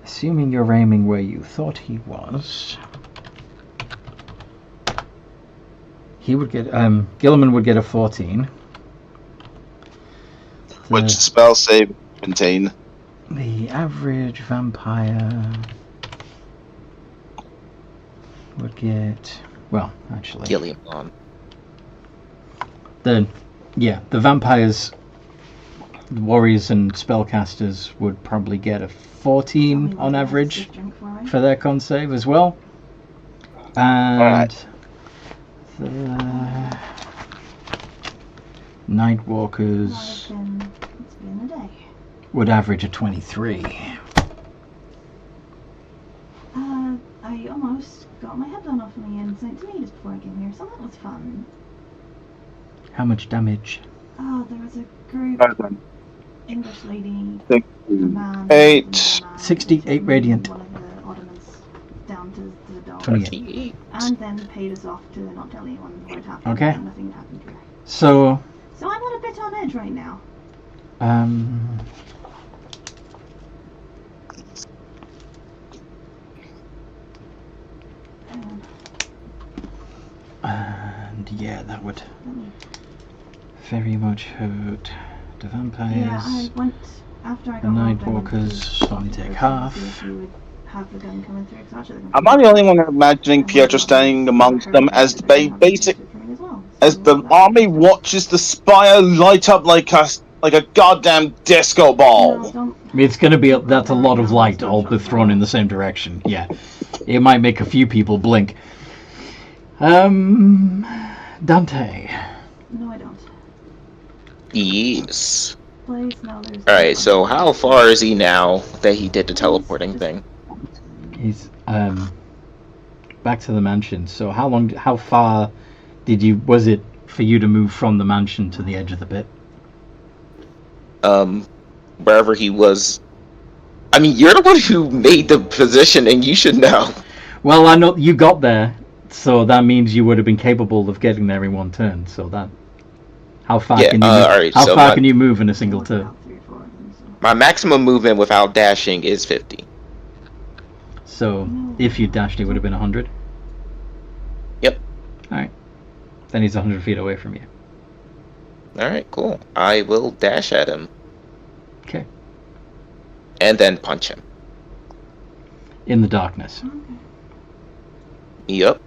assuming you're aiming where you thought he was, he would get, Gilliman would get a 14. Which spell save 17. The average vampire would get, well, actually, Gilliman. The vampires, the warriors and spellcasters would probably get a 14 on average for their con save as well. And the Nightwalkers would average a 23. I almost got my head done off me in St. Denis before I came here, so that was fun. How much damage? Oh, there was a group, English lady, 68 radiant. one of the Ottomans down to the dog. 28. And then paid us off to not tell anyone what had happened. Okay. And nothing happened here. So I'm a little bit on edge right now. And yeah, that would very much hurt the vampires. Yeah, I went after I got the Nightwalkers only take half. If you would have the gun coming through, 'cause actually Am I the only one imagining Pietro standing amongst them as the army watches the spire light up like a goddamn disco ball? It's going to be that's a lot of light all be thrown in the same direction. Yeah, it might make a few people blink. Dante. No, I don't. Yes. Please, no, there's Alright, so how far is he now that he did the teleporting thing? He's back to the mansion. So how far was it for you to move from the mansion to the edge of the pit? Wherever he was. I mean, you're the one who made the position, and you should know. Well, I know you got there, so that means you would have been capable of getting there in one turn. So that How far Yeah, can you alright, how so far my- can you move in a single Work turn? about 3 or 4 of them, so. My maximum movement without dashing is 50. So if you dashed, it would have been 100. Yep. All right. Then he's 100 feet away from you. Alright, cool. I will dash at him. Okay. And then punch him. In the darkness. Yep.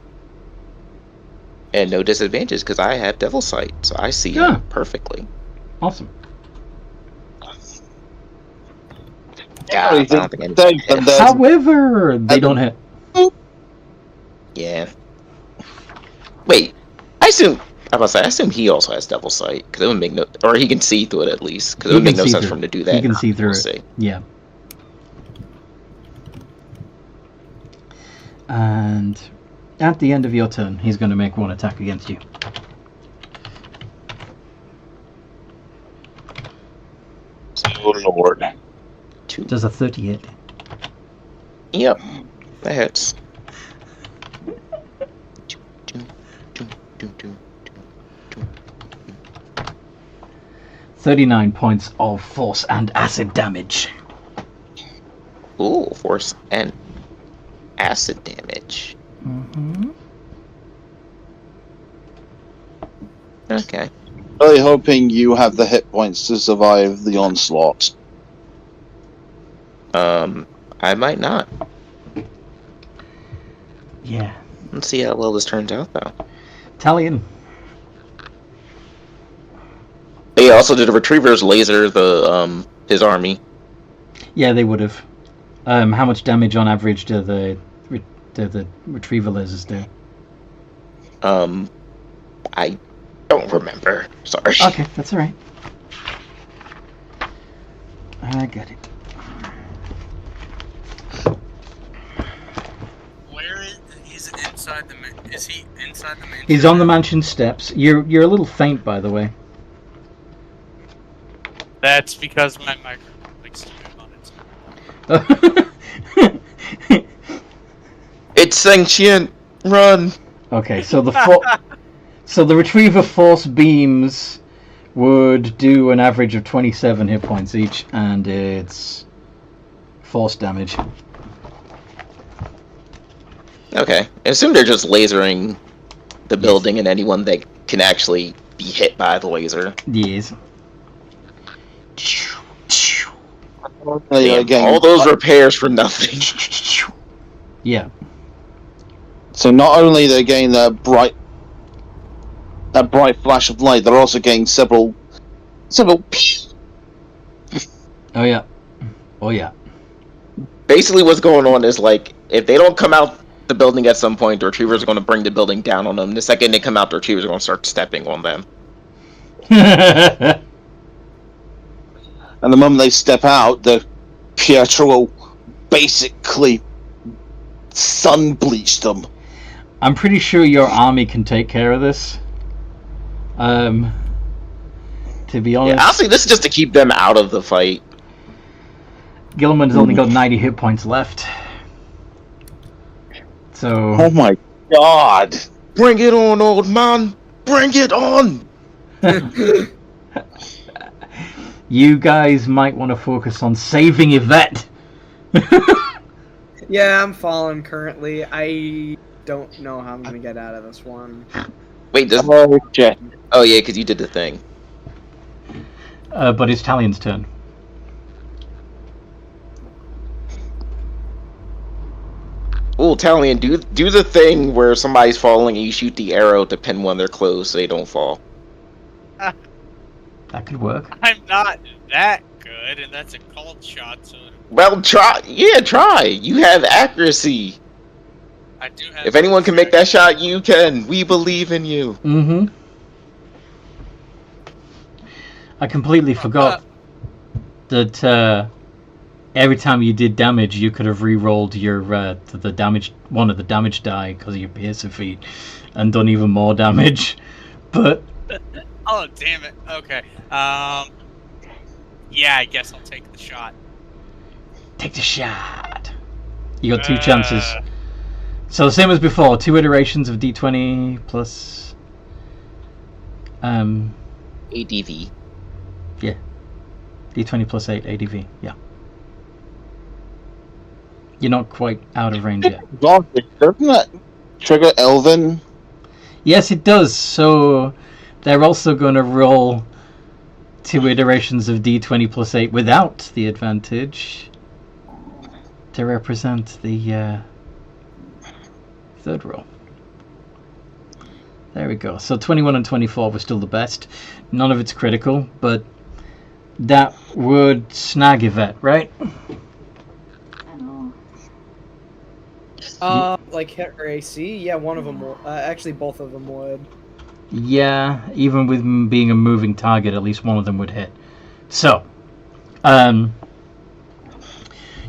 And no disadvantages because I have Devil Sight, so I see Yeah. him perfectly. Awesome. God, I don't think Then anything. there's- However, they don't hit. Yeah. Wait, I assume he also has Devil Sight because it would make no, or he can see through it at least because it He would make can no see sense through for him to do it. that. He can see through We'll it. see. Yeah. And at the end of your turn, he's going to make one attack against you. Oh Lord. Two. Does a 30 hit? Yep, that hits. 39 points of force and acid damage. Ooh, force and acid damage. Mm-hmm. Okay. Really hoping you have the hit points to survive the onslaught. I might not. Yeah. Let's see how well this turns out, though. Talion. Yeah, also did the retrievers laser the his army? Yeah, they would have. How much damage on average do the retriever lasers do? I don't remember. Sorry. Okay, that's alright. I got it. Where is he's inside the is he inside the mansion? He's on the mansion steps. You're a little faint, by the way. That's because my microphone likes to move on its. It's sentient. Run. Okay, so the retriever force beams would do an average of 27 hit points each, and it's force damage. Okay. I assume they're just lasering the building and anyone that can actually be hit by the laser. Yes. Damn, all those repairs for nothing. Yeah. So not only they're getting that bright flash of light, they're also getting several. Oh yeah. Oh yeah. Basically, what's going on is like if they don't come out the building at some point, the retrievers are going to bring the building down on them. The second they come out, the retrievers are going to start stepping on them. And the moment they step out, the Pietro will basically sun bleach them. I'm pretty sure your army can take care of this. To be honest, Yeah, honestly, this is just to keep them out of the fight. Gilman's only got 90 hit points left. So Oh my god! Bring it on, old man! Bring it on! you guys might want to focus on saving Yvette. Yeah, I'm falling currently. I don't know how I'm gonna get out of this one. Wait, this... Oh shit! Oh yeah, because you did the thing. But it's Talion's turn. Ooh, Talion, do the thing where somebody's falling and you shoot the arrow to pin one of their clothes so they don't fall. That could work. I'm not that good, and that's a cold shot, so Well, try. Yeah, try. You have accuracy. I do have. If anyone can make that shot, you can. We believe in you. Mm-hmm. I completely forgot that every time you did damage, you could have re-rolled your the damage one of the damage die because of your piercer feat, and done even more damage. But Oh damn it. Okay. Yeah, I guess I'll take the shot. take the shot. You got two chances. So the same as before, 2 iterations of D20 plus ADV. Yeah. D20 plus 8 ADV, yeah. You're not quite out of range yet. Doesn't that trigger Elven? Yes, it does. So they're also going to roll 2 iterations of D20 plus 8 without the advantage to represent the third roll. There we go. So 21 and 24 were still the best. None of it's critical, but that would snag Yvette, right? Like hit her AC? Yeah, one of them will. Actually, both of them would. Yeah, even with being a moving target, at least one of them would hit. So,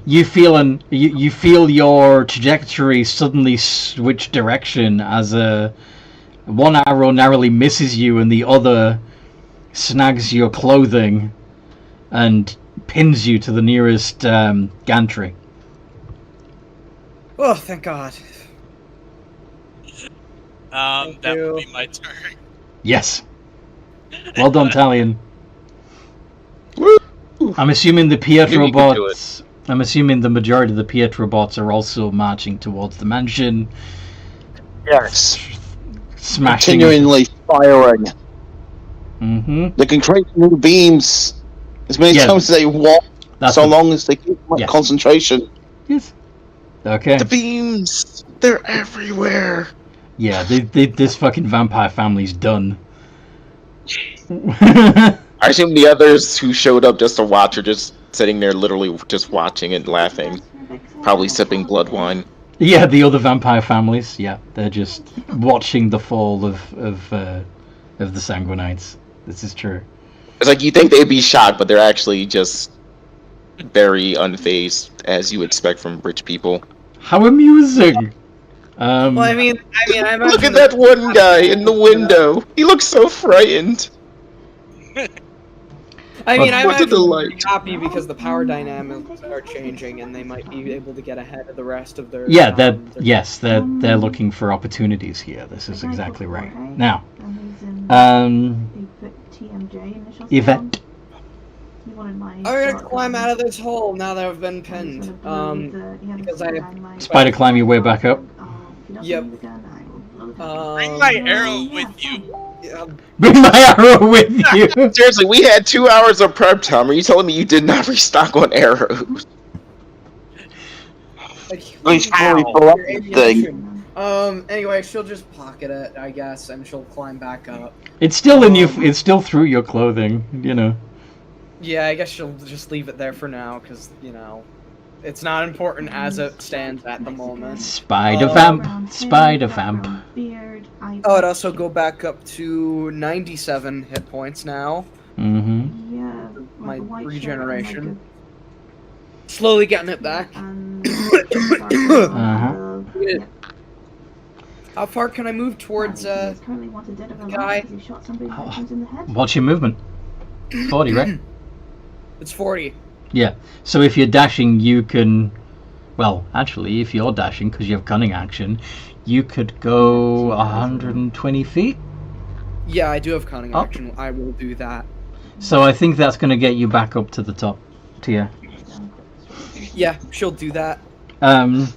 you feel your trajectory suddenly switch direction as one arrow narrowly misses you and the other snags your clothing and pins you to the nearest gantry. Oh, thank God. That would be my turn. Yes. Well done, Talion. Woo! I'm assuming the Pietro You can do bots. I'm assuming the majority of the Pietro bots are also marching towards the mansion. Yes. Smashing. Continually firing. Mm-hmm. They can create new beams as many times as they want, long as they keep concentration. Yes. Okay. The beams! They're everywhere! Yeah, this fucking vampire family's done. I assume the others who showed up just to watch are just sitting there literally just watching and laughing. Probably sipping blood wine. Yeah, the other vampire families, yeah. They're just watching the fall of the Sanguinites. This is true. It's like you think they'd be shocked, but they're actually just very unfazed, as you expect from rich people. How amusing! Well, I mean, I look at that one guy in the window. He looks so frightened. I'm what a delight. happy because the power dynamics are changing, and they might be able to get ahead of the rest of their. Yeah, they're looking for opportunities here. This is exactly right. Now, Yvette. I'm gonna climb out of this hole now that I've been pinned. Because I have Spider climb your way back up. Yep. Bring my arrow with you. Bring my arrow with you. Seriously, we had 2 hours of prep time. Are you telling me you did not restock on arrows? Anyway, she'll just pocket it, I guess, and she'll climb back up. It's still in you. It's still through your clothing, you know. Yeah, I guess she'll just leave it there for now, because, you know, it's not important as it stands at the moment. Spider vamp. Spider vamp. Oh, it'd also go back up to 97 hit points now. Mm-hmm. Yeah. My regeneration. Slowly getting it back. Uh-huh. How far can I move towards the guy? What's your movement? 40, right? It's 40. Yeah. So if you're dashing, you can. Well, actually, if you're dashing because you have cunning action, you could go 120 feet. Yeah, I do have cunning action. I will do that. So I think that's going to get you back up to the top tier. Yeah, she'll do that. I'm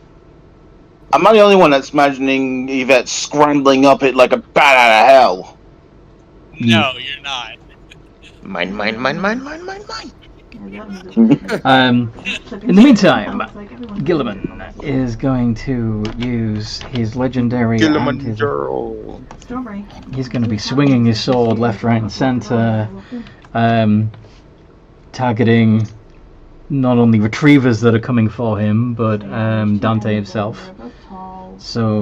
not the only one that's imagining Yvette scrambling up it like a bat out of hell. No, you're not. Mine. In the meantime, Gilliman is going to use his legendary. He's going to be swinging his sword left, right, and center, targeting not only retrievers that are coming for him, but Dante himself. So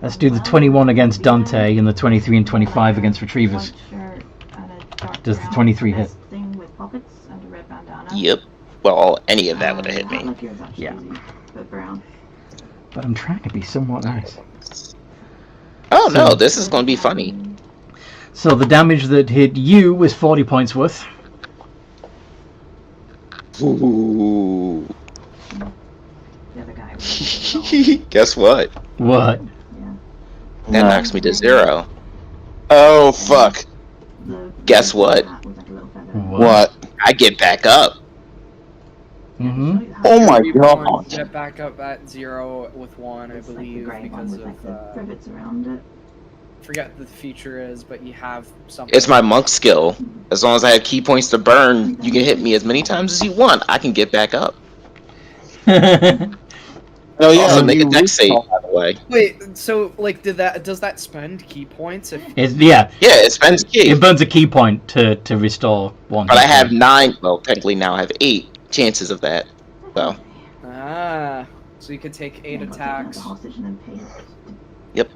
let's do the 21 against Dante and the 23 and 25 against retrievers. Does the 23 hit? Yep. Well, any of that would have hit me. Yeah. But I'm trying to be somewhat nice. Oh no, this is going to be funny. So the damage that hit you was 40 points worth. Ooh. Guess what? What? That knocks me to 0. Oh fuck! Guess what? What? I get back up. Mm-hmm. Oh my You god. get back up at 0 with 1, I It's like the believe, grey one because with like the rivets around it. forget what the feature is, but you have something. It's my monk skill. As long as I have key points to burn, you can hit me as many times as you want. I can get back up. Oh yeah, Also, make a you deck save, recall. by the way. Wait, so like, does that spend key points? If Yeah, Yeah, it spends key. it burns a key point to restore one. But I hit have point. 9, well, technically now I have 8 chances of that. So, so you could take 8 attacks. Yep.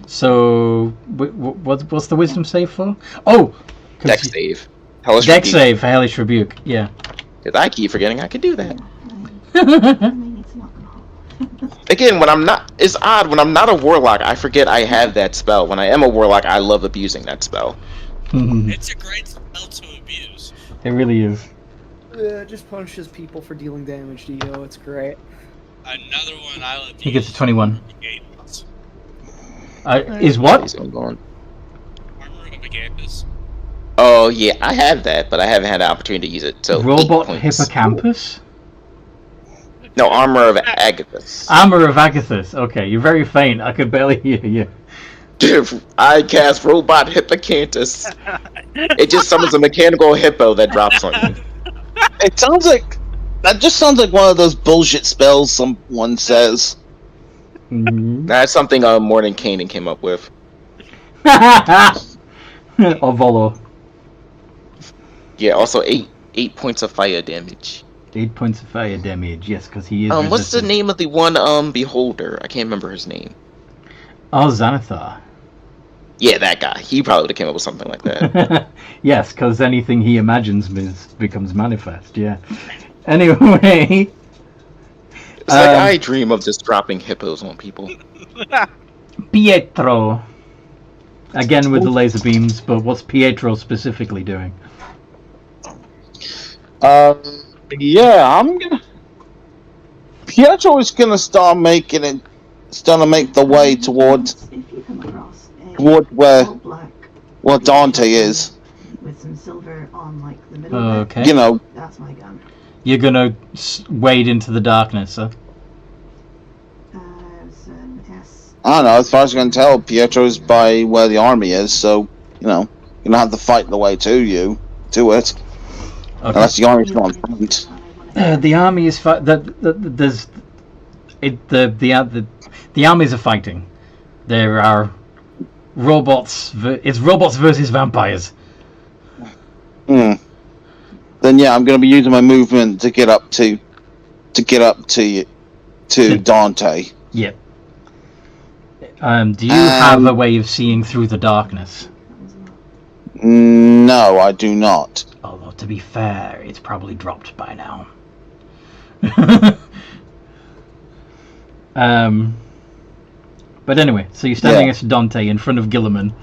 So, what's the wisdom save for? Oh! deck save. Hellish Deck Rebuke. save for Hellish Rebuke, yeah. Because I keep forgetting I could do that. Yeah, Again, when I'm not, it's odd, when I'm not a warlock, I forget I have that spell. When I am a warlock, I love abusing that spell. It's a great spell to abuse. It really is. It just punishes people for dealing damage to you. It's great. Another one I'll abuse. He gets a 21. Against Is what? I'm going. Armor of Agathis. Oh, yeah, I have that, but I haven't had the opportunity to use it. So Robot 8 points. Hippocampus? No, Armor of Agathis. Armor of Agathis. Okay, you're very faint. I could barely hear you. Dude, I cast Robot Hippocampus. It just summons a mechanical hippo that drops on you. It sounds like that just sounds like one of those bullshit spells someone says. That's something Morton Kanan came up with. Or Volo. Yeah, also 8 points of fire damage. 8 points of fire damage, yes, because he is What's the resistant. name of the one beholder? I can't remember his name. Oh, Xanathar. Yeah, that guy. He probably would have came up with something like that. Yes, because anything he imagines becomes manifest, yeah. Anyway... It's like I dream of just dropping hippos on people. Pietro. Again with the laser beams, but what's Pietro specifically doing? Yeah, I'm gonna. Pietro is gonna start make the way towards where Dante is. With some silver on like the middle bit. Okay. You know, That's my gun. You're gonna wade into the darkness, huh? It's an S. I don't know. As far as I can tell, Pietro's by where the army is, so you know, you're gonna have to fight the way to it. Okay. Unless the army's not in front. The army is the armies are fighting. There are robots. It's robots versus vampires. Then yeah, I'm gonna be using my movement to get up to Dante. Yep. Do you have a way of seeing through the darkness? No, I do not. Although, to be fair, it's probably dropped by now. But anyway, so you're standing next to Dante in front of Gilliman.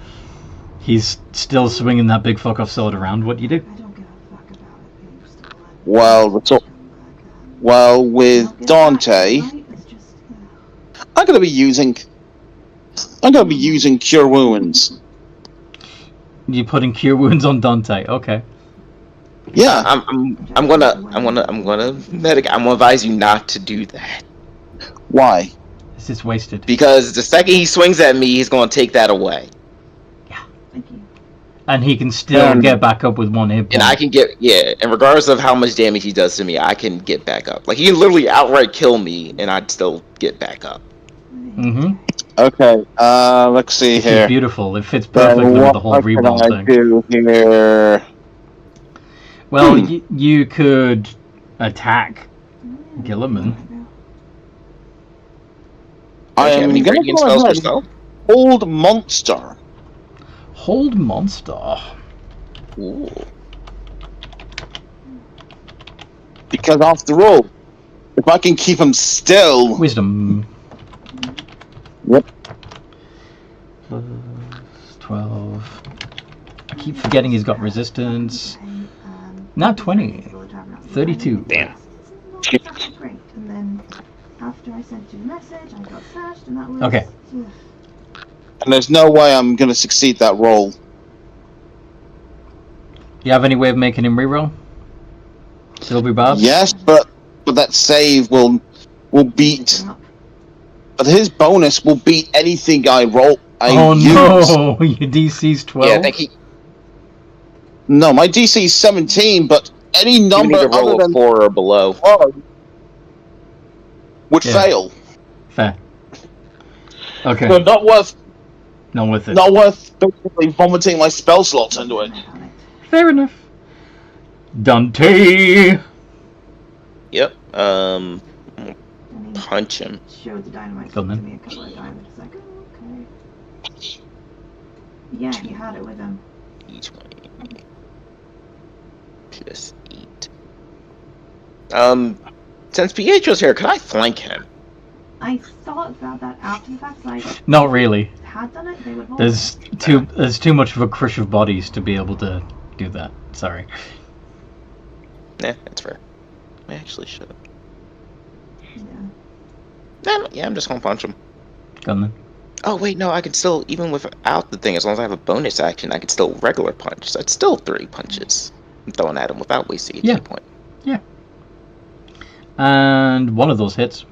He's still swinging that big fuck off sword around. What do you do? I don't give a fuck about it being still alive. Well, with Dante, It's just, I'm gonna be using Cure Wounds. You're putting cure wounds on Dante. Okay. Yeah. I'm gonna advise you not to do that. Why? This is wasted. Because the second he swings at me, he's gonna take that away. thank you. And he can still get back up with one hit point. And I can and regardless of how much damage he does to me, I can get back up. Like, he can literally outright kill me, and I'd still get back up. Mm-hmm. Okay. Let's see This here. is beautiful. It fits perfectly with the whole What reroll can I thing. do here? Well, you could attack Gilliman. I Do you have am any gonna radiant go spells ahead. yourself? Old monster. Hold monster. Ooh. Because after all, if I can keep him still. Wisdom. Yep. Plus 12. I keep forgetting he's got resistance. Not 20. 32. Damn. That's great. And then after I sent you the message, I got slashed, and that was Okay. And there's no way I'm gonna succeed that roll. You have any way of making him reroll? Silver Bob? Yes, but that save will beat. But his bonus will beat anything I roll. Oh use. no! Your DC's 12. Yeah, I think he. No, my DC is 17, but any You number need to roll other a than 4 or below. 1 would Yeah. fail. Fair. Okay. So not worth it. not worth basically vomiting my spell slots into it. Fair enough. Dante! Yep. Punch him. Showed the dynamite Go to on then. me a couple of times. It's like, oh, okay. Yeah, he had it with him. D20 plus 8. Since Pietro's here, could I flank him? I thought about that after the fact. Like, Not really. had done it, they would hold There's too much of a crush of bodies to be able to do that. Sorry. Nah, that's fair. I actually should. Yeah. Yeah, I'm just gonna punch him. Go on then. Oh wait, no, I can still, even without the thing, as long as I have a bonus action, I can still regular punch. So it's still 3 punches I'm throwing at him without wasting a Yeah. key point. Yeah. And one of those hits.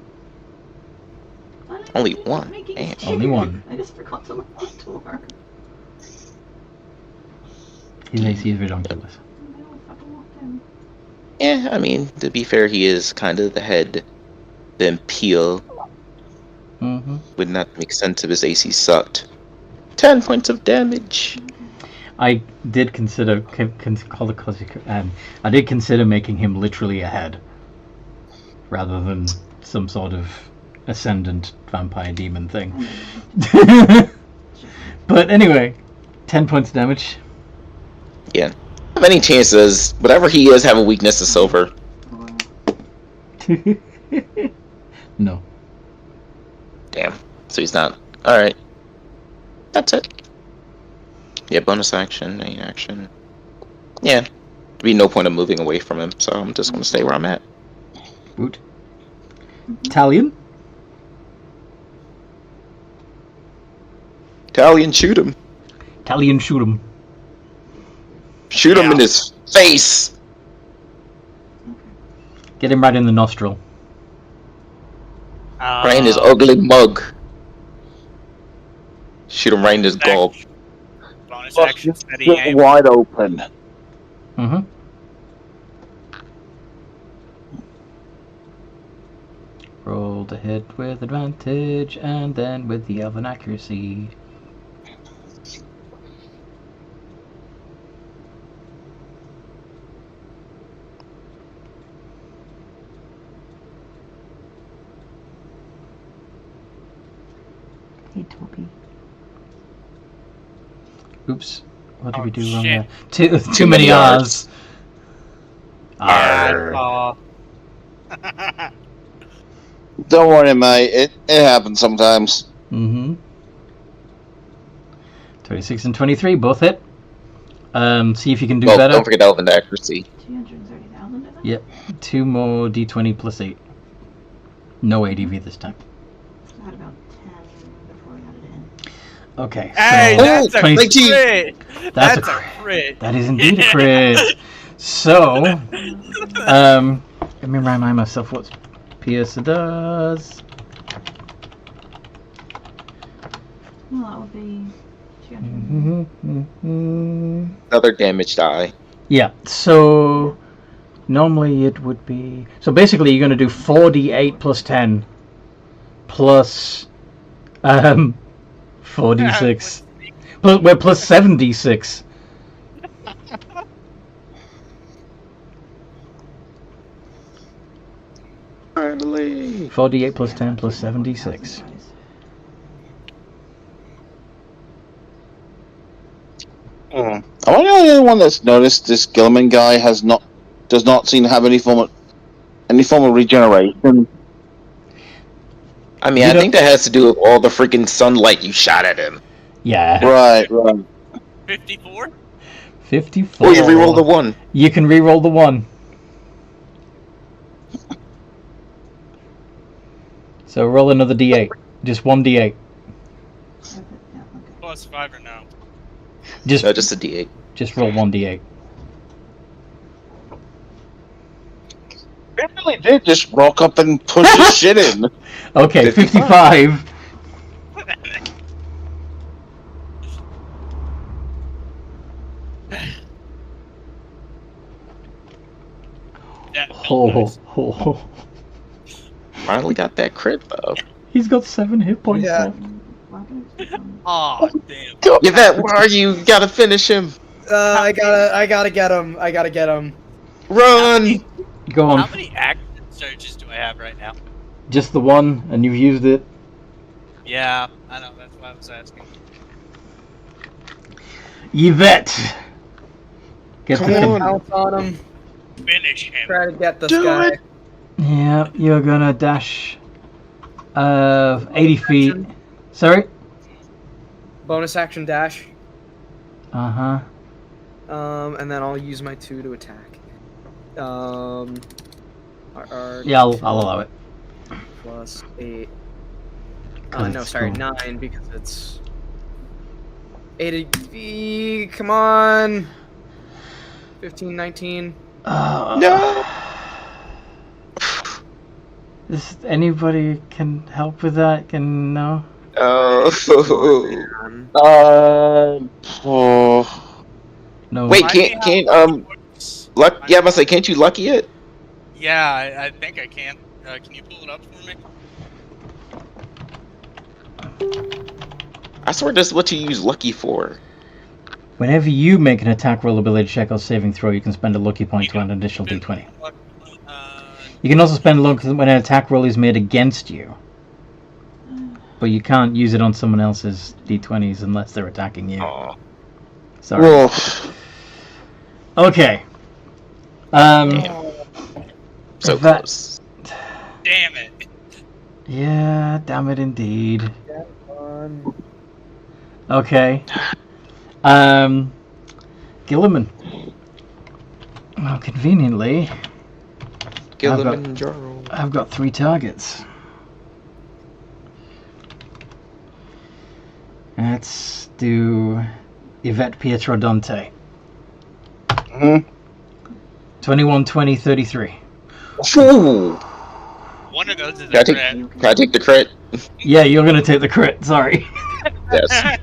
Why did I Only keep one? making Damn. it Only one. I just forgot to look up to her. His AC is ridiculous. I don't fucking want him. Yeah, I mean, to be fair, he is kind of the head. Then Peel Mm-hmm. would not make sense if his AC sucked. 10 points of damage. I did consider I did consider making him literally a head, rather than some sort of ascendant vampire demon thing. But anyway, 10 points of damage. Yeah. Have any chances? Whatever he is, have a weakness to silver. No. Damn. So he's not. Alright. That's it. Yeah, bonus action, main action. Yeah. There'd be no point of moving away from him, so I'm just gonna stay where I'm at. Woot. Italian. Italian, shoot him. Italian, shoot him. Shoot him in his face! Get him right in the nostril. Right in his ugly mug. Shoot him right in his gulp. Bonus action, steady Get aim. wide open. Mm-hmm. Roll to hit with advantage, and then with the elven accuracy. Hey, Toby. Oops. What did Oh, we do wrong shit. there? Too many R's. Yeah, Arr. Don't worry, mate. It happens sometimes. Mm-hmm. 26 and 23, both hit. See if you can do Well, better. don't forget elven accuracy. 230,000, is it? Yep. 2 more d20 plus 8. No ADV this time. I had about 10 before we got it in. Okay. Hey, so that's a 20 crit! That's That's a a crit! That is indeed a crit. So, let me remind myself what Pierce does. Well, that would be 200. Another damage die. Yeah, so normally it would be... So basically you're going to do 4d8 plus 10 plus 4d6. We're plus 7d6. Finally. 4d8 plus 10 plus 7d6. Am I the only one that's noticed this Gilman guy does not seem to have any form of regeneration? I mean, I think that has to do with all the freaking sunlight you shot at him. Yeah. Right. 54? 54. Oh, you reroll the 1. You can reroll the 1. So roll another d8. Just 1 d8. Yeah, okay. Plus 5 or no? Just No, just a D8. just roll 1 d8. It really did just rock up and push his shit in. Okay, 55. Yeah, nice. Finally got that crit though. He's got 7 hit points Yeah. left. Oh, damn. Yvette, where are you? You gotta finish him. I gotta get him. I gotta get him. Run! Go on. How many active surges do I have right now? Just the one, and you've used it. Yeah, I know. That's why I was asking. Yvette! Get Come the on. Pounce on him. Finish him. Try to get this Do guy. it. Yeah, you're gonna dash 80 feet. Sorry? Bonus action dash. Uh-huh. And then I'll use my 2 to attack. Yeah, I'll allow it. Plus 8. 'Cause No, it's sorry, cool. 9 because it's 80. Come on. 15, 19. No! Is anybody can help with that? Can no? Oh. No. Wait, Remind me how can't it works. yeah, I must say, can't you lucky it? Yeah, I think I can. Can you pull it up for me? I swear that's what you use lucky for. Whenever you make an attack roll, ability check, or saving throw, you can spend a lucky point to add an additional d20. You can also spend luck when an attack roll is made against you. But you can't use it on someone else's d20s unless they're attacking you. Aw. Sorry. Whoa. Okay. So that- close. Damn it. Yeah, damn it indeed. Fun. Okay. Gilliman. Well, conveniently, Kilimanjaro. I've got 3 targets. Let's do Yvette, Pietro, Dante. Mhm. 21, 20, 33. Ooh. One of those is Can I a take, crit. can I take the crit? Yeah, you're gonna take the crit, sorry. Yes.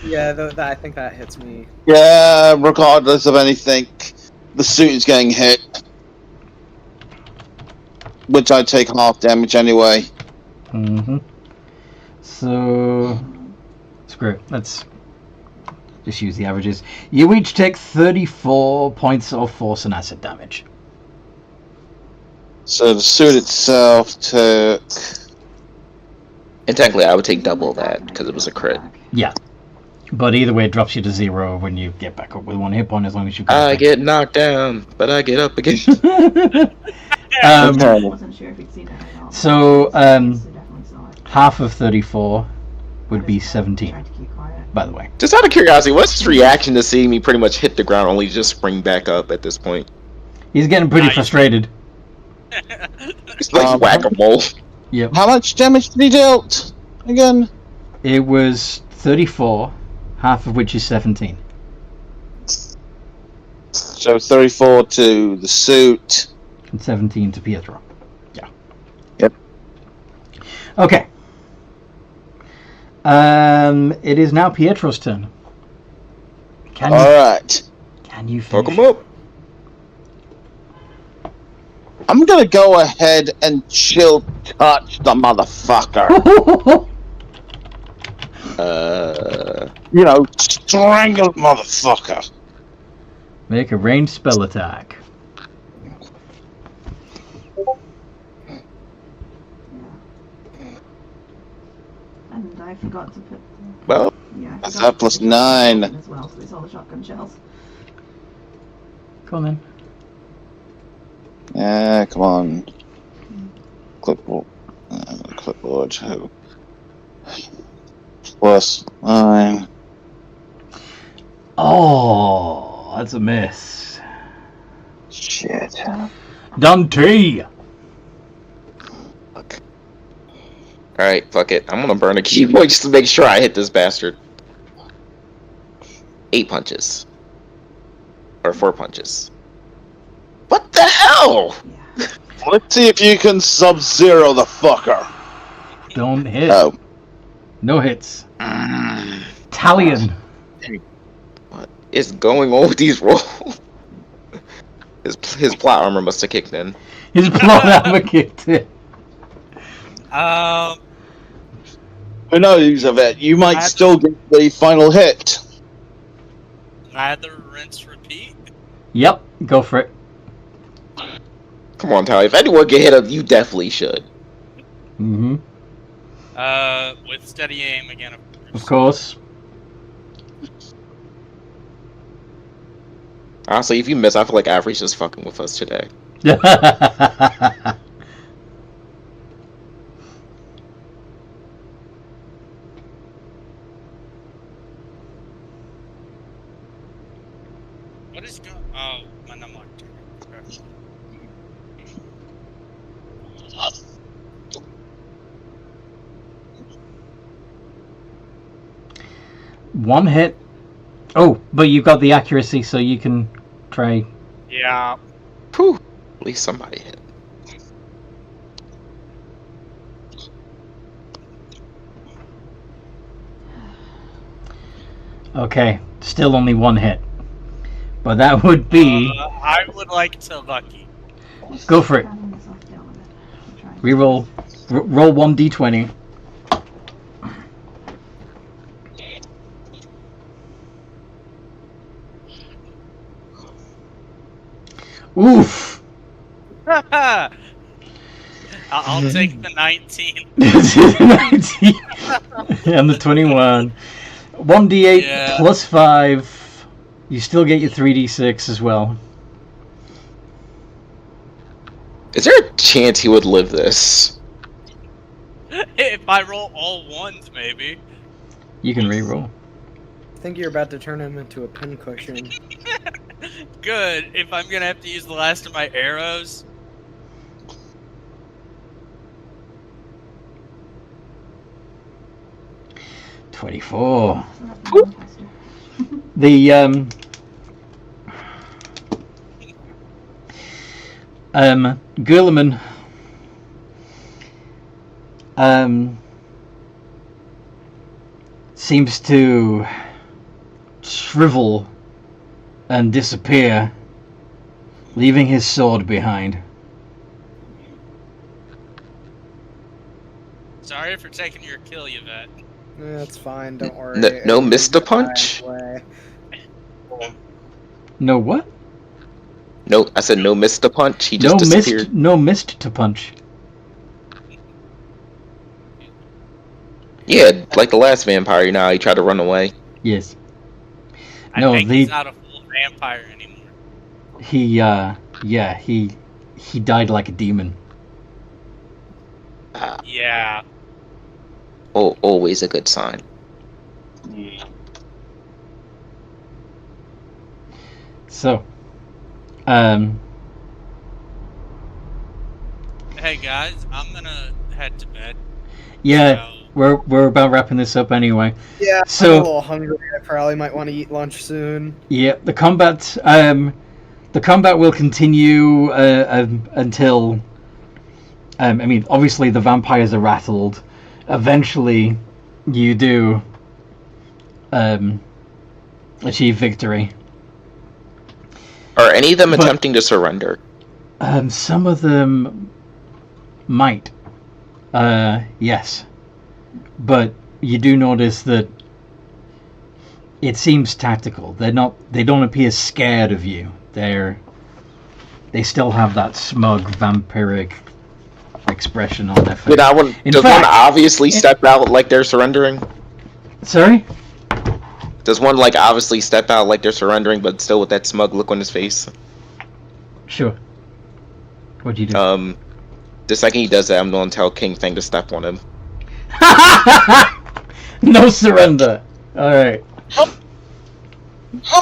Yeah, I think that hits me. Yeah, regardless of anything, the suit is getting hit. Which I take half damage anyway. Mm-hmm. So, screw it. Let's just use the averages. You each take 34 points of force and acid damage. So the suit itself took... And technically, I would take double that because it was a crit. Yeah. But either way, it drops you to 0 when you get back up with 1 hit point as long as you I get knocked down, but I get up again. I wasn't sure if you'd seen it or not. So, So definitely saw it. half of 34 would I be just 17, tried to keep quiet. by the way. Just out of curiosity, what's his reaction to seeing me pretty much hit the ground, only to just spring back up at this point? He's getting pretty Nice. frustrated. It's like whack-a-mole. Yep. How much damage did he dealt? Again? It was 34, half of which is 17. So 34 to the suit. And 17 to Pietro. Yeah. Yep. Okay. It is now Pietro's turn. Can Alright. you Fuck finish? him up. I'm gonna go ahead and chill touch the motherfucker. You know, strangle the motherfucker. Make a ranged spell attack. And I forgot to put. Well, Yeah. I That's forgot that to plus put the shotgun 9. as well, so it's all the shotgun shells. Come on then. Yeah, come on. Clipboard. Clipboard. Oh. Plus 9. Oh, that's a miss. Shit. Dante! fuck. Alright, fuck it. I'm gonna burn a key point just to make sure I hit this bastard. 8 punches. Or 4 punches. What the hell? Yeah. Let's see if you can sub-zero the fucker. Don't hit. Oh. No hits. Talion. What is going on with these rolls? His plot armor must have kicked in. His plot armor kicked in. Who knows, Yvette? You might still get the final hit. Either rinse, repeat. Yep, go for it. Come on, Tally. If anyone get hit up, you definitely should. Mm-hmm. With steady aim again, Of course. Honestly, if you miss, I feel like Avery's just fucking with us today. What is going? Oh, my number. One hit. Oh, but you've got the accuracy, so you can try. Yeah. Whew. At least somebody hit. Okay, still only one hit. But that would be... I would like to lucky. Go for it. Reroll. Roll 1d20. Oof! I'll take the 19. 19. And the 21. 1d8 plus 5. You still get your 3d6 as well. Is there a chance he would live this? If I roll all ones, maybe. You can reroll. I think you're about to turn him into a pincushion. Good. If I'm gonna have to use the last of my arrows. $24. The Guilliman seems to shrivel and disappear, leaving his sword behind. Sorry for taking your kill, Yvette. That's fine, don't worry. No Mr. Punch? No what? No, I said no Mr. Punch. He just disappeared. No missed to punch. Yeah, like the last vampire, you know, he tried to run away. Yes. I think he's not a full vampire anymore. He died like a demon. Yeah. Oh, always a good sign. So, Hey guys, I'm gonna head to bed. yeah, So... we're about wrapping this up anyway. Yeah, so, I'm a little hungry. I probably might want to eat lunch soon. Yeah, the combat will continue until. I mean, obviously the vampires are rattled. Eventually, you do achieve victory. Are any of them attempting to surrender? Some of them might. Yes. But you do notice that it seems tactical. They don't appear scared of you. They still have that smug vampiric expression on their face. Does one obviously step out like they're surrendering? Sorry? Does one like obviously step out like they're surrendering, but still with that smug look on his face? Sure. What'd you do? The second he does that, I'm going to tell King Thing to step on him. No surrender. All right. How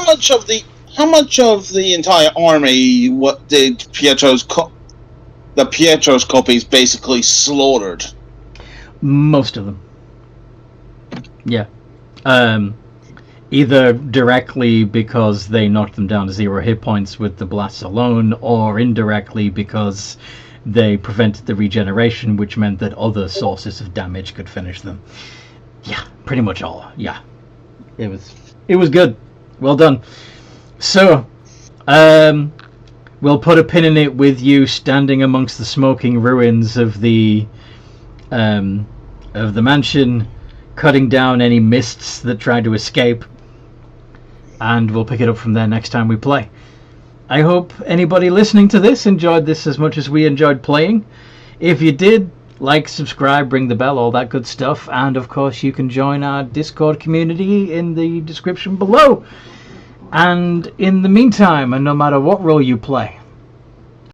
much of the entire army? What did Pietro's copies basically slaughtered? Most of them. Yeah. either directly because they knocked them down to 0 hit points with the blasts alone, or indirectly because they prevented the regeneration, which meant that other sources of damage could finish them. Yeah, pretty much all. Yeah, it was good. Well done. So, we'll put a pin in it with you standing amongst the smoking ruins of the mansion, cutting down any mists that try to escape, and we'll pick it up from there next time we play. I hope anybody listening to this enjoyed this as much as we enjoyed playing. If you did, like, subscribe, ring the bell, all that good stuff, and of course you can join our Discord community in the description below. And in the meantime, and no matter what role you play,